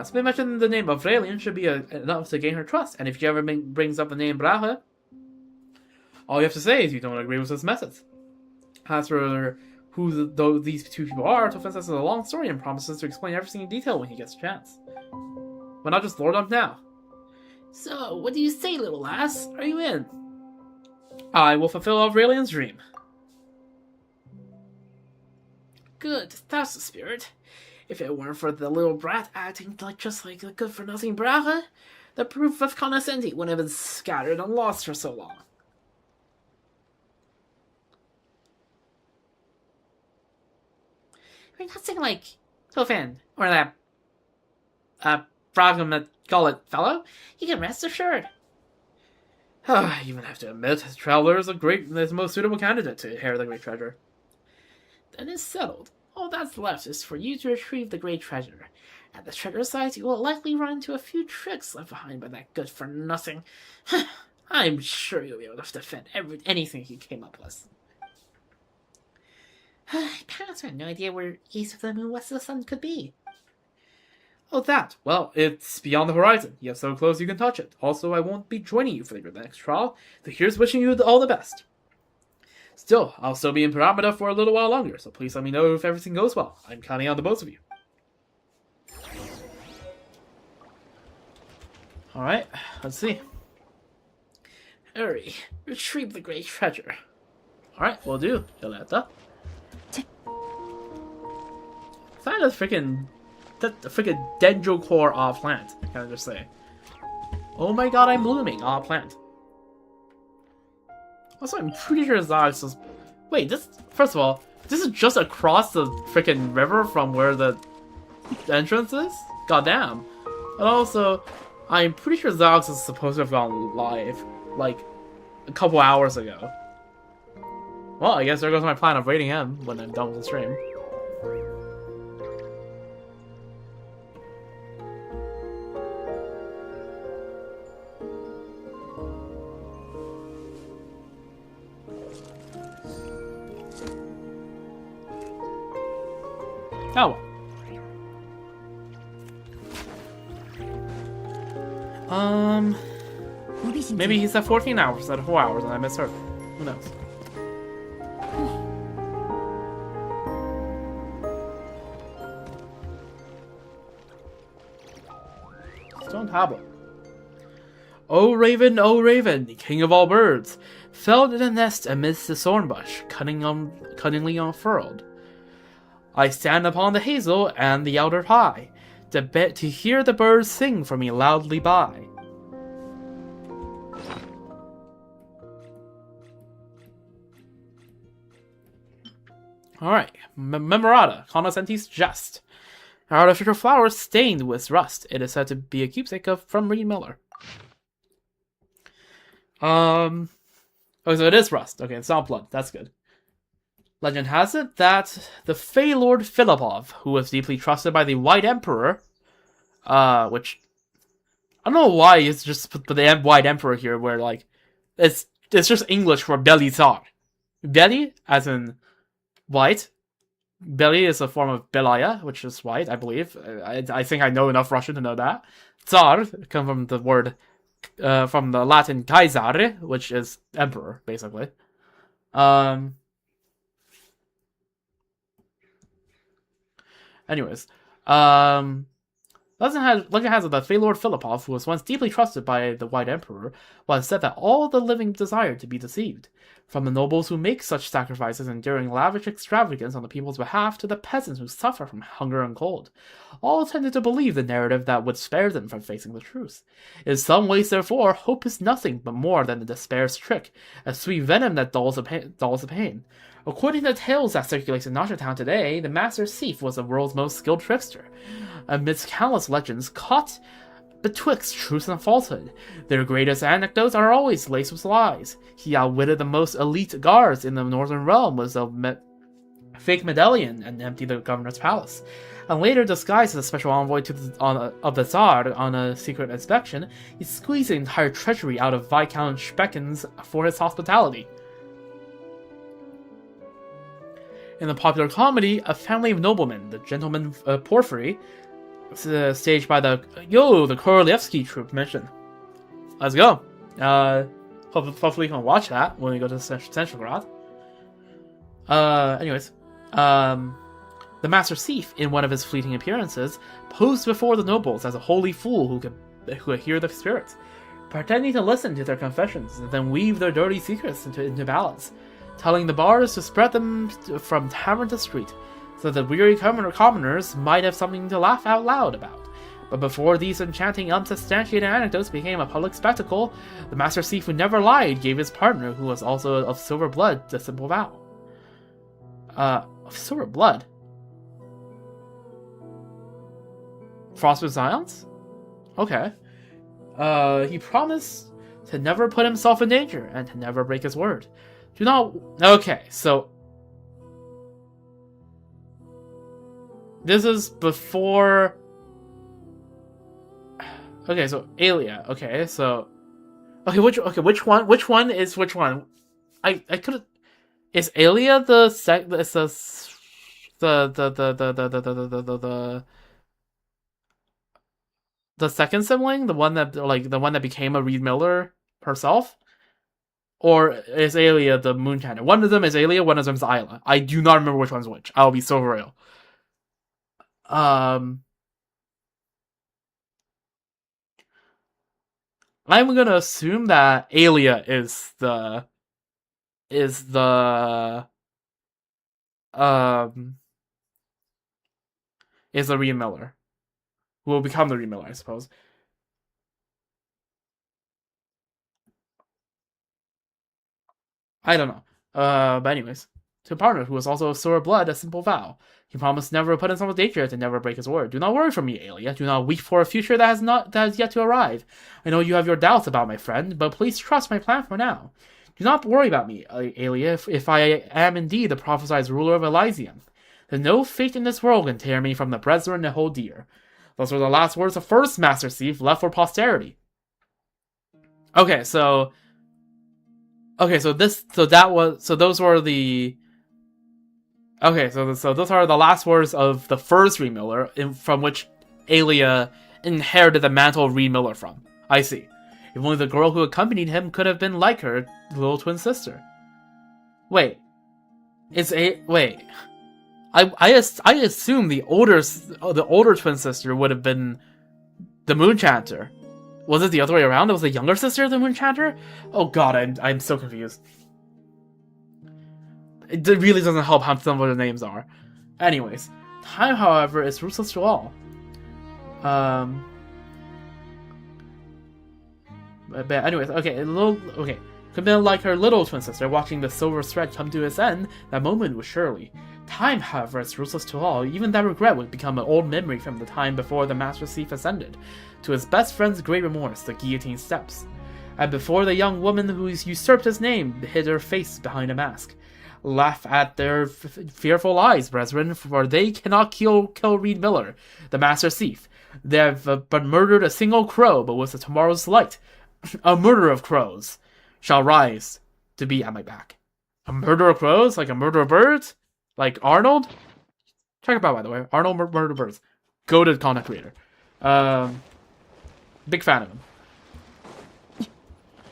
somebody mentioned the name Aurelian should be enough to gain her trust, and if she ever brings up the name Braga, all you have to say is you don't agree with his methods. As for who these two people are, Tofin says it's a long story and promises to explain everything in detail when he gets a chance. Why not just lord up now? So, what do you say, little lass? Are you in? I will fulfill Aurelian's dream. Good, that's the spirit. If it weren't for the little brat acting just like a good-for-nothing Braga, the proof of condescending would have been scattered and lost for so long. I mean, nothing like Tofin, or that, Braga call it fellow, you can rest assured. I even have to admit, Traveler is the most suitable candidate to inherit the Great Treasure. Then it's settled. All that's left is for you to retrieve the Great Treasure. At the treasure site, you will likely run into a few tricks left behind by that good-for-nothing. I'm sure you'll be able to defend anything he came up with. Parents had no idea where east of the moon, west of the sun could be. Oh, that. Well, it's beyond the horizon. Yet so close you can touch it. Also, I won't be joining you for the next trial, so here's wishing you all the best. Still, I'll still be in Pyramida for a little while longer, so please let me know if everything goes well. I'm counting on the both of you. Alright, let's see. Hurry, retrieve the Great Treasure. Alright, will do, Yolanda. That is freaking dendro core off plant, can I just say. Oh my god, I'm blooming off plant. Also, I'm pretty sure Zog's is... Wait, first of all, this is just across the freaking river from where the entrance is? Goddamn. And also, I'm pretty sure Zog's is supposed to have gone live, like, a couple hours ago. Well, I guess there goes my plan of raiding him when I'm done with the stream. Oh. Maybe he said 14 hours instead of 4 hours and I misheard. Who knows? Stone tablet. O Raven, king of all birds, felled in a nest amidst the thornbush, cunningly unfurled. I stand upon the hazel and the elder high, to hear the birds sing for me loudly by. Alright, Memorata, Condescentis Jest. An artificial flower stained with rust. It is said to be a keepsake from Reed Miller. Oh, so it is rust. Okay, it's not blood. That's good. Legend has it that the Fey Lord Filipov, who was deeply trusted by the White Emperor, which I don't know why it's just put the White Emperor here, where like it's just English for Beli Tsar. Beli, as in white. Beli is a form of Belaya, which is white, I believe. I think I know enough Russian to know that. Tsar comes from the word, from the Latin Kaisar, which is emperor, basically. Anyways, that Legend has it that Lord Filipov, who was once deeply trusted by the White Emperor, once said that all the living desired to be deceived. From the nobles who make such sacrifices enduring lavish extravagance on the people's behalf to the peasants who suffer from hunger and cold, all tended to believe the narrative that would spare them from facing the truth. In some ways, therefore, hope is nothing but more than the despair's trick, a sweet venom that dulls the pain. According to tales that circulate in Nasha today, the Master Thief was the world's most skilled trickster. Amidst countless legends caught betwixt truth and falsehood, their greatest anecdotes are always laced with lies. He outwitted the most elite guards in the Northern Realm with a fake medallion and emptied the governor's palace. And later, disguised as a special envoy of the Tsar on a secret inspection, he squeezed the entire treasury out of Viscount Speckens for his hospitality. In the popular comedy, A Family of Noblemen, the Gentleman Porphyry, staged by the Korolevsky troupe mentioned. Let's go. Hopefully you can watch that when we go to Centralgrad. Anyways, the Master Thief, in one of his fleeting appearances, posed before the nobles as a holy fool who could hear the spirits, pretending to listen to their confessions and then weave their dirty secrets into ballads, telling the bards to spread them from tavern to street, so that weary commoners might have something to laugh out loud about. But before these enchanting, unsubstantiated anecdotes became a public spectacle, the Master Thief who never lied gave his partner, who was also of silver blood, the simple vow. Of silver blood? Frost with Zions? Okay. He promised to never put himself in danger, and to never break his word. Do not... Okay, so... This is before... Okay, so Aelia. Okay, so... Okay, which one is which one? I could've... Is Aelia the second sibling? The one that became a Reed Miller herself? Or is Aelia the Moonshiner? One of them is Aelia, one of them is Isla. I do not remember which one's which. I'll be so real. I'm gonna assume that Aelia is the Reed Miller. Who will become the Reed Miller, I suppose. I don't know. But anyways. To a partner who was also of silver blood, a simple vow. He promised never to put himself in danger and never break his word. Do not worry for me, Aelia. Do not weep for a future that has yet to arrive. I know you have your doubts about my friend, but please trust my plan for now. Do not worry about me, Aelia, if I am indeed the prophesied ruler of Elysium. Then no fate in this world can tear me from the brethren that hold dear. Those were the last words of first Master Thief, left for posterity. Okay, so those are the last words of the first Reed Miller, from which Aelia inherited the mantle of Reed Miller from. I see. If only the girl who accompanied him could have been like her little twin sister. Wait. I assume the older twin sister would have been the Moonchanter. Was it the other way around? It was the younger sister of the Moonchanter? Oh god, I'm so confused. It really doesn't help how some of the names are. Anyways, time, however, is ruthless to all. But anyways, okay. Could have been like her little twin sister, watching the silver thread come to its end. That moment was surely. Time, however, is ruthless to all. Even that regret would become an old memory from the time before the Master Thief ascended. To his best friend's great remorse, the guillotine steps. And before the young woman who usurped his name hid her face behind a mask. Laugh at their fearful eyes, brethren, for they cannot kill Reed Miller, the Master Thief. They have but murdered a single crow, but with tomorrow's light, a murder of crows shall rise to be at my back. A murder of crows? Like a murder of birds? Like Arnold? Check it out, by the way. Arnold Murder Birds. Goated content creator. Big fan of him.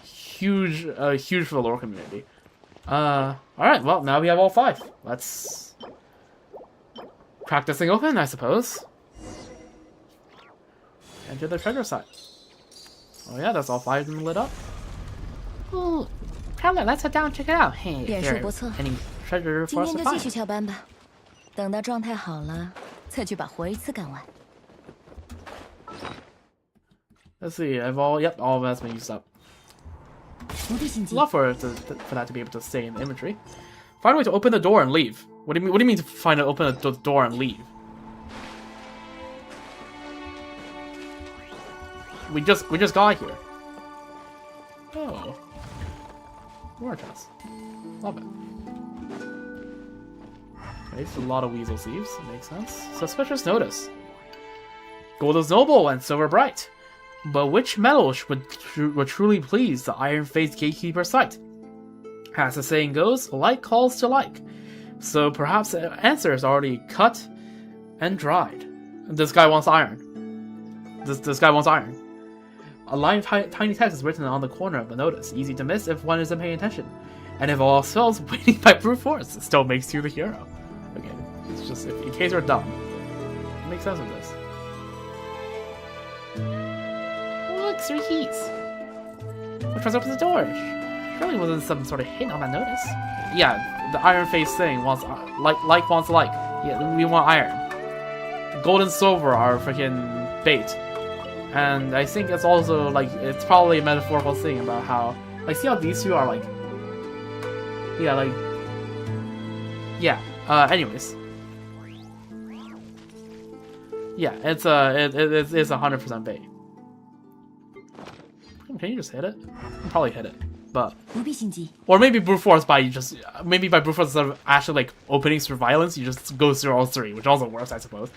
Huge for the lore community. Alright, well, now we have all 5. Let's crack this thing open, I suppose. enter the treasure site. Oh yeah, that's all 5 of them lit up. Oh, Traveler, let's head down and check it out. Hey, 点 if 数 there 不错， Any treasure 今 for us 天 to 就继续 find? 翘班吧，等到状态好了，再去把活一次干完。 Let's see. All of that's been used up. 无地心机。 Love for that to be able to stay in the inventory. Find a way to open the door and leave. What do you mean? What do you mean to open the door and leave? We just got here. Oh, war chest. Love it. Okay, it's a lot of weasel thieves. Makes sense. Suspicious notice. Gold is noble and silver bright. But which metal would truly please the iron-faced gatekeeper sight? As the saying goes, like calls to like. So perhaps the answer is already cut and dried. This guy wants iron. This guy wants iron. A line of tiny text is written on the corner of the notice, easy to miss if one isn't paying attention. And if all else fails, waiting by brute force still makes you the hero. Okay, it's just in case you're dumb. Make sense of this. look, 3 keys. Which one opens the door? Surely wasn't some sort of hint on that notice. Yeah, the iron face thing wants like wants like. Yeah, we want iron. Gold and silver are freaking bait. And I think it's also like it's probably a metaphorical thing about how like see how these two are like anyways. Yeah, it's 100% bait. Can you just hit it? You can probably hit it, but 不必心机。 or maybe brute force by brute force instead of actually like opening through violence, you just go through all 3, which also works, I suppose.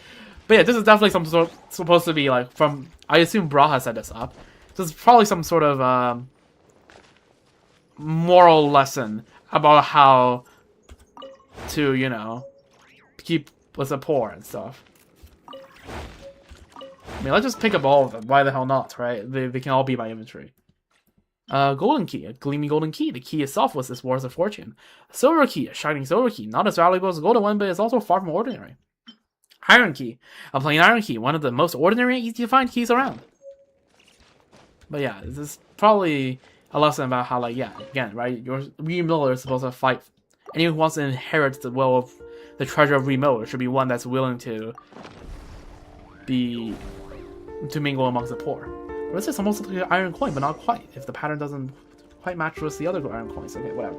But yeah, this is definitely some sort supposed to be like from I assume Braha set this up. This is probably some sort of moral lesson about how to, you know, keep with the poor and stuff. I mean, let's just pick up all of them. Why the hell not, right? They can all be my inventory. Golden key, a gleaming golden key. The key itself was this Wars of Fortune. A silver key, a shining silver key. Not as valuable as a golden one, but it's also far from ordinary. Iron key, a plain iron key. One of the most ordinary and easy to find keys around. But yeah, this is probably a lesson about how, like, yeah, again, right? Your Remiller is supposed to fight. Anyone who wants to inherit the will of the treasure of Remiller should be one that's willing to mingle amongst the poor. This is almost like an iron coin, but not quite. If the pattern doesn't quite match with the other iron coins, okay, whatever.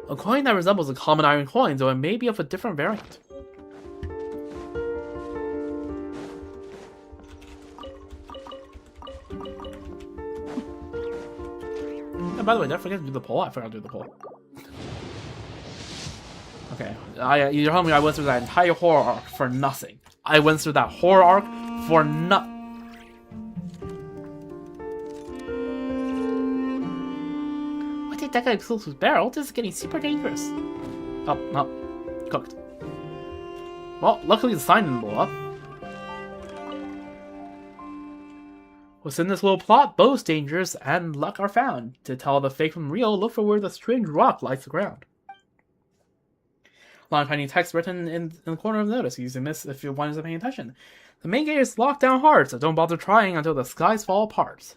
A coin that resembles a common iron coin, though it may be of a different variant. And by the way, did I forget to do the poll? I forgot to do the poll. Okay, you're telling me I went through that entire horror arc for nothing. I went through that horror arc for nothing. What did that guy close with barrel? This is getting super dangerous. Oh, no. Cooked. Well, luckily the sign didn't blow up. Within this little plot, both dangers and luck are found. To tell the fake from real, look for where the strange rock lights the ground. Long tiny text written in the corner of the notice. Using this if one isn't paying attention. The main gate is locked down hard, so don't bother trying until the skies fall apart.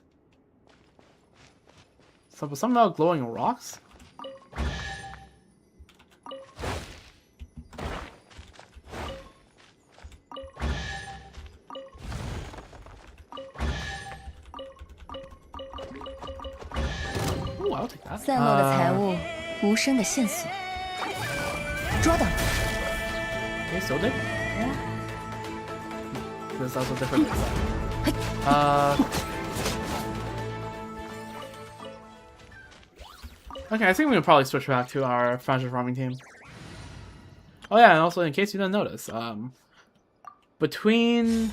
So something about glowing rocks? Ooh, I'll take that. 散落的财物，无声的线索。抓到了。 Okay, so did. This is also different. Okay, I think we can probably switch back to our franchise farming team. Oh yeah, and also in case you didn't notice, between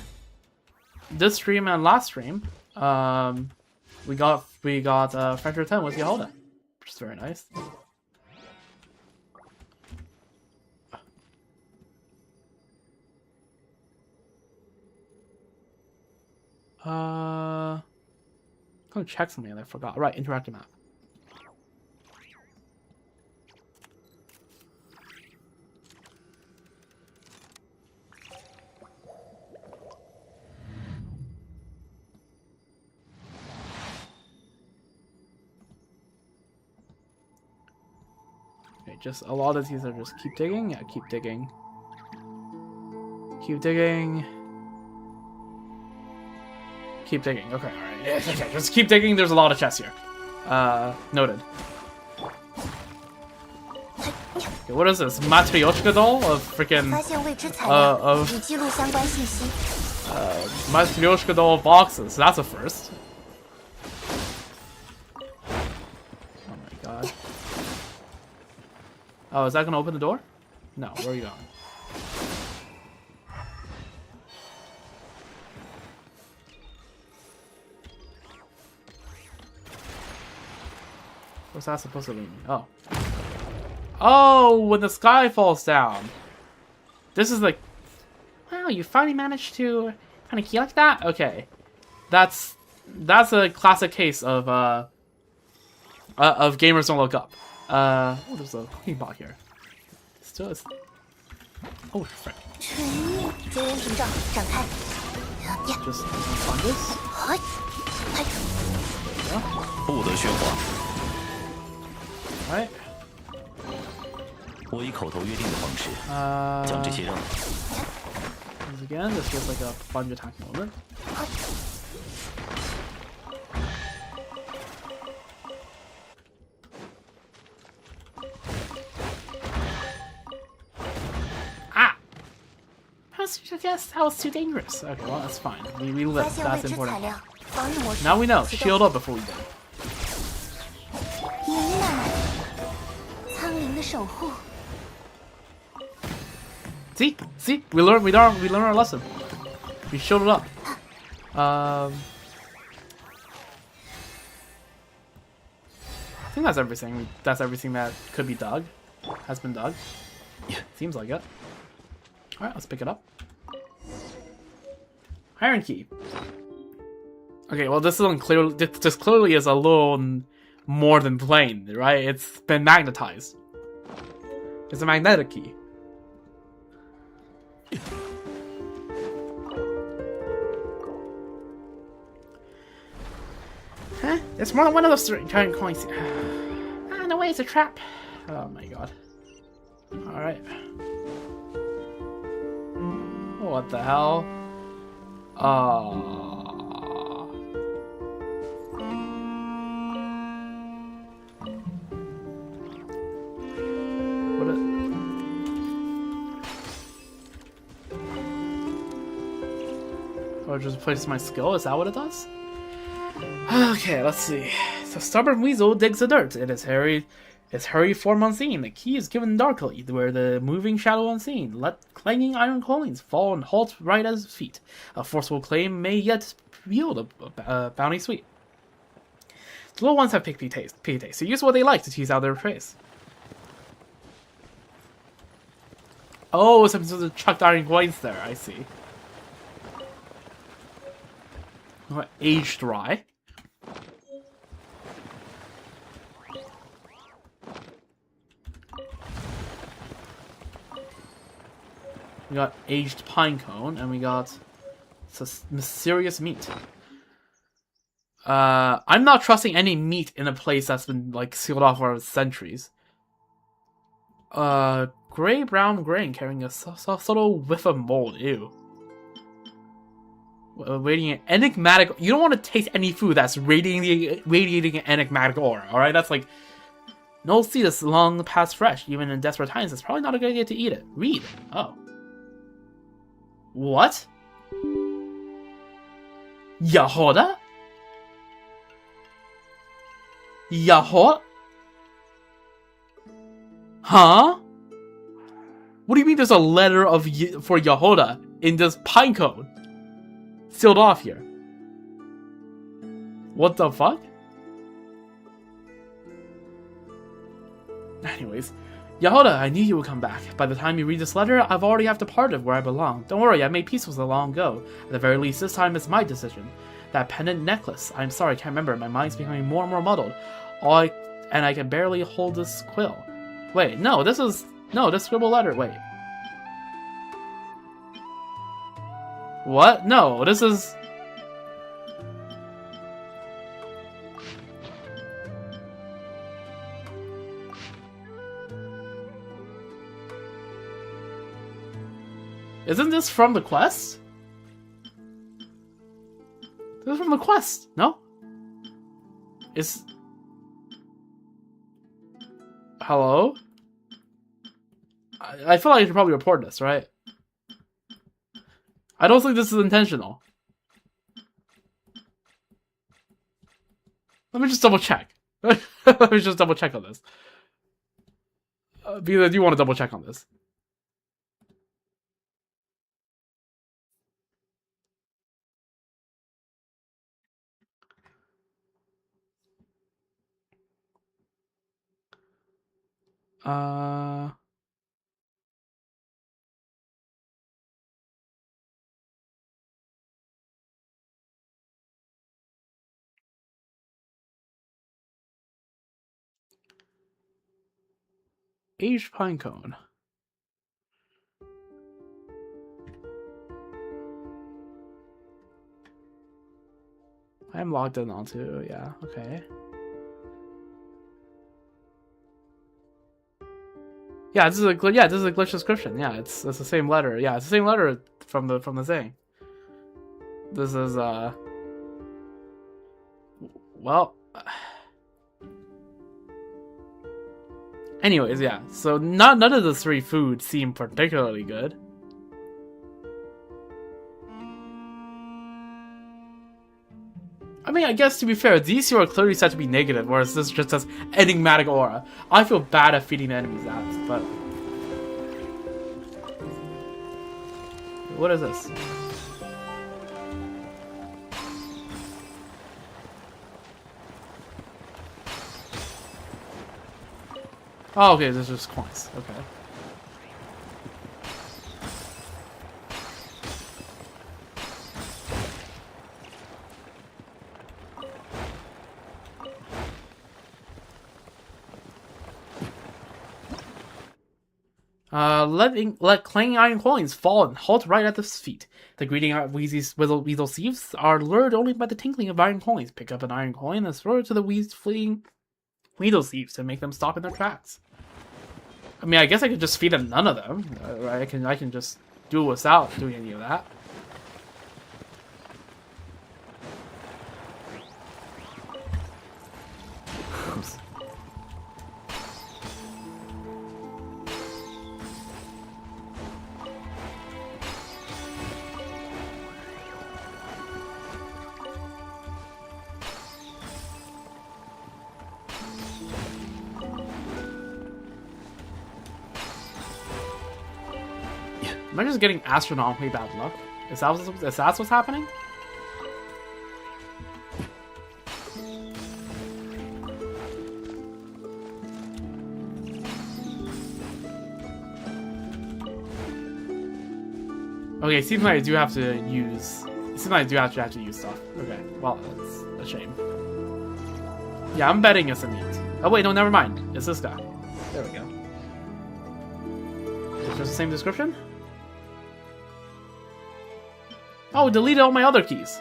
this stream and last stream, we got franchise 10 with Yeholda, which is very nice. I'm gonna check something and I forgot. Right, interactive map. Okay, just a lot of these are just keep digging. Yeah, keep digging. Keep digging. Keep digging. Okay, alright. Yeah, okay, just keep digging. There's a lot of chests here. Noted. Okay, what is this? Matryoshka doll of freaking 发现未知材料， of 已记录相关信息。 Matryoshka doll boxes. That's a first. Oh my god. Oh, is that gonna open the door? No, where are you going? What's that supposed to mean? Oh. Oh, when the sky falls down. This is like... Wow, you finally managed to kind of key like that? Okay. That's a classic case of gamers don't look up. Oh, there's a cooking pot here. Still is... Oh, frick. 纯玉绝缘屏障展开。 Just on this. 嘿，嘿， 不得喧哗。 Alright. 我以口头约定的方式将这些任务。 Once again, this feels like a sponge attack moment. Ah! I guess that was too dangerous. Okay, well, that's fine. We 发 live. 现未 That's 知材 important. 料，防御模式 Now we know. 启动 Shield up before we go. 云南，苍灵的守护。 See, we learned our lesson. We showed it up. I think that's everything. That's everything that could be dug. Has been dug. Seems like it. All right, let's pick it up. Iron key. Okay, well, this clearly is a little more than plain, right? It's been magnetized. It's a magnetic key. Huh? It's more than one of those giant coins. Ah, no way, it's a trap. Oh my god. Alright. What the hell? What it... Oh, it just places my skill? Is that what it does? Okay, let's see. The stubborn weasel digs the dirt. It is hurry form unseen. The key is given darkly, where the moving shadow unseen. Let clanging iron coins fall and halt right at his feet. A forceful claim may yet yield a bounty sweet. The little ones have picky taste, so use what they like to tease out their praise. Oh, some sort of chucked iron coins there, I see. Aged rye. We got aged pine cone, and we got mysterious meat. I'm not trusting any meat in a place that's been like sealed off for centuries. Gray-brown grain carrying a subtle whiff of mold. Ew. Radiating an enigmatic. You don't want to taste any food that's radiating an enigmatic aura. All right, that's like. No seed is long past fresh. Even in desperate times, it's probably not a good idea to eat it. Read. Oh. What? Yahoda? Yahoda? Huh? What do you mean there's a letter for Yahoda in this pine cone? Sealed off here. What the fuck? Anyways, Yahoda, I knew you would come back. By the time you read this letter, I've already have departed where I belong. Don't worry, I made peace with it long ago. At the very least, this time it's my decision. That pendant necklace. I'm sorry, I can't remember. My mind's becoming more and more muddled. And I can barely hold this quill. Wait, no, this scribble letter. Wait. What? No, this is... Isn't this from the quest? This is from the quest, no? Is... Hello? I feel like I should probably report this, right? I don't think this is intentional. Let me just double check. Let me just double check on this. Because I do want to double check on this. Aged pinecone. I am logged in onto, yeah, okay. Yeah, this is a glitch description. Yeah, it's the same letter. Yeah, it's the same letter from the thing. This is well. Anyways, yeah. So none of the three foods seem particularly good. I mean, I guess to be fair, these two are clearly set to be negative, whereas this just says enigmatic aura. I feel bad at feeding the enemies that, but... What is this? Oh, okay, this is just coins. Okay. Let clanging iron coins fall and halt right at his feet. The greeting weasel thieves are lured only by the tinkling of iron coins. Pick up an iron coin and throw it to the fleeing weasel thieves to make them stop in their tracks. I mean, I guess I could just feed them none of them. I can just do it without doing any of that. Am I just getting astronomically bad luck? Is that what's happening? Okay, it seems like I do have to use... It seems like I do actually have to use stuff. Okay, well, that's a shame. Yeah, I'm betting it's a meat. Oh wait, no, never mind. It's this guy. There we go. It's just the same description? Oh, deleted all my other keys.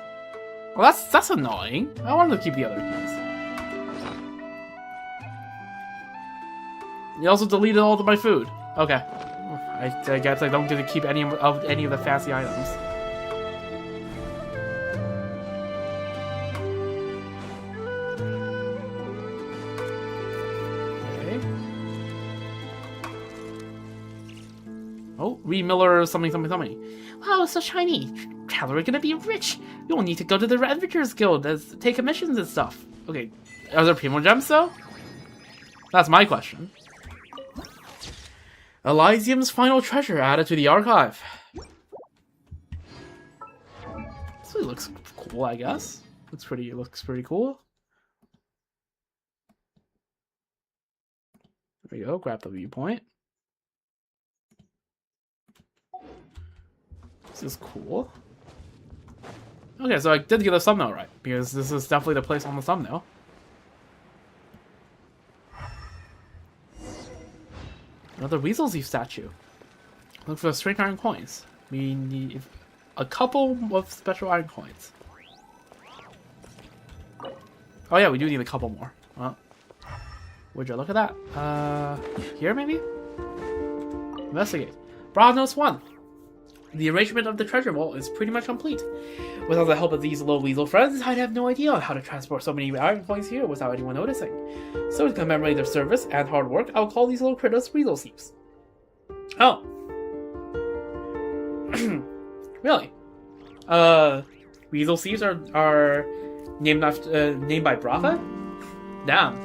Well, that's annoying. I wanted to keep the other keys. You also deleted all of my food. Okay. I guess I don't get to keep any of the fancy items. Okay. Oh, Ree Miller something. Wow, so shiny. How are we gonna be rich? You'll need to go to the Adventurers Guild to take commissions and stuff. Okay, are there Primo Gems though? That's my question. Elysium's final treasure added to the archive. This really looks cool, I guess. Looks pretty cool. There we go, grab the viewpoint. This is cool. Okay, so I did get the thumbnail right, because this is definitely the place on the thumbnail. Another Weasel Thief statue. Look for the straight iron coins. We need a couple of special iron coins. Oh yeah, we do need a couple more. Well, would you look at that? Here maybe? Investigate. Broad Nose 1. The arrangement of the treasure vault is pretty much complete. Without the help of these little weasel friends, I'd have no idea how to transport so many iron points here without anyone noticing. So to commemorate their service and hard work, I'll call these little critters weasel thieves. Oh. Really? Weasel thieves are named by Braha? Damn.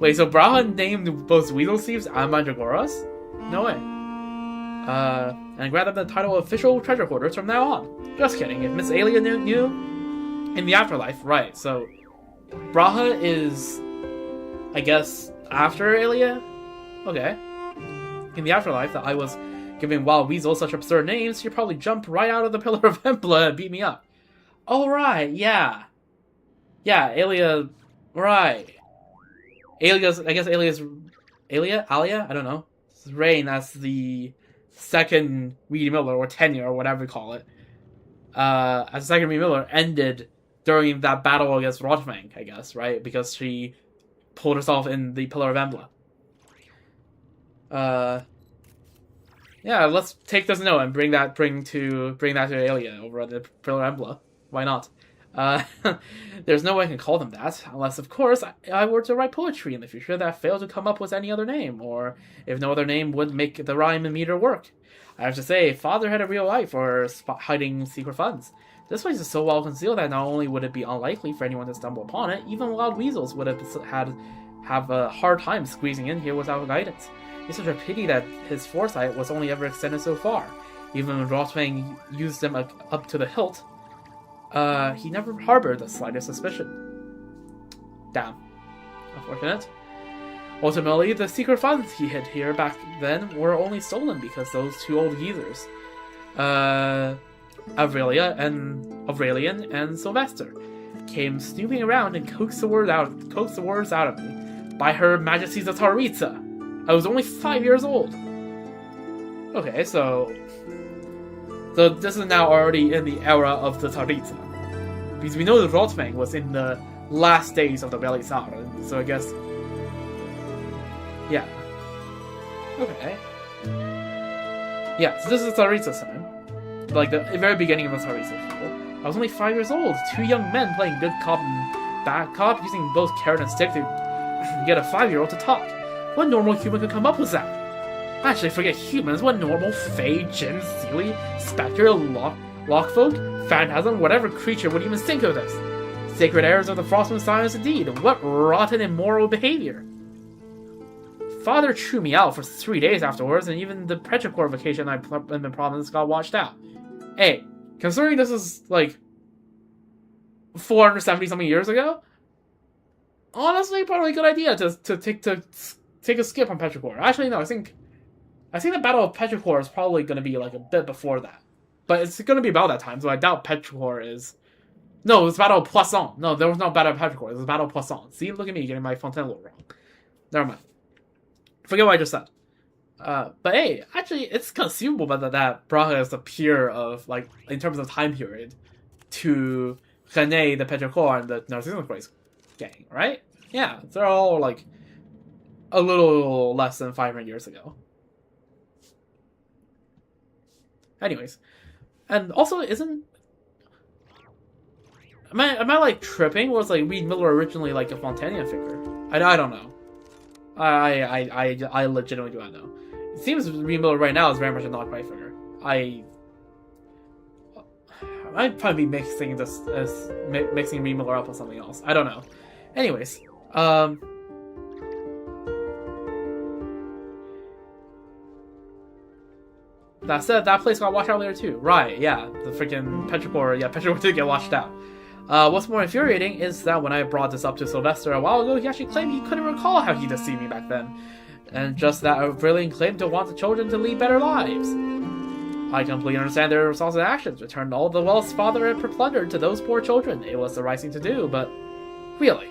Wait, so Braha named both weasel thieves and mandragoras? No way. And grant them the title of official treasure hoarders from now on. Just kidding. If Miss Alia knew in the afterlife, right? So Braha is, I guess, after Alia. Okay. In the afterlife, that I was giving wild weasels such absurd names, she'd probably jump right out of the pillar of Embla and beat me up. Oh right, yeah. Yeah, Alia. Right. Alia's. I guess Alia's. Alia? I don't know. Reign as the second Weedy Miller, or tenure, or whatever we call it, as the second Weedy Miller, ended during that battle against Rotfang, I guess, right? Because she pulled herself in the Pillar of Embla. Yeah, let's take this note and bring that to Alia over at the Pillar of Embla. Why not? There's no way I can call them that, unless, of course, I were to write poetry in the future that failed to come up with any other name, or if no other name would make the rhyme and meter work. I have to say, Father had a real eye for hiding secret funds. This place is so well concealed that not only would it be unlikely for anyone to stumble upon it, even wild weasels would have a hard time squeezing in here without guidance. It's such a pity that his foresight was only ever extended so far. Even when Rotfang used them up to the hilt, he never harbored the slightest suspicion. Damn. Unfortunate. Ultimately, the secret funds he hid here back then were only stolen because those two old geezers, Aurelian and Sylvester, came snooping around and coaxed the words out of me. By Her Majesty's the Tsaritsa! I was only 5 years old! Okay, so this is now already in the era of the Tsaritsa. Because we know that Rotfang was in the last days of the Belisar, so I guess... Yeah. Okay. Yeah, so this is Tsaritsa's time. Like, the very beginning of the Tsaritsa people. I was only 5 years old, two young men playing good cop and bad cop, using both carrot and stick to get a 5-year-old to talk. What normal human could come up with that? Actually, forget humans, what normal fae, djinn, seelie, spectre, lockfolk, phantasm, whatever creature would even think of this? Sacred errors of the Frostmoon science indeed, what rotten immoral behavior! Father threw me out for 3 days afterwards, and even the Petrichor vacation in the province got washed out. Hey, considering this is, like, 470-something years ago, honestly, probably a good idea to take a skip on Petrichor. Actually, no, I think the Battle of Petrichor is probably going to be, like, a bit before that. But it's going to be about that time, so I doubt Petrichor is... No, it was Battle of Poisson. No, there was no Battle of Petrichor. It was Battle of Poisson. See, look at me getting my Fontainebleau wrong. Never mind. Forget what I just said. But hey, actually, it's conceivable that Braha is the peer of, like, in terms of time period, to René, the Petrichor, and the Narcissus Grace gang, right? Yeah, they're all, like, a little less than 500 years ago. Anyways. And also, am I like, tripping? Was, like, Reed Miller originally, like, a Fontanian figure? I don't know. I legitimately do not know. It seems Reed Miller right now is very much a not quite figure. I might probably be mixing Reed Miller up with something else. I don't know. Anyways, that said, that place got washed out later too. Right? Yeah, the freaking Petrichor. Yeah, Petrichor did get washed out. What's more infuriating is that when I brought this up to Sylvester a while ago, he actually claimed he couldn't recall how he deceived me back then. And just that Aurelian claimed to want the children to lead better lives. I completely understand their response and actions, returned all the wealth father had plundered to those poor children. It was the right thing to do, but really,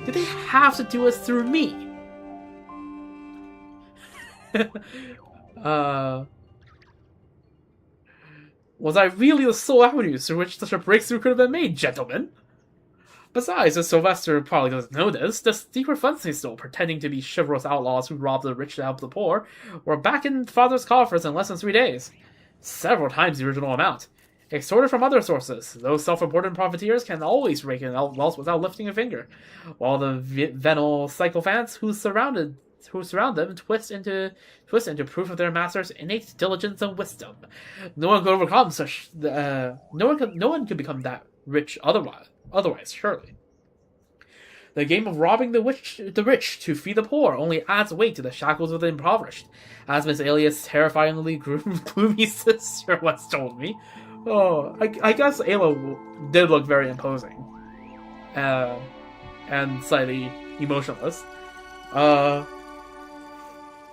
did they have to do it through me? Was I really the sole avenue through which such a breakthrough could have been made, gentlemen? Besides, as Sylvester probably doesn't know this, the secret funds they stole, pretending to be chivalrous outlaws who robbed the rich to help the poor, were back in Father's coffers in less than 3 days. several times the original amount. Extorted from other sources, those self-reported profiteers can always rake in wealth without lifting a finger, while the venal sycophants who surround them twist into proof of their master's innate diligence and wisdom. No one could overcome such. No one could become that rich otherwise, surely. The game of robbing the rich to feed the poor only adds weight to the shackles of the impoverished, as Miss Alia's terrifyingly gloomy sister once told me. Oh, I guess Ayla did look very imposing. And slightly emotionless. No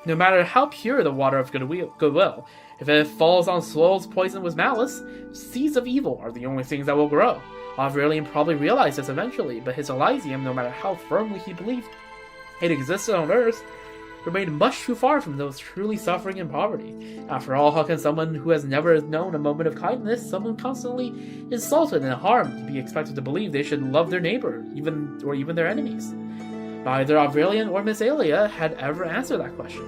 matter how pure the water of goodwill, if it falls on soils poisoned with malice, seeds of evil are the only things that will grow. Aurelian probably realized this eventually, but his Elysium, no matter how firmly he believed it existed on Earth, remained much too far from those truly suffering in poverty. After all, how can someone who has never known a moment of kindness, someone constantly insulted and harmed, be expected to believe they should love their neighbor, even their enemies? Neither Aurelian or Miss Alia had ever answered that question.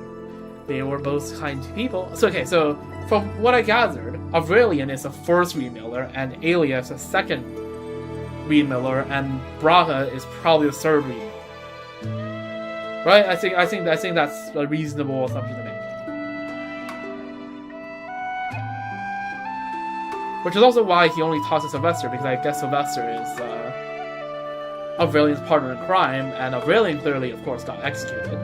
They were both kind people. So from what I gathered, Aurelian is the first Reed Miller, and Alia is the second Reed Miller, and Braga is probably the third Reed Miller. Right? I think that's a reasonable assumption to make. Which is also why he only talks to Sylvester, because I guess Sylvester is Aurelian's partner in crime, and Aurelian clearly, of course, got executed.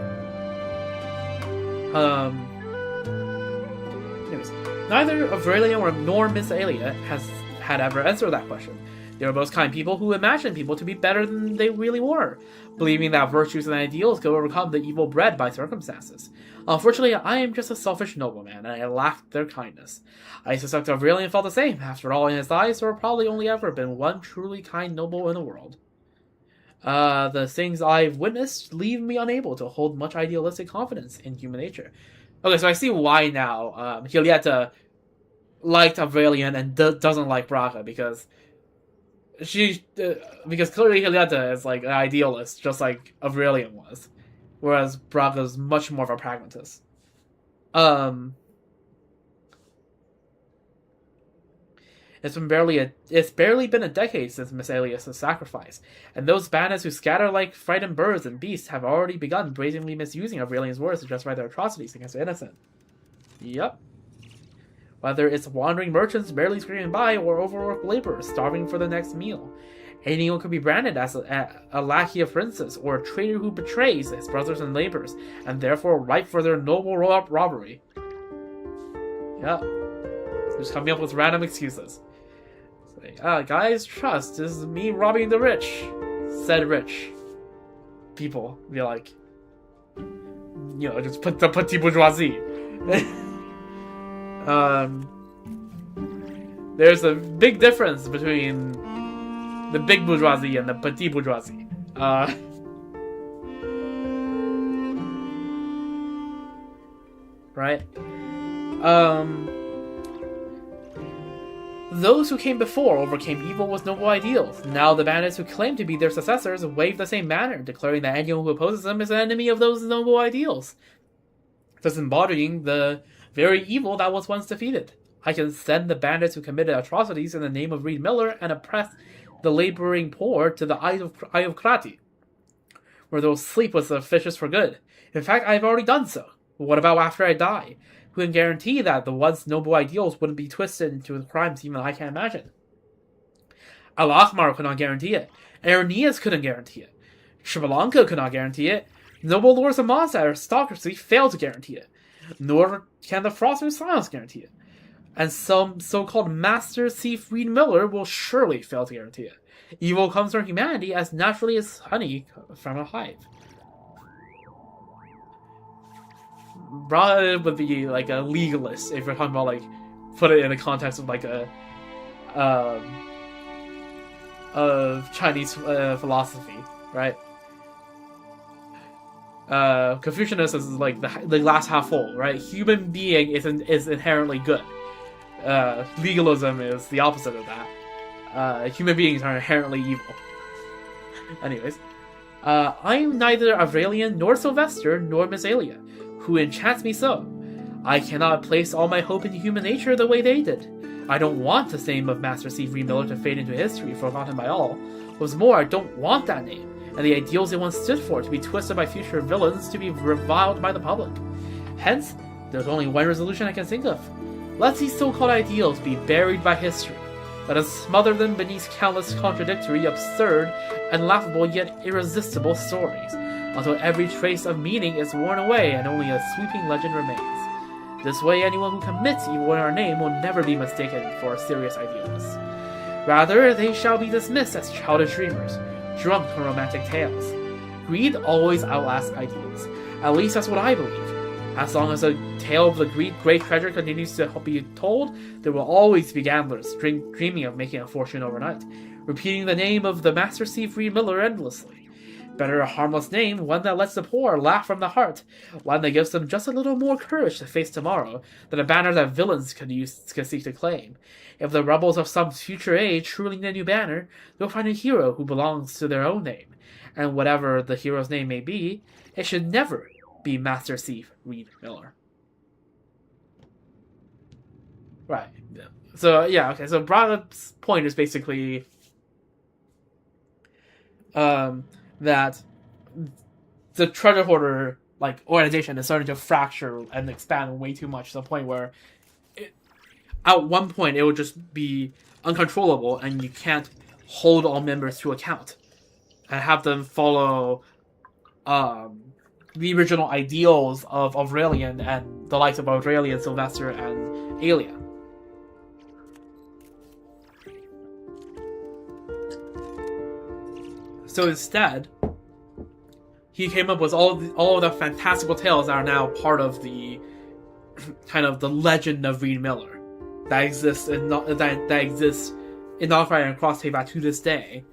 Anyways, neither Aurelian nor Miss Alia had ever answered that question. They were both kind people who imagined people to be better than they really were, believing that virtues and ideals could overcome the evil bred by circumstances. Unfortunately, I am just a selfish nobleman, and I lacked their kindness. I suspect Aurelian felt the same. After all, in his eyes, there were probably only ever been one truly kind noble in the world. The things I've witnessed leave me unable to hold much idealistic confidence in human nature. Okay, so I see why now Julieta liked Aurelian and doesn't like Braga, because clearly Julieta is like an idealist, just like Aurelian was, whereas Braga's much more of a pragmatist. It's barely been a decade since Miss Alias' sacrifice, and those bandits who scatter like frightened birds and beasts have already begun brazenly misusing Aurelian's words to justify their atrocities against the innocent. Yep. Whether it's wandering merchants barely scraping by, or overworked laborers starving for the next meal, anyone could be branded as a lackey of princes, or a traitor who betrays his brothers and neighbors, and therefore ripe for their noble robbery. Yep. Just coming up with random excuses. Guys, trust, this is me robbing the rich, said rich people. Be like, just put the petit bourgeoisie. There's a big difference between the big bourgeoisie and the petit bourgeoisie. Right? Those who came before overcame evil with noble ideals. Now the bandits who claim to be their successors wave the same banner, declaring that anyone who opposes them is an enemy of those noble ideals, thus embodying the very evil that was once defeated. I can send the bandits who committed atrocities in the name of Reed Miller and oppress the laboring poor to the Eye of Krati, where they'll sleep with the fishes for good. In fact, I've already done so. But what about after I die? Who can guarantee that the once noble ideals wouldn't be twisted into crimes even I can't imagine? Al-Ahmar could not guarantee it. Irenaeus couldn't guarantee it. Sri-Lanka could not guarantee it. Noble lords of Mondstadt aristocracy failed to guarantee it. Nor can the Frost of Silence guarantee it. And some so-called master thief Reed Miller will surely fail to guarantee it. Evil comes from humanity as naturally as honey from a hive. Braga would be like a legalist if you're talking about, like, put it in the context of like a of Chinese philosophy, right? Confucianism is like the glass half full, right? Human being is inherently good. Legalism is the opposite of that. Human beings are inherently evil. Anyways, I'm neither Aurelian nor Sylvester nor Miss Alia, who enchants me so. I cannot place all my hope in human nature the way they did. I don't want the name of Master Chief Reed Miller to fade into history, forgotten by all. What's more, I don't want that name, and the ideals it once stood for, to be twisted by future villains, to be reviled by the public. Hence, there's only one resolution I can think of. Let these so-called ideals be buried by history. Let us smother them beneath countless contradictory, absurd, and laughable yet irresistible stories, until every trace of meaning is worn away and only a sweeping legend remains. This way, anyone who commits evil in our name will never be mistaken for a serious idealist. Rather, they shall be dismissed as childish dreamers, drunk on romantic tales. Greed always outlasts ideals. At least that's what I believe. As long as the tale of the great treasure continues to be told, there will always be gamblers dreaming of making a fortune overnight, repeating the name of the Master Thief Reed Miller endlessly. Better a harmless name, one that lets the poor laugh from the heart, one that gives them just a little more courage to face tomorrow, than a banner that villains could seek to claim. If the rebels of some future age truly need a new banner, they'll find a hero who belongs to their own name, and whatever the hero's name may be, it should never be Master Thief Reed Miller. Right. So, yeah, okay, so Brad's point is basically that the treasure hoarder organization is starting to fracture and expand way too much to the point where at one point it would just be uncontrollable and you can't hold all members to account and have them follow the original ideals of Aurelian and the likes of Aurelian, Sylvester, and Aelia. So instead, he came up with all of the fantastical tales that are now part of the kind of the legend of Reed Miller that exists in Knockfire and Cross Teyvat to this day,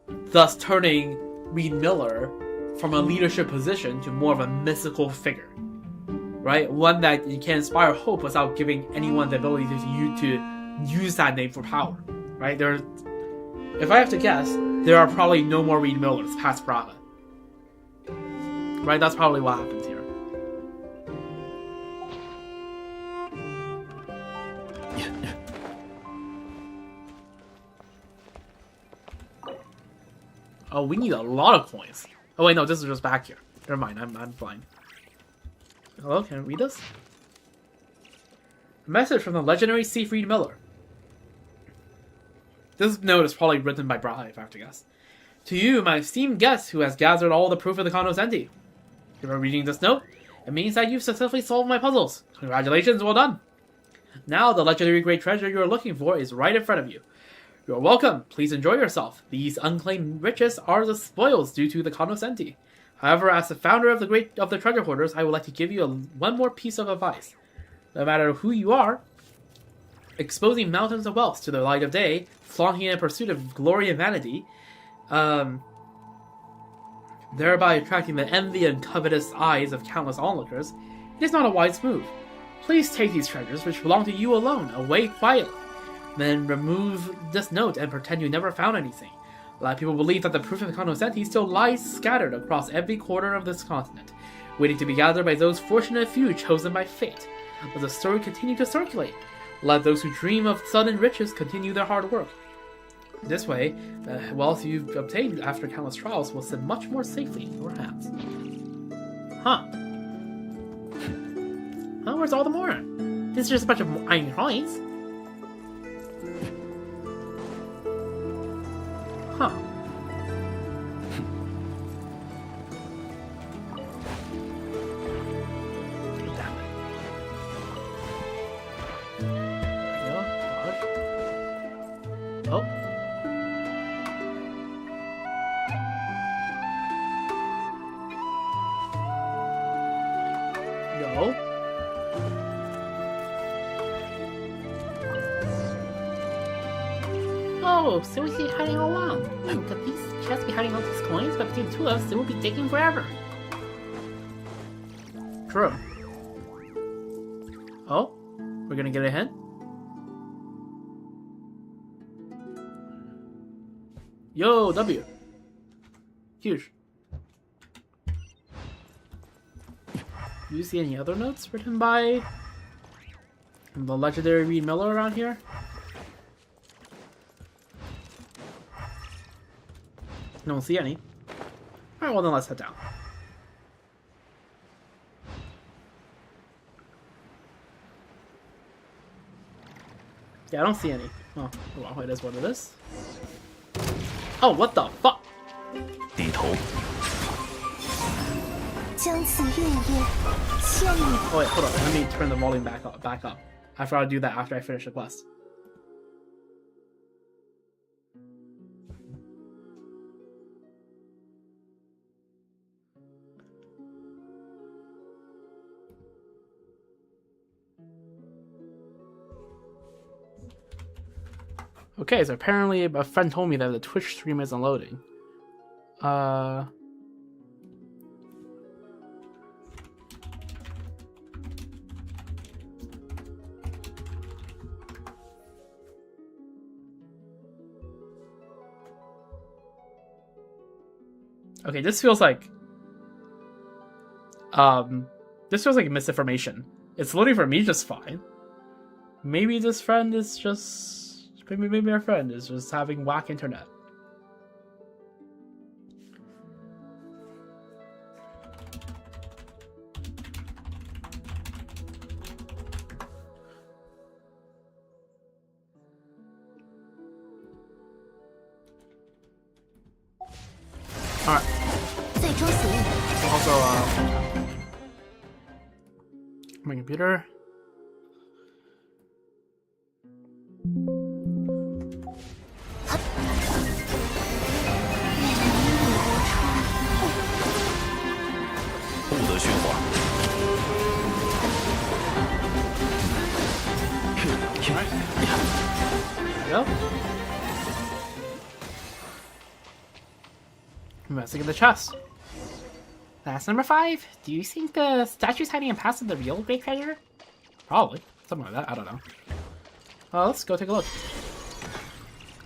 thus turning Reed Miller from a leadership position to more of a mystical figure, right? One that you can inspire hope without giving anyone the ability to use that name for power, right? If I have to guess, there are probably no more Reed Millers past Braga. Right? That's probably what happens here. Oh, we need a lot of coins. Oh wait, no, this is just back here. Never mind, I'm fine. Hello, can I read this? A message from the legendary Thief Reed Miller. This note is probably written by Braha, if I have to guess. To you, my esteemed guest who has gathered all the proof of the Cognoscenti. If you are reading this note, it means that you've successfully solved my puzzles. Congratulations, well done. Now the legendary great treasure you are looking for is right in front of you. You are welcome. Please enjoy yourself. These unclaimed riches are the spoils due to the Cognoscenti. However, as the founder of the treasure hoarders, I would like to give you one more piece of advice. No matter who you are, exposing mountains of wealth to the light of day, flaunting in a pursuit of glory and vanity, thereby attracting the envy and covetous eyes of countless onlookers, it is not a wise move. Please take these treasures, which belong to you alone, away quietly. Then remove this note and pretend you never found anything. A lot of people believe that the proof of the Cognoscenti still lies scattered across every corner of this continent, waiting to be gathered by those fortunate few chosen by fate. Let the story continue to circulate. Let those who dream of sudden riches continue their hard work. This way, the wealth you've obtained after countless trials will sit much more safely in your hands. Huh. Huh, where's all the more? This is just a bunch of iron coins. Huh. Oh. No. Oh, so we keep hiding all along. Could these chests be hiding all these coins? But between the two of us, it will be taking forever. True. Oh? We're gonna get a hint? Yo, W. Huge. Do you see any other notes written by the legendary Reed Miller around here? Don't see any. Alright, well then let's head down. Yeah, I don't see any. Oh, well, it is what it is. Oh, what the fuck? 低头， 将此月夜献你。 Oh wait, hold on. Let me turn the volume back up. I forgot to do that after I finish the quest. Okay, so apparently a friend told me that the Twitch stream isn't loading. Okay, this feels like misinformation. It's loading for me just fine. Maybe this friend is just maybe our friend is just having whack internet. Alright. 最终死令。 Also, my computer. There we go. Investigate the chest. That's number 5. Do you think the statue's hiding a pass of the real great treasure? Probably. Something like that. I don't know. Let's go take a look.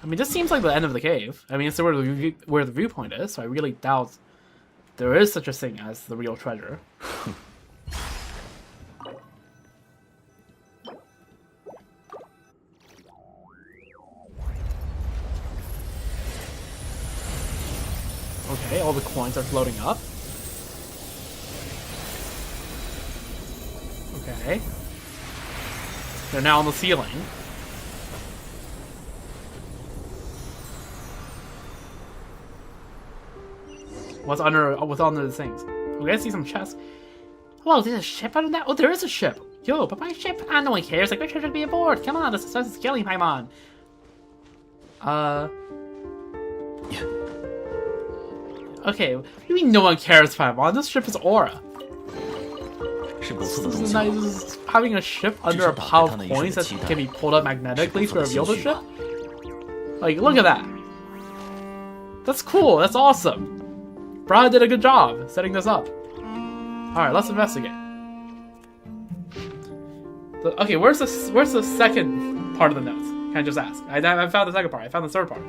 I mean, this seems like the end of the cave. I mean, it's where the viewpoint is, so I really doubt there is such a thing as the real treasure. Okay, all the coins are floating up. Okay. They're now on the ceiling. What's under the things? Okay, I see some chests. Whoa, there's a ship under that? Oh, there is a ship. Yo, but my ship? Ah, no one cares. Like, great treasure to be aboard. Come on, this is killing Paimon. Okay, what do you mean no one cares, Paimon? This ship is Aura. 是不错的东 This 西 is。nice. This is having a ship under a pile of coins that can be pulled up magnetically to reveal the ship? Like, look at that. That's cool. That's awesome. Brad did a good job setting this up. Alright, let's investigate. Okay, where's the second part of the notes? Can I just ask? I found the second part. I found the third part.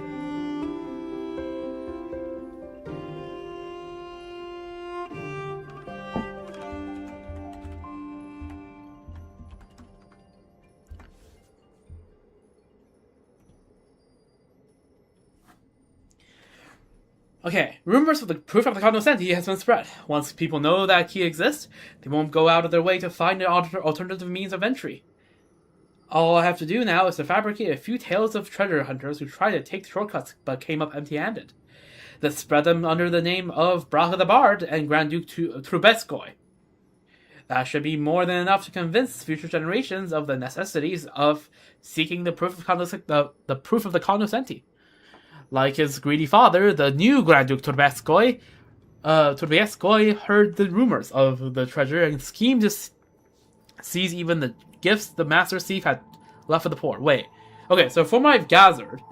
Okay, rumors of the proof of the cognoscenti has been spread. Once people know that key exists, they won't go out of their way to find an alternative means of entry. All I have to do now is to fabricate a few tales of treasure hunters who tried to take shortcuts but came up empty-handed. Let's spread them under the name of Braga the Bard and Grand Duke Trubetskoy. That should be more than enough to convince future generations of the necessities of seeking the proof of the proof of the cognoscenti. Like his greedy father, the new Grand Duke Trubetskoy heard the rumors of the treasure and schemed to seize even the gifts the Master Thief had left for the poor. Wait. Okay, so from what I've gathered,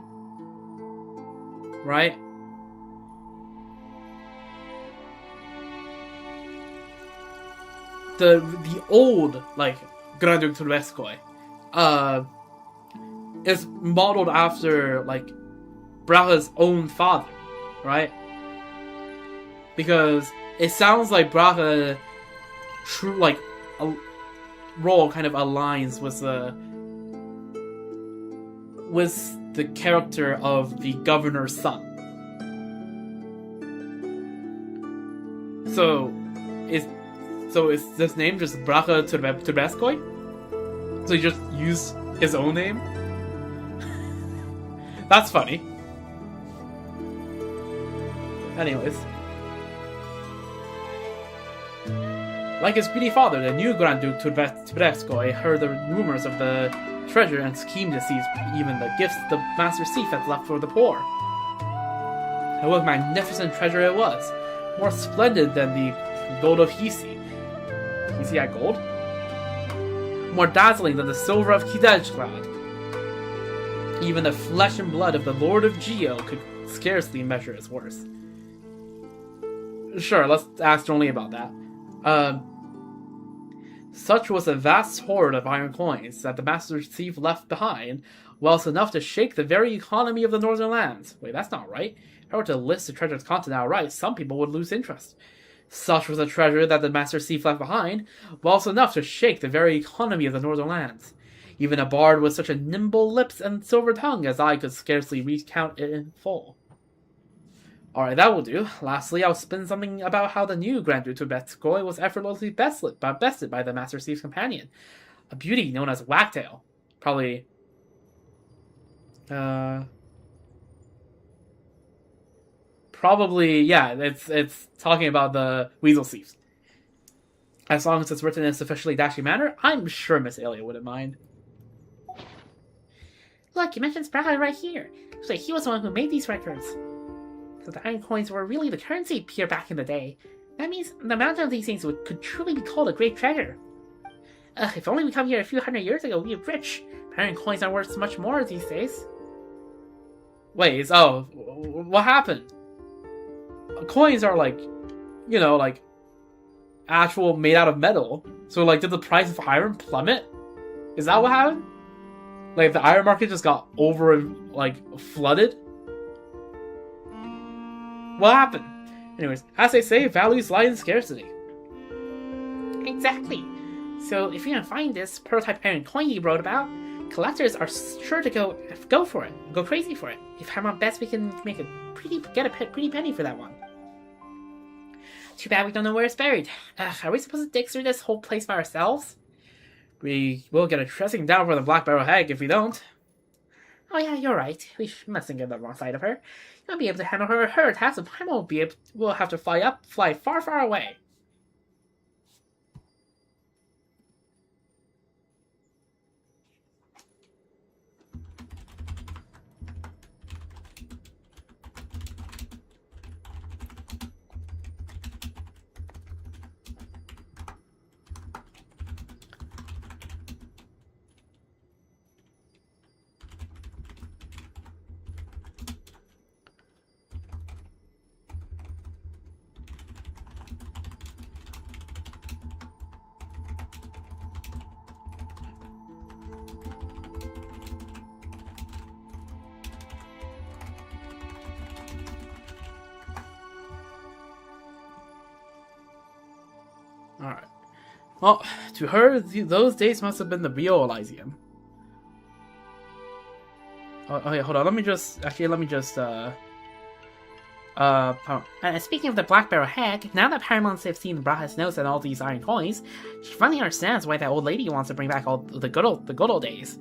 right? The old, like, Grand Duke Trubetskoy, is modeled after, like, Braga's own father, right? Because it sounds like Braga true, like, a role kind of aligns with the character of the governor's son. So is this name just Bracha Turbeskoi? So he just used his own name? That's funny. Anyways. Like his greedy father, the new Grand Duke Turbeskoi heard the rumors of the treasure and schemed to seize even the gifts the Master Thief had left for the poor. And what a magnificent treasure it was, more splendid than the gold of Hisi. Hisi had gold? More dazzling than the silver of Kidejgrad. Even the flesh and blood of the Lord of Geo could scarcely measure its worth. Sure, let's ask only about that. Such was a vast hoard of iron coins that the Master Thief left behind, wealth enough to shake the very economy of the northern lands. Wait, that's not right. If I were to list the treasure's content outright, some people would lose interest. Such was the treasure that the Master Thief left behind, wealth enough to shake the very economy of the northern lands. Even a bard with such a nimble lips and silver tongue as I could scarcely recount it in full. Alright, that will do. Lastly, I'll spin something about how the new Grand Duke Turbeskoi was effortlessly bested by the Master Thief's companion, a beauty known as Wagtail. Probably... Probably, yeah, it's talking about the Weasel Thieves. As long as it's written in a sufficiently dashing manner, I'm sure Miss Alia wouldn't mind. Look, you mentioned Sprague right here. Looks like he was the one who made these records. So the iron coins were really the currency here back in the day. That means the amount of these things could truly be called a great treasure. If only we come here a few hundred years ago, we'd be rich. Iron coins aren't worth much more these days. Wait, what happened? Coins are like, like actual made out of metal. So like, did the price of iron plummet? Is that what happened? Like the iron market just got flooded? What happened? Anyways, as they say, values lie in scarcity. Exactly. So if you can find this prototype iron coin you wrote about, collectors are sure to go for it, go crazy for it. If Paimon bets we can get a pretty penny for that one. Too bad we don't know where it's buried. Are we supposed to dig through this whole place by ourselves? We will get a dressing down for the Black Barrel Hag if we don't. Oh yeah, you're right. We mustn't get the wrong side of her. You won't be able to handle her attacks, and Paimon will have to fly far, far away. Alright. Well, to her, those days must have been the real Elysium. Oh yeah, hold on, let me just... And speaking of the Black Barrel Hag, now that Paimon have seen Braha's notes and all these iron coins, she finally understands why that old lady wants to bring back all the good old days.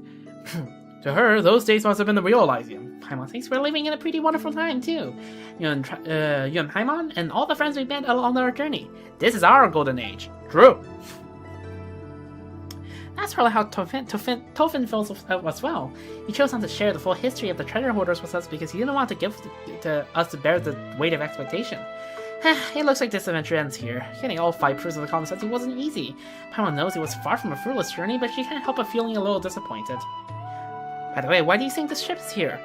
To her, those days must have been the real Elysium. Paimon thinks we're living in a pretty wonderful time, too. You and Paimon, and all the friends we've met along our journey. This is our golden age. True. That's probably how Tofin feels as well. He chose not to share the full history of the treasure hoarders with us because he didn't want to give to us to bear the weight of expectation. It looks like this adventure ends here. Getting all 5 proofs of the conversation wasn't easy. Paimon knows it was far from a fruitless journey, but she can't help but feeling a little disappointed. By the way, why do you think this ship's here?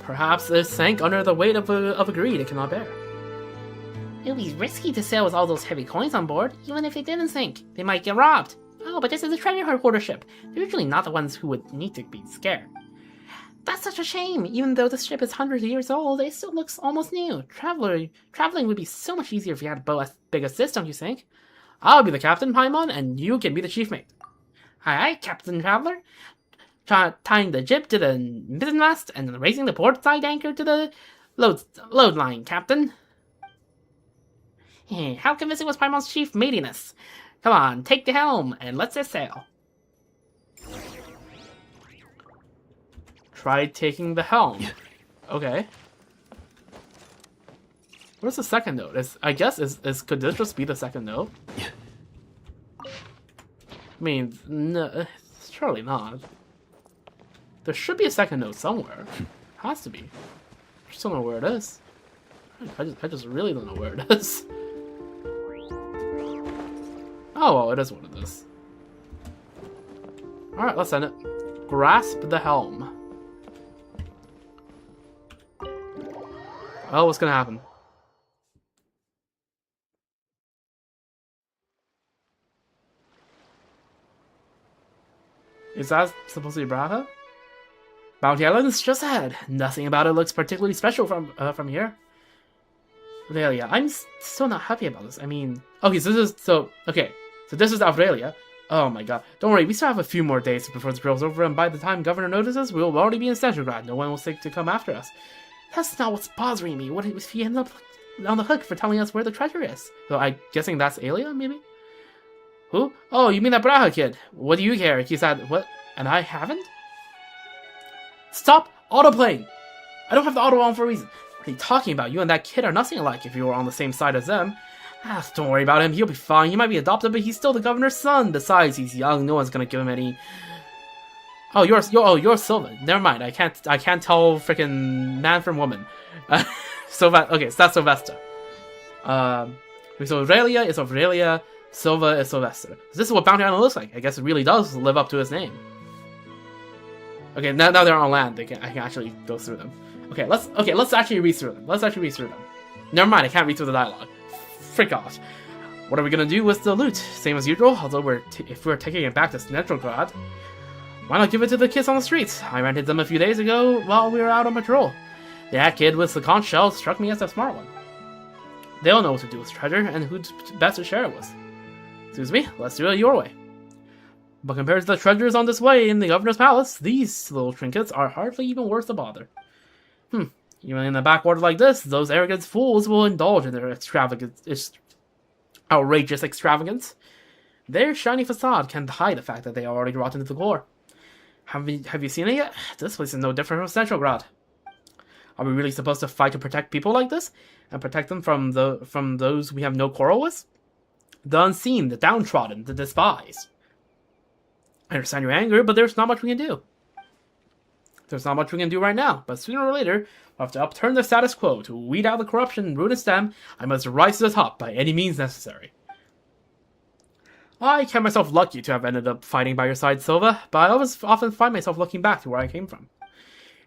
Perhaps it sank under the weight of a greed it cannot bear. It would be risky to sail with all those heavy coins on board. Even if they didn't sink, they might get robbed. Oh, but this is a treasure hoarder ship. They're usually not the ones who would need to be scared. That's such a shame. Even though the ship is hundreds of years old, it still looks almost new. Traveling would be so much easier if you had a boat as big as this, don't you think? I'll be the captain, Paimon, and you can be the chief mate. Aye, Captain Traveler. Tying the jib to the mizzenmast and raising the port side anchor to the load line, Captain. Hey, how convincing was Paimon's chief matiness? Come on, take the helm and let's set sail. Try taking the helm. Okay. Where's the second note? I guess could this just be the second note? I mean, no, surely not. There should be a second note somewhere. Has to be. I just don't know where it is. I just really don't know where it is. Oh, well, it is what it is. Alright, let's send it. Grasp the helm. Oh, what's gonna happen? Is that supposed to be Braha? Bounty Island is just ahead. Nothing about it looks particularly special from here. Aurelia, I'm still not happy about this. I mean, okay, so this is Aurelia. Oh my god. Don't worry, we still have a few more days before the drill's over, and by the time Governor notices, we'll already be in Centrograd. No one will seek to come after us. That's not what's bothering me. What if he ends up on the hook for telling us where the treasure is? So I'm guessing that's Aelia, maybe? Who? Oh, you mean that Braha kid. What do you care? He said, what? And I haven't? Stop autoplaying! I don't have the auto on for a reason. What are you talking about? You and that kid are nothing alike if you were on the same side as them. Ah, don't worry about him. He'll be fine. He might be adopted, but he's still the governor's son. Besides, he's young. No one's gonna give him any... Oh, you're Silva. Never mind. I can't tell freaking man from woman. Okay, so that's Sylvester. So Aurelia is Aurelia. Silva is Sylvester. So this is what Bounty Island looks like. I guess it really does live up to its name. Okay, now they're on land. I can actually go through them. Okay, let's actually read through them. Never mind. I can't read through the dialogue. Frick off. What are we gonna do with the loot? Same as usual. Although if we're taking it back to Centrograd, why not give it to the kids on the streets? I rented them a few days ago while we were out on patrol. That kid with the conch shell struck me as a smart one. They'll know what to do with treasure and who's best to share it with. Excuse me, let's do it your way. But compared to the treasures on display in the governor's palace, these little trinkets are hardly even worth the bother. Even in a backwater like this, those arrogant fools will indulge in their outrageous extravagance. Their shiny facade can't hide the fact that they are already rotten to the core. Have you seen it yet? This place is no different from Centrograd. Are we really supposed to fight to protect people like this? And protect them from those we have no quarrel with? The unseen, the downtrodden, the despised. I understand your anger, but there's not much we can do. There's not much we can do right now, but sooner or later, we'll have to upturn the status quo. To weed out the corruption and root its stem, I must rise to the top by any means necessary. I count myself lucky to have ended up fighting by your side, Silva, but I often find myself looking back to where I came from.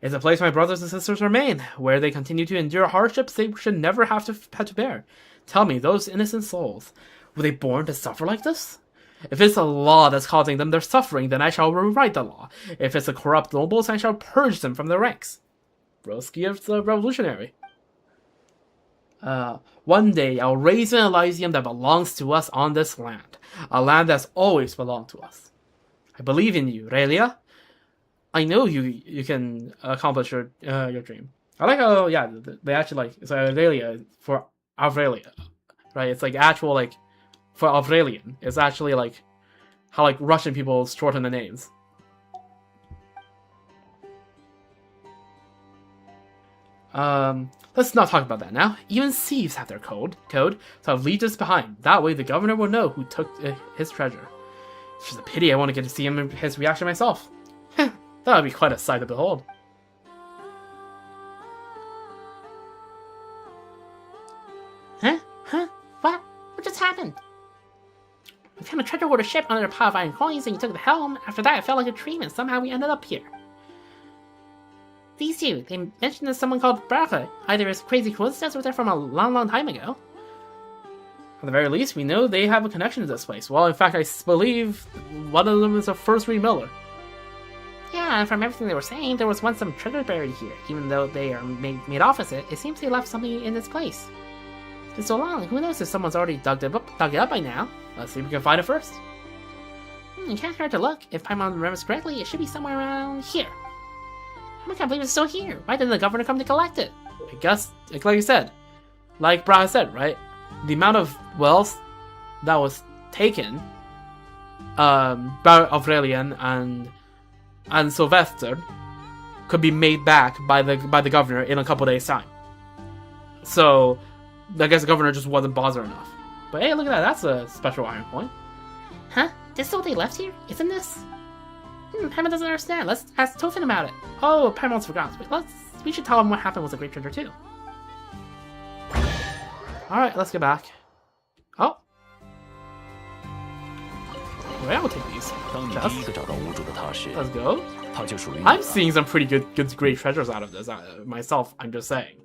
It's a place my brothers and sisters remain, where they continue to endure hardships they should never have to bear. Tell me, those innocent souls, were they born to suffer like this? If it's the law that's causing them their suffering, then I shall rewrite the law. If it's the corrupt nobles, I shall purge them from their ranks. Broski of the revolutionary. One day, I'll raise an Elysium that belongs to us on this land. A land that's always belonged to us. I believe in you, Aurelia. I know you can accomplish your dream. I like how, yeah, they actually like, it's Aurelia for Aurelia. Right? It's like actual, like, for Aurelian. It's actually like how like Russian people shorten the names. Let's not talk about that now. Even thieves have their code, so I'll leave this behind. That way the governor will know who took his treasure. It's just a pity I want to get to see his reaction myself. That would be quite a sight to behold. Huh? What just happened? We found a treasure hoarder ship under a pile of iron coins and you took the helm. After that, it felt like a dream and somehow we ended up here. These two, they mentioned there's someone called Braha. Either it's crazy coincidence or they're from a long time ago. At the very least, we know they have a connection to this place. Well, in fact, I believe one of them is a first-rate miller. Yeah, and from everything they were saying, there was once some treasure buried here. Even though they are made off as it seems they left something in this place. It's been so long, who knows if someone's already dug it up by now. Let's see if we can find it first. You can't hurt to look. If Paimon remembers correctly, it should be somewhere around here. I can't believe it's still here. Why didn't the governor come to collect it? I guess, like you said, like Bra said, right? The amount of wealth that was taken by Aurelian and Sylvester could be made back by the governor in a couple days' time. So I guess the governor just wasn't bothered enough. But hey, look at that. That's a special iron point. Huh? This is what they left here? Isn't this? Paimon doesn't understand. Let's ask Tofin about it. Oh, Paimon's forgot. We should tell him what happened with the Great Treasure too. Alright, let's get back. Oh. Well, we'll take these. Let's go. I'm seeing some pretty good great treasures out of this myself, I'm just saying.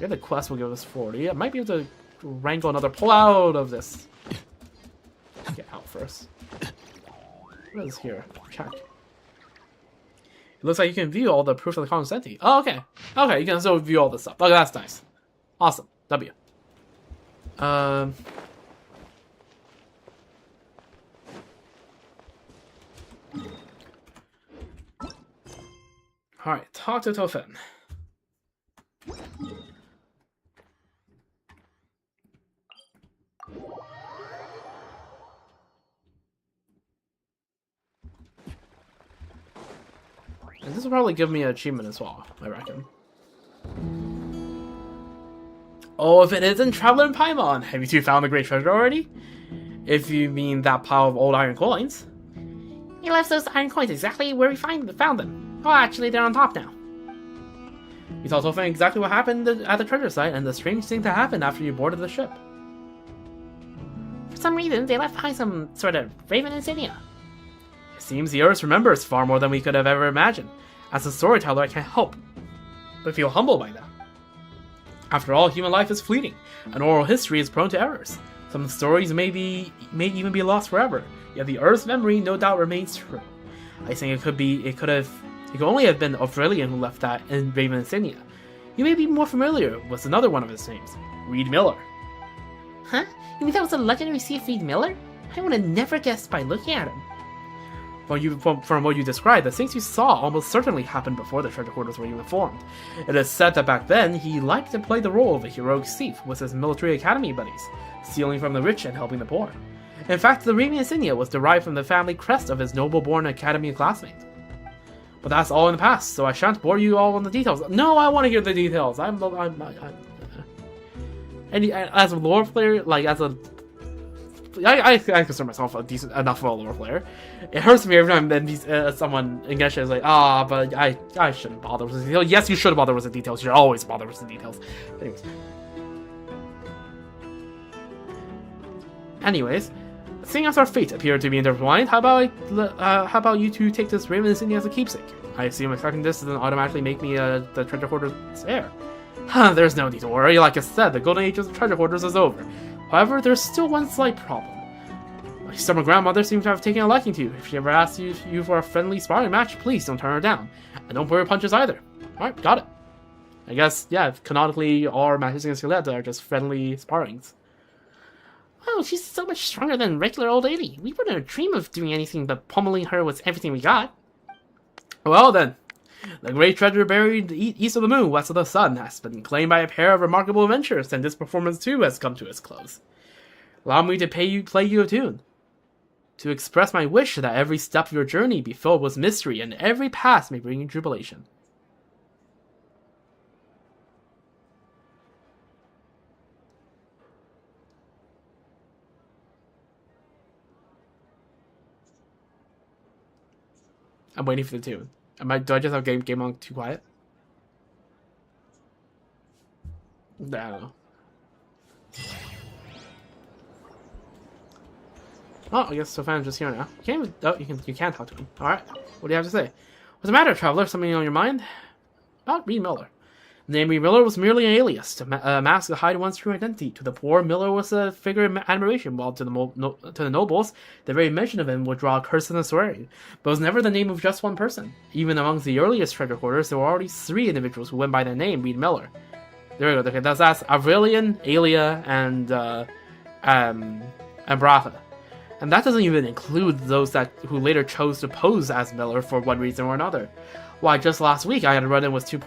Yeah, the quest will give us 40. I might be able to wrangle another pull out of this. Get out first. What is here? Check. It looks like you can view all the proof of the consenti. Oh, okay. Okay, you can still view all this stuff. Okay, that's nice. Awesome. W. Alright, talk to Tofin. And this will probably give me an achievement as well, I reckon. Oh, if it isn't Traveler in Paimon! Have you two found the great treasure already? If you mean that pile of old iron coins. He left those iron coins exactly where we found them. Oh, actually, they're on top now. You told Tofin exactly what happened at the treasure site and the strange thing that happened after you boarded the ship. For some reason, they left behind some sort of raven insignia. It seems the Earth remembers far more than we could have ever imagined. As a storyteller, I can't help but feel humbled by that. After all, human life is fleeting, and oral history is prone to errors. Some stories may even be lost forever, yet the Earth's memory no doubt remains true. I think it could only have been Aurelian who left that in raven insignia. You may be more familiar with another one of his names, Reed Miller. Huh? You mean that was the legendary Chief Reed Miller? I would have never guessed by looking at him. From what you described, the things you saw almost certainly happened before the treasure hoarders were even formed. It is said that back then, he liked to play the role of a heroic thief with his military academy buddies, stealing from the rich and helping the poor. In fact, the raven insignia was derived from the family crest of his noble-born academy classmate. But that's all in the past, so I shan't bore you all on the details. No, I want to hear the details. And as a lore player, like as a I consider myself a decent enough of a lore player. It hurts me every time then someone in Genshin is like, but I shouldn't bother with the details. Yes, you should bother with the details. You should always bother with the details. Anyways, seeing as our fate appear to be intertwined, how about you two take this raven insignia as a keepsake? I assume accepting this doesn't automatically make me the treasure hoarder's heir. There's no need to worry. Like I said, the golden age of the treasure hoarders is over. However, there's still one slight problem. My stubborn grandmother seems to have taken a liking to you. If she ever asks you for a friendly sparring match, please don't turn her down. And don't pull her punches either. Alright, got it. I guess, yeah, canonically, all our matches against Yoletta are just friendly sparrings. Oh, she's so much stronger than regular old lady. We wouldn't dream of doing anything but pummeling her with everything we got. Well then, the great treasure buried east of the moon, west of the sun, has been claimed by a pair of remarkable adventurers, and this performance too has come to its close. Allow me to play you a tune, to express my wish that every step of your journey be filled with mystery, and every path may bring you jubilation. I'm waiting for the tune. Do I just have game on too quiet? I don't know. Oh, I guess Sofan's just here now. You can't even, oh, you can talk to him. Alright. What do you have to say? What's the matter, traveler? Something on your mind? About Reed Miller. The name Reed Miller was merely an alias to mask to hide one's true identity. To the poor, Miller was a figure of admiration, while to the nobles, the very mention of him would draw a curse and swearing. But it was never the name of just one person. Even amongst the earliest treasure hoarders, there were already 3 individuals who went by the name Reed Miller. There we go. Okay, that's Aurelian, Aelia, and Bratha. And that doesn't even include those who later chose to pose as Miller for one reason or another. Why, just last week I had a run-in with two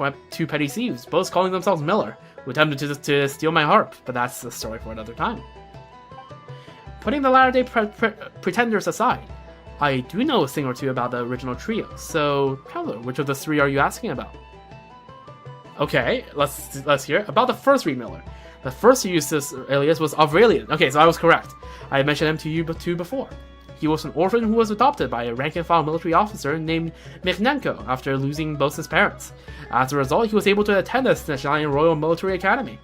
petty thieves, both calling themselves Miller, who attempted to steal my harp, but that's a story for another time. Putting the latter-day pretenders aside, I do know a thing or two about the original trio, so Traveler, which of the 3 are you asking about? Okay, let's hear about the first Reed Miller. The first to use this alias was Aurelian. Okay, so I was correct. I had mentioned him to you before. He was an orphan who was adopted by a rank-and-file military officer named Mikhnenko after losing both his parents. As a result, he was able to attend the Snezhnaya Royal Military Academy.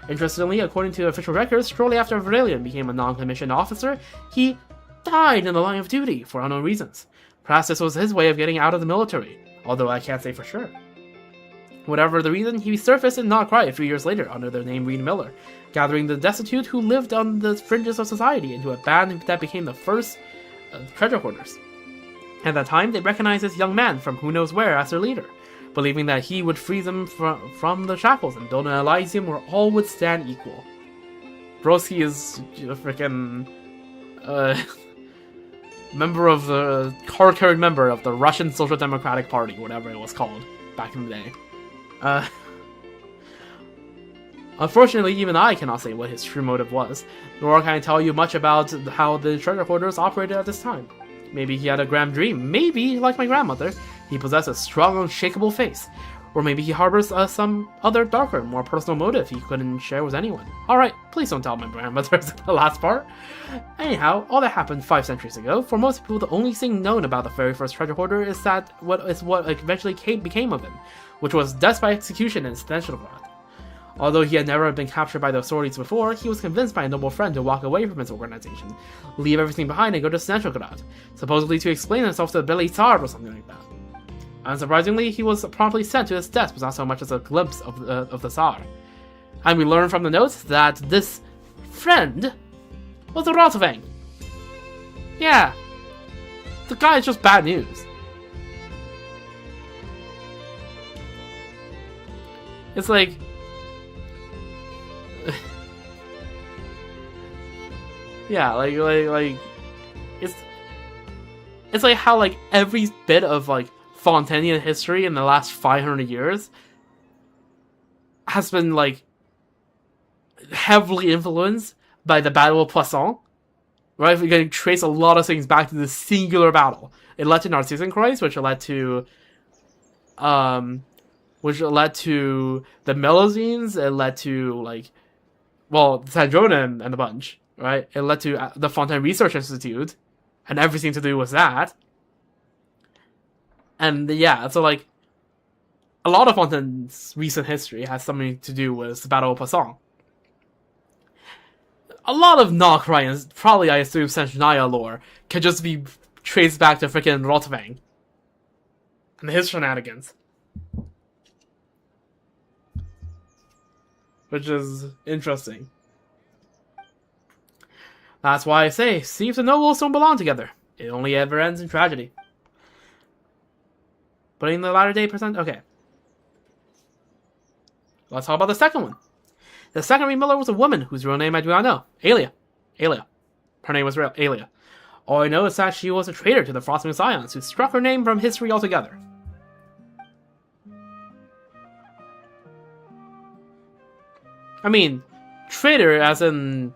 Interestingly, according to official records, shortly after Aurelian became a non-commissioned officer, he died in the line of duty for unknown reasons. Perhaps this was his way of getting out of the military, although I can't say for sure. Whatever the reason, he surfaced in Nokrai a few years later under the name Reed Miller, gathering the destitute who lived on the fringes of society into a band that became the first treasure hoarders. At that time, they recognized this young man from who knows where as their leader, believing that he would free them from the shackles and build an Elysium where all would stand equal. Broski is a freaking card-carrying member of the Russian Social Democratic Party, whatever it was called back in the day. Unfortunately, even I cannot say what his true motive was, nor can I tell you much about how the treasure hoarders operated at this time. Maybe he had a grand dream, maybe, like my grandmother, he possessed a strong, unshakable face, or maybe he harbors some other darker, more personal motive he couldn't share with anyone. Alright, please don't tell my grandmother the last part. Anyhow, all that happened 5 centuries ago. For most people, the only thing known about the very first treasure hoarder is what eventually became of him, which was death by execution in Snezhnaya. Although he had never been captured by the authorities before, he was convinced by a noble friend to walk away from his organization, leave everything behind and go to Snezhnaya, supposedly to explain himself to the Billy Tsar or something like that. Unsurprisingly, he was promptly sent to his death without so much as a glimpse of the Tsar. And we learn from the notes that this friend was a Rotovang. Yeah, the guy is just bad news. It's like... yeah, like it's like how like every bit of like Fontanian history in the last 500 years has been like heavily influenced by the Battle of Poisson, right? We can trace a lot of things back to this singular battle. It led to Narcissan Christ, which led to the Melusines. It led to like, well, Sandrona and a bunch, right? It led to the Fontaine Research Institute and everything to do with that. And yeah, so like a lot of Fontaine's recent history has something to do with the Battle of Poisson. A lot of Nokrai and probably, I assume, Snezhnaya lore can just be traced back to freaking Rotovang and his shenanigans. Which is interesting. That's why I say, see if the nobles don't belong together. It only ever ends in tragedy. Putting the latter-day percent... Okay. Let's talk about the second one. The second Reed Miller was a woman whose real name I do not know. Aelia. Her name was Aelia. All I know is that she was a traitor to the Frostmoon Scions, who struck her name from history altogether. I mean, traitor as in,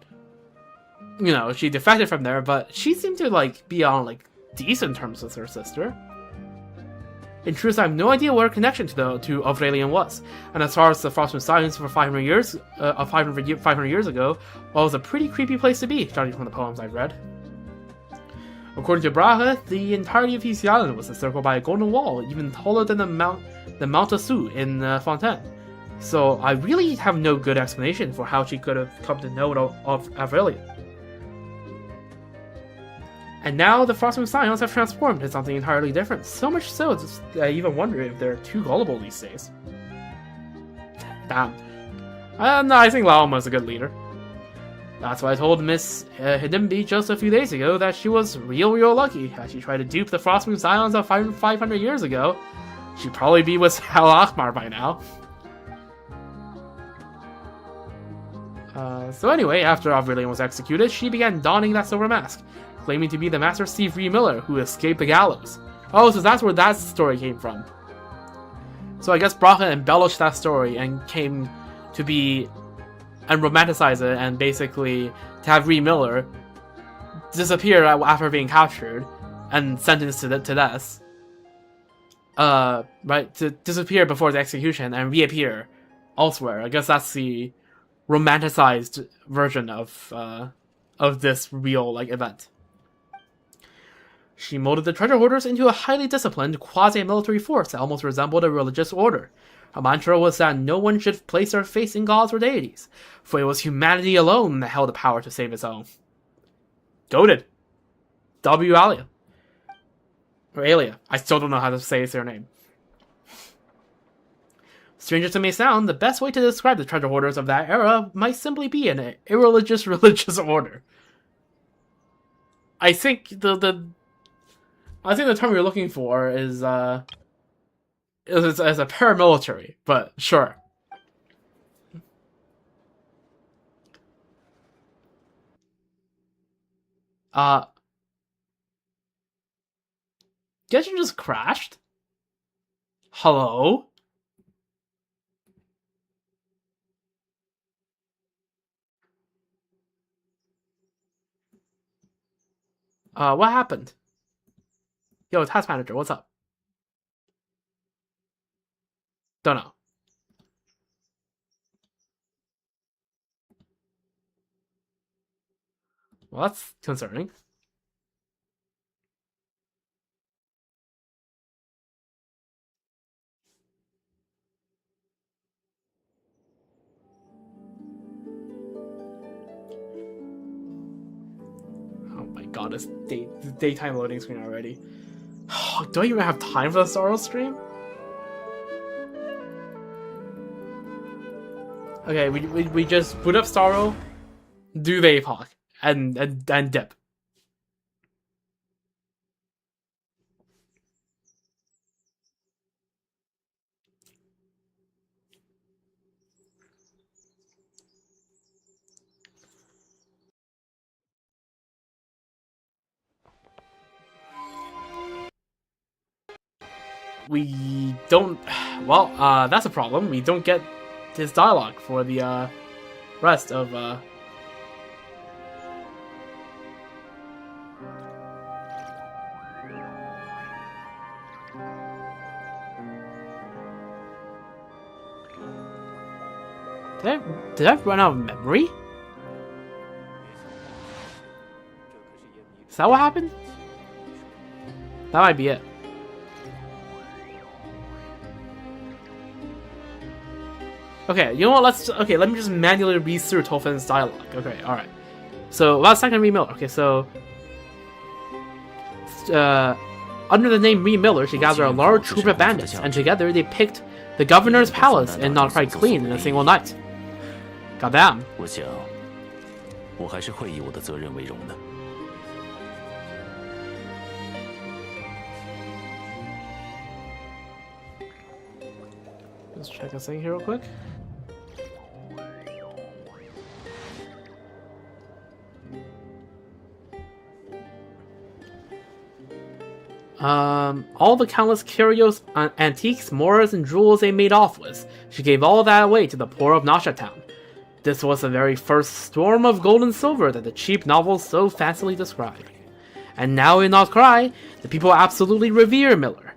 you know, she defected from there, but she seemed to, like, be on, like, decent terms with her sister. In truth, I have no idea what her connection to Aurelian was, and as far as the Frostmoon Scions for 500 years ago, well, it was a pretty creepy place to be, judging from the poems I've read. According to Brahe, the entirety of East Island was encircled by a golden wall, even taller than the Mount Assu in Fontaine. So I really have no good explanation for how she could have come to know of Aurelian. And now the Frostmoon Scions have transformed into something entirely different. So much so that I even wonder if they're too gullible these days. Damn. No, I think Laoma's a good leader. That's why I told Miss Hidimbi just a few days ago that she was real lucky. As she tried to dupe the Frostmoon Scions of 500 years ago, she'd probably be with Al Ahmar by now. So anyway, after Aurelian was executed, she began donning that silver mask, claiming to be the Master Steve Ree Miller who escaped the gallows. Oh, so that's where that story came from. So I guess Bracha embellished that story and came to be and romanticize it, and basically to have Ree Miller disappear after being captured and sentenced to death. Right, to disappear before the execution and reappear elsewhere. I guess that's the romanticized version of this real event. She molded the treasure hoarders into a highly disciplined quasi-military force that almost resembled a religious order. Her mantra was that no one should place their faith in gods or deities, for it was humanity alone that held the power to save its own. Goated. W. Alia. Or Alia. I still don't know how to say their name. Strange as it may sound, the best way to describe the treasure hoarders of that era might simply be an irreligious religious order. I think the term you're looking for is as a paramilitary, but sure. Genshin just crashed? Hello? What happened? Yo, task manager, what's up? Don't know. Well, that's concerning. Oh my god, it's daytime loading screen already. Do I even have time for the Sorrow stream? Okay, we just boot up Sorrow, do the APOC, and dip. We don't... Well, that's a problem. We don't get his dialogue for the rest of... Did I run out of memory? Is that what happened? That might be it. Okay, you know what, let me just manually read through Tolfin's dialogue. Okay, alright. So, about second Ree Miller. Okay, so... under the name Ree Miller, she gathered a large troop of bandits, and together they picked the governor's palace and not quite clean in a single night. Goddamn. 我想，我还是会以我的责任为荣的。 Let's check a thing here real quick. All the countless curios, antiques, mores, and jewels they made off with, she gave all that away to the poor of Nasha Town. This was the very first storm of gold and silver that the cheap novels so fancily described. And now in Not Cry, the people absolutely revere Miller.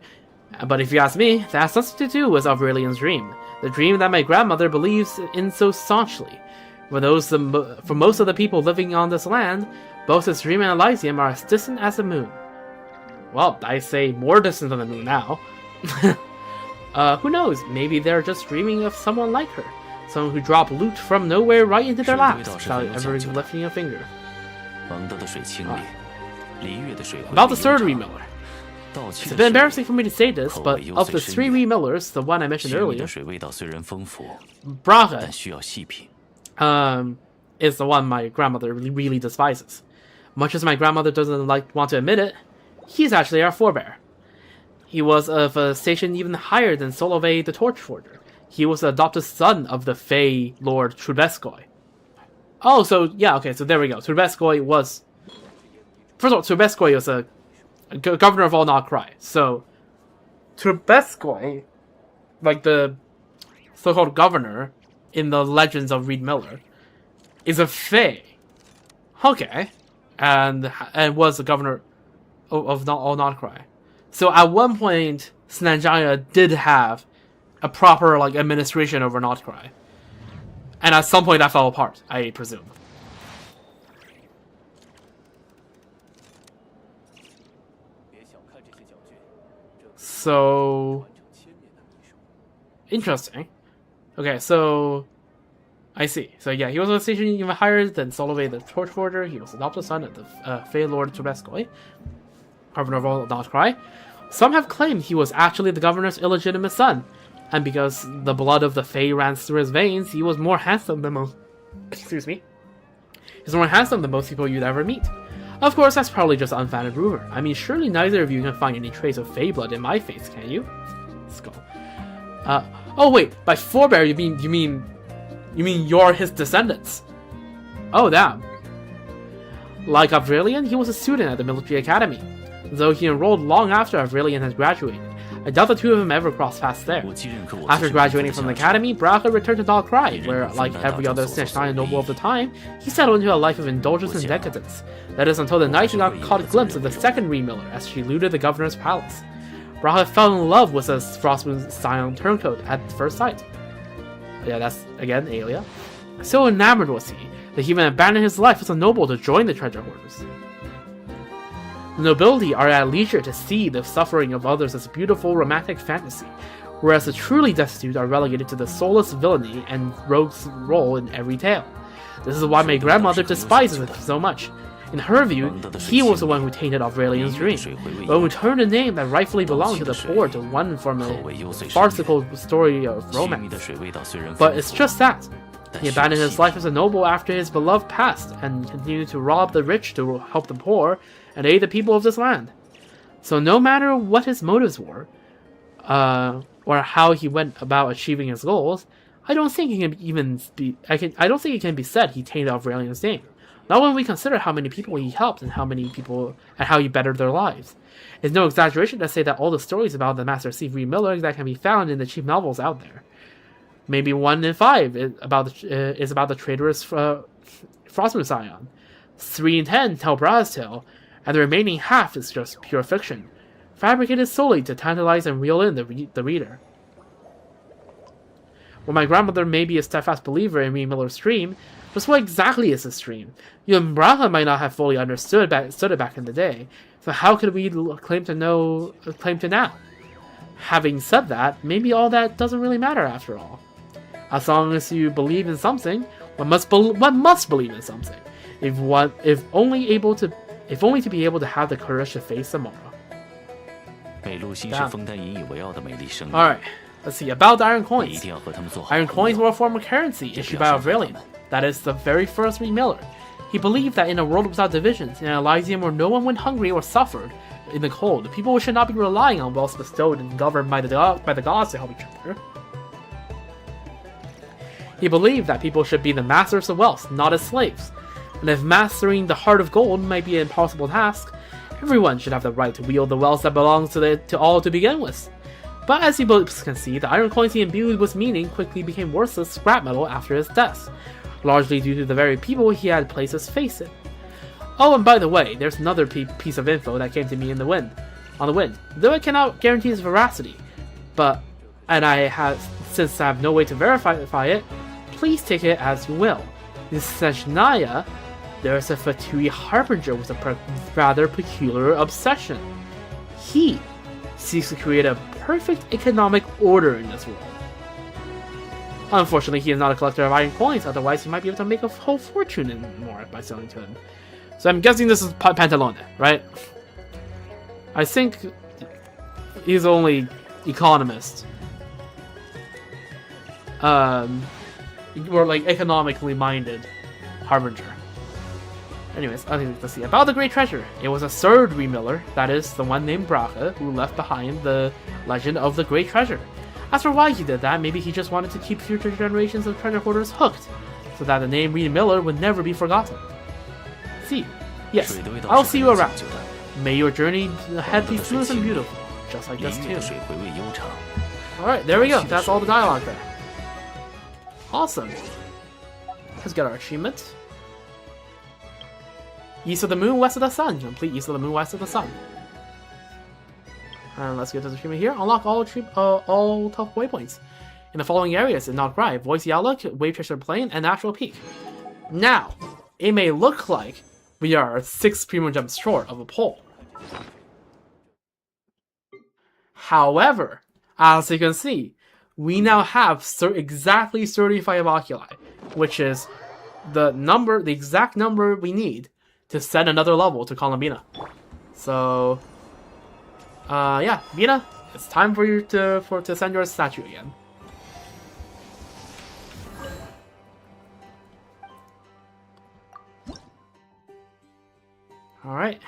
But if you ask me, that has nothing to do with Aurelian's dream, the dream that my grandmother believes in so staunchly. For most of the people living on this land, both its dream and Elysium are as distant as the moon. Well, I say more distant than the moon now. Who knows, maybe they're just dreaming of someone like her. Someone who dropped loot from nowhere right into their laps without ever lifting a finger. About the third Ree Miller. It's a bit embarrassing for me to say this, but of the 3 remillers, the one I mentioned earlier, Braga is the one my grandmother really despises. Much as my grandmother doesn't want to admit it, he's actually our forebear. He was of a station even higher than Solove the Torchforger. He was the adopted son of the Fey Lord Trubetskoy. Oh, so yeah, okay, so there we go. Trubetskoy was... First of all, Trubetskoy was a governor of all Not Cry. So, Trubetskoy, like the so-called governor in the Legends of Reed Miller, is a Fey. Okay. And was the governor of all Not Cry. So at one point, Snanjaya did have a proper administration over Not Cry. And at some point that fell apart, I presume. So... interesting. Okay, so... I see. So yeah, he was a station even higher than Solove the Torchforger. He was adopted son of the Fey Lord Trubetskoy, governor of all Not Cry. Some have claimed he was actually the governor's illegitimate son, and because the blood of the Fey ran through his veins, he was more handsome than most... excuse me. He's more handsome than most people you'd ever meet. Of course, that's probably just unfounded rumor. I mean, surely neither of you can find any trace of Fey blood in my face, can you? Skull. Oh wait, by forebear you mean you're his descendants? Oh damn. Like Avrilian, he was a student at the military academy, though he enrolled long after Avrilian had graduated. I doubt the two of them ever crossed paths there. After graduating from the academy, Braga returned to Dal Cry, where, like every other Snezhnaya noble of the time, he settled into a life of indulgence and decadence. That is until the night he caught a glimpse of the second remiller as she looted the governor's palace. Braga fell in love with a Frostmoon Scion turncoat at first sight. Yeah, that's, again, Aelia. So enamored was he, that he even abandoned his life as a noble to join the treasure hoarders. The nobility are at leisure to see the suffering of others as a beautiful romantic fantasy, whereas the truly destitute are relegated to the soulless villainy and rogue's role in every tale. This is why my grandmother despises him so much. In her view, he was the one who tainted Avrilian's dream, but who turned a name that rightfully belonged to the poor to one from a farcical story of romance. But it's just that. He abandoned his life as a noble after his beloved passed, and continued to rob the rich to help the poor, and aid the people of this land. So no matter what his motives were, or how he went about achieving his goals, I don't think it can be said he tainted Avrilian's name. Not when we consider how many people he helped and how he bettered their lives. It's no exaggeration to say that all the stories about the Master Thief Reed Miller that can be found in the cheap novels out there. Maybe 1 in 5 is about the traitorous Frostmoon Scion. 3 in 10 tell Braga's tale, and the remaining half is just pure fiction, fabricated solely to tantalize and reel in the reader. While my grandmother may be a steadfast believer in Reed Miller's dream, just what exactly is his dream? Even Braga might not have fully understood it back in the day, so how could we claim to now? Having said that, maybe all that doesn't really matter after all. As long as you believe in something, one must believe in something. If only to be able to have the courage to face tomorrow. Alright, let's see, about the Iron Coins. Iron Coins were a form of currency issued by Avrilian. That is the very first Reed Miller. He believed that in a world without divisions, in an Elysium where no one went hungry or suffered in the cold, people should not be relying on wealth bestowed and governed by the gods to help each other. He believed that people should be the masters of wealth, not as slaves. And if mastering the heart of gold might be an impossible task, everyone should have the right to wield the wealth that belongs to all to begin with. But as you both can see, the iron coins he imbued with meaning quickly became worthless scrap metal after his death, largely due to the very people he had placed his face in. Oh, and by the way, there's another piece of info that came to me on the wind, though I cannot guarantee its veracity. Since I have no way to verify it, please take it as you will. In Snezhnaya, there is a Fatui Harbinger with a rather peculiar obsession. He seeks to create a perfect economic order in this world. Unfortunately, he is not a collector of iron coins, otherwise he might be able to make a whole fortune and more by selling to him. So I'm guessing this is Pantalone, right? I think he's only economist. More like economically minded harbinger. Anyways, let's see. About the Great Treasure. It was a third remiller, that is, the one named Bracha, who left behind the legend of the Great Treasure. As for why he did that, maybe he just wanted to keep future generations of treasure hoarders hooked, so that the name remiller would never be forgotten. See, yes, I'll see you around. May your journey ahead be smooth and beautiful, just like this too. Alright, there we go. That's all the dialogue there. Awesome. Let's get our achievement. East of the Moon, West of the Sun. Complete East of the Moon, West of the Sun. And let's get to the achievement here. Unlock all tough waypoints in the following areas in Not Grive: Voicey Outlook, Wave Chaser Plain, and Natural Peak. Now, it may look like we are 6 Primo Gems short of a pole. However, as you can see, we now have exactly 35 oculi, which is the exact number we need to send another level to Columbina. So, yeah, Mina, it's time for you to send your statue again. All right.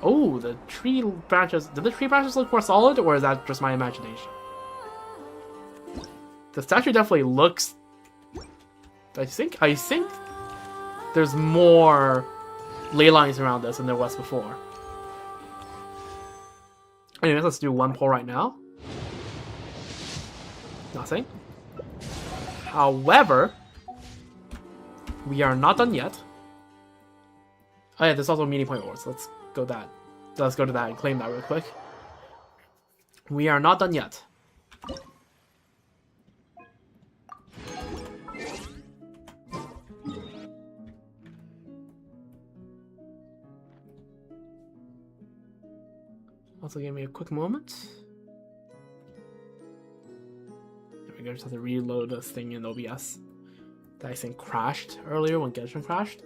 Oh, the tree branches. Did the tree branches look more solid, or is that just my imagination? The statue definitely looks. I think there's more ley lines around this than there was before. Anyways, let's do one pull right now. Nothing. However, we are not done yet. Oh yeah, there's also meeting point wars. Let's go to that and claim that real quick. We are not done yet. Also, give me a quick moment. There we go. Just have to reload this thing in OBS. That I think crashed earlier when Genshin crashed.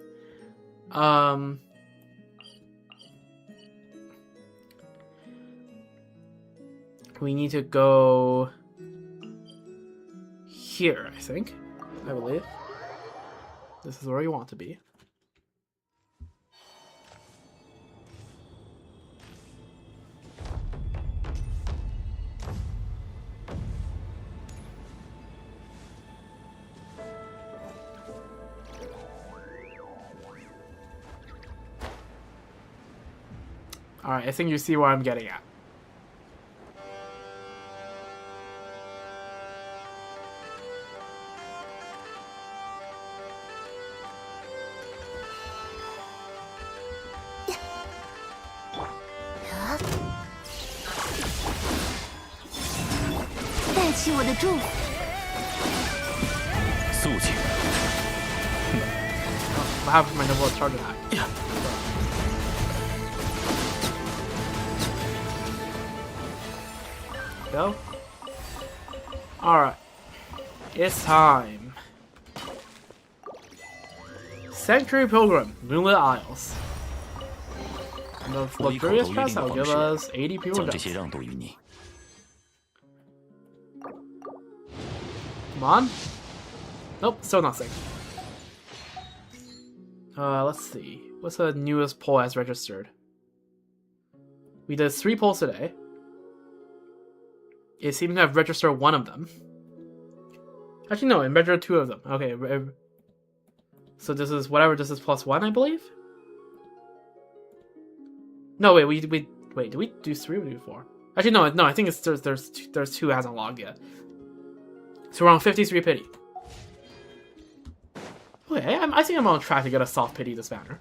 We need to go here, I think. I believe. This is where you want to be. Alright, I think you see what I'm getting at. What happened to my double charge attack? Yeah. Go. Alright. It's time. Sanctuary Pilgrim, Moonlit Isles. And the luxurious chest that will give us 80 people gems. Come on. Nope, still nothing. Let's see. What's the newest poll as registered? We did 3 polls today. It seems to have registered 1 of them. Actually, no, it registered 2 of them. Okay. So this is whatever. This is +1, I believe. No, wait. Wait. Did we do 3 or do 4? Actually, no. I think it's there's 2 hasn't logged yet. So we're on 53 pity. Okay, I think I'm on track to get a soft pity this banner.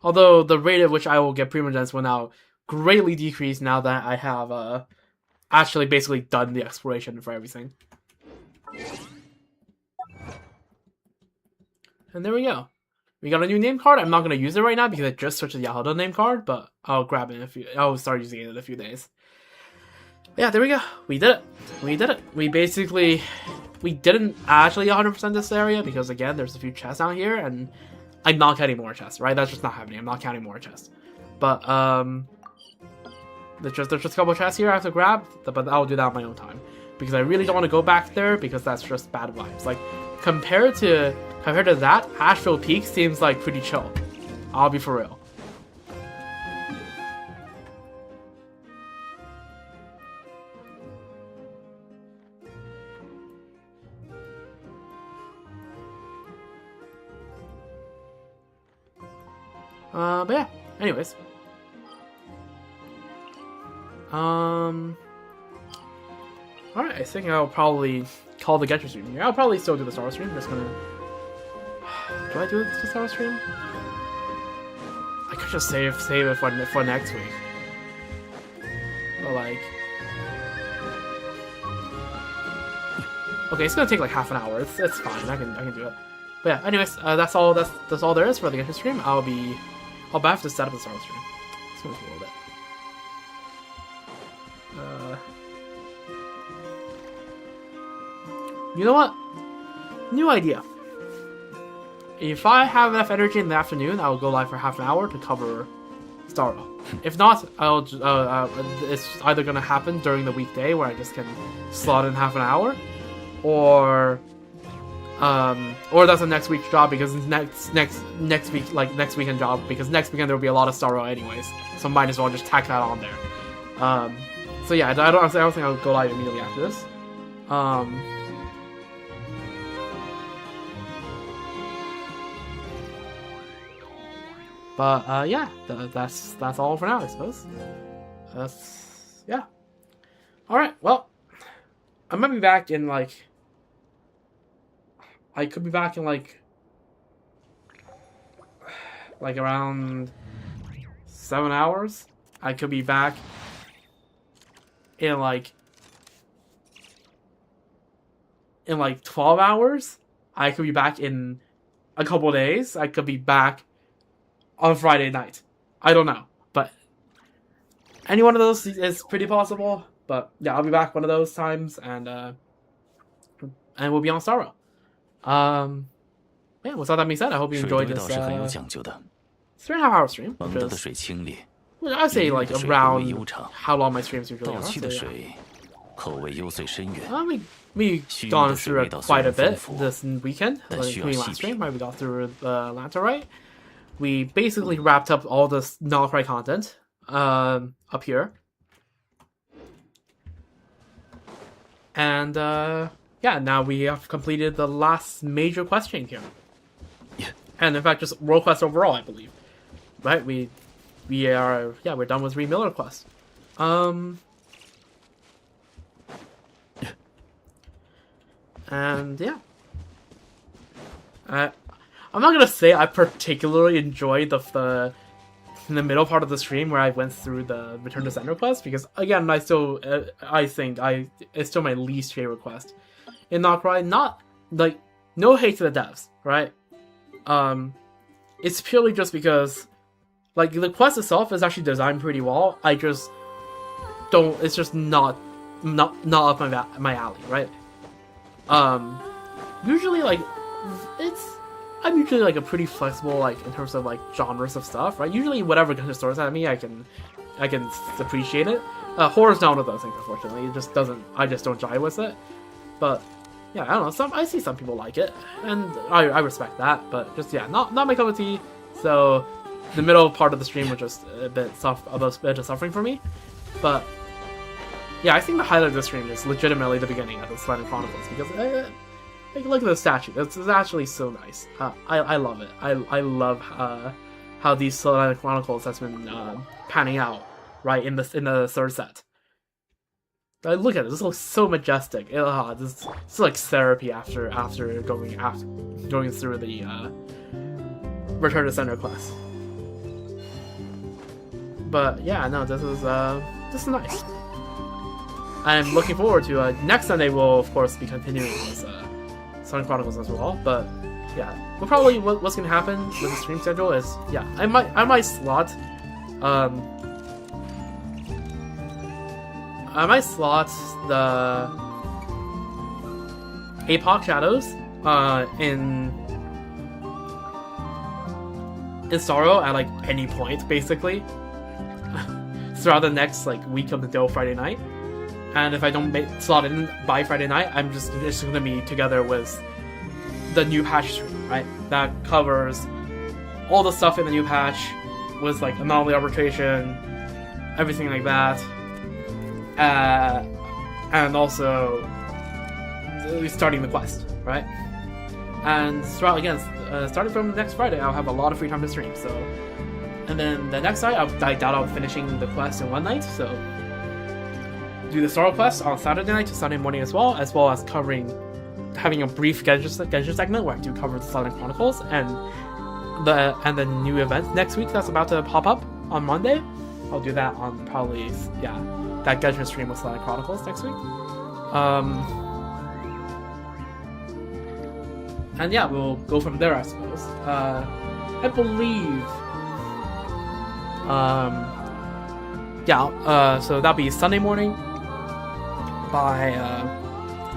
Although the rate at which I will get Primogems will now greatly decrease now that I have actually basically done the exploration for everything. And there we go. We got a new name card. I'm not going to use it right now because I just switched to the Yahoda name card, but I'll grab it I'll start using it in a few days. Yeah, there we go. We did it. We didn't actually 100% this area because again, there's a few chests out here and I'm not getting more chests, right? That's just not happening. I'm not counting more chests. But there's just a couple chests here I have to grab, but I'll do that on my own time because I really don't want to go back there because that's just bad vibes. Like compared to that, Astral Peak seems like pretty chill. I'll be for real. But yeah, anyways. Alright, I think I'll probably call the Genshin stream here. I'll probably still do the Star Wars stream. I'm just gonna... Do I do the Star Wars stream? I could just save it for next week. But like... Okay, it's gonna take like half an hour. It's fine. I can do it. But yeah, anyways, that's all there is for the Genshin stream. I'll have to set up the Star Wars stream. It's gonna take a little bit. You know what? New idea. If I have enough energy in the afternoon, I'll go live for half an hour to cover Starro. If not, it's either gonna happen during the weekday where I just can slot in half an hour, or that's a next week's job because next week, like next weekend job, because next weekend there will be a lot of Starro anyways, so might as well just tack that on there. So yeah, I don't think I'll go live immediately after this. But yeah, that's all for now, I suppose. Yeah. All right. Well, I'm gonna be back in like. I could be back in like around 7 hours. I could be back in like 12 hours. I could be back in a couple days. I could be back on Friday night. I don't know, but any one of those is pretty possible. But yeah, I'll be back one of those times, and we'll be on Starro. Yeah, with all that being said, I hope you enjoyed this 3.5-hour stream. I'd say like around how long my streams usually are. So, yeah. We gone through it quite a bit this weekend, including last stream, where we got through the Laterite. We basically wrapped up all the Nocrai content up here. And yeah, now we have completed the last major question here. Yeah. And in fact, just world quest overall, I believe. Right? We're done with 3 Miller quests. And yeah. I'm not gonna say I particularly enjoyed the in the middle part of the stream where I went through the Return to Sender quest, because again, I think it's still my least favorite quest in Nocrai. Not like, no hate to the devs, right? It's purely just because like the quest itself is actually designed pretty well. I just don't. It's just not up my alley, right? Usually like I'm usually like a pretty flexible, like in terms of like genres of stuff, right? Usually whatever kind of stories at me, I can appreciate it. Horror's not one of those things, unfortunately. It just doesn't. I just don't jive with it. But yeah, I don't know. I see some people like it, and I respect that. But just yeah, not my cup of tea. So the middle part of the stream was just a bit of suffering for me. But yeah, I think the highlight of the stream is legitimately the beginning of the Selenic Chronicles, because like, look at the statue. It's actually so nice. I love it. I love how these Selenic Chronicles has been panning out, right, in the third set. Look at it. This looks so majestic. This is like therapy after going through the Return to Sender quest. But yeah, no, this is nice. I'm looking forward to next Sunday. We'll of course be continuing with Selenic Chronicles as well. But yeah, we'll probably what's gonna happen with the stream schedule is, yeah, I might slot the APOC Shadows in Sorrow at like any point, basically, throughout the next like week up until Friday night. And if I don't slot in by Friday night, I'm just gonna be together with the new patch stream, right? That covers all the stuff in the new patch with like anomaly arbitration, everything like that, and also starting the quest, right? And starting from next Friday, I'll have a lot of free time to stream. So, and then the next night, I doubt I'll be finishing the quest in one night. So, do the Sorrow quest on Saturday night to Sunday morning as well as having a brief Genshin segment where I do cover the Selenic Chronicles and the new event next week that's about to pop up on Monday. I'll do that on probably that Genshin stream with Selenic Chronicles next week. And yeah, we'll go from there, I suppose. I believe. So that'll be Sunday morning. By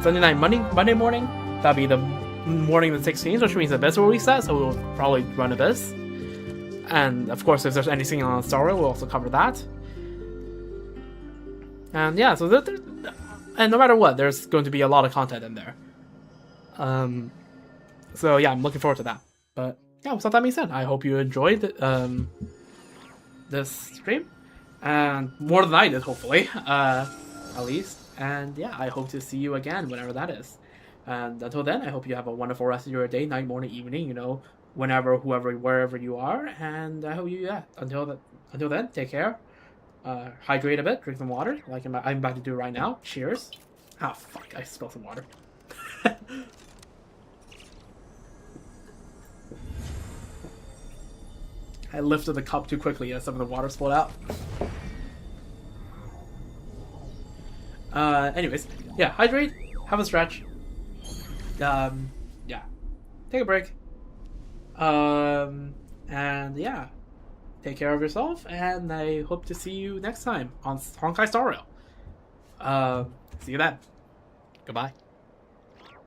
Sunday night, Monday morning. That'll be the morning of the 16th, which means Abyss will reset. So we'll probably run Abyss. And of course, if there's anything on Star Wars, we'll also cover that. And yeah, so and no matter what, there's going to be a lot of content in there. So yeah, I'm looking forward to that. But yeah, with that being said, I hope you enjoyed this stream, and more than I did, hopefully, at least. And yeah, I hope to see you again, whenever that is. And until then, I hope you have a wonderful rest of your day, night, morning, evening. Whenever, wherever you are. And I hope you until then, take care. Hydrate a bit, drink some water, like I'm about to do right now. Cheers. Ah, fuck! I spilled some water. I lifted the cup too quickly as some of the water spilled out. Anyways, yeah, hydrate, have a stretch. Yeah, take a break. And yeah, take care of yourself, and I hope to see you next time on Honkai Star Rail. See you then. Goodbye.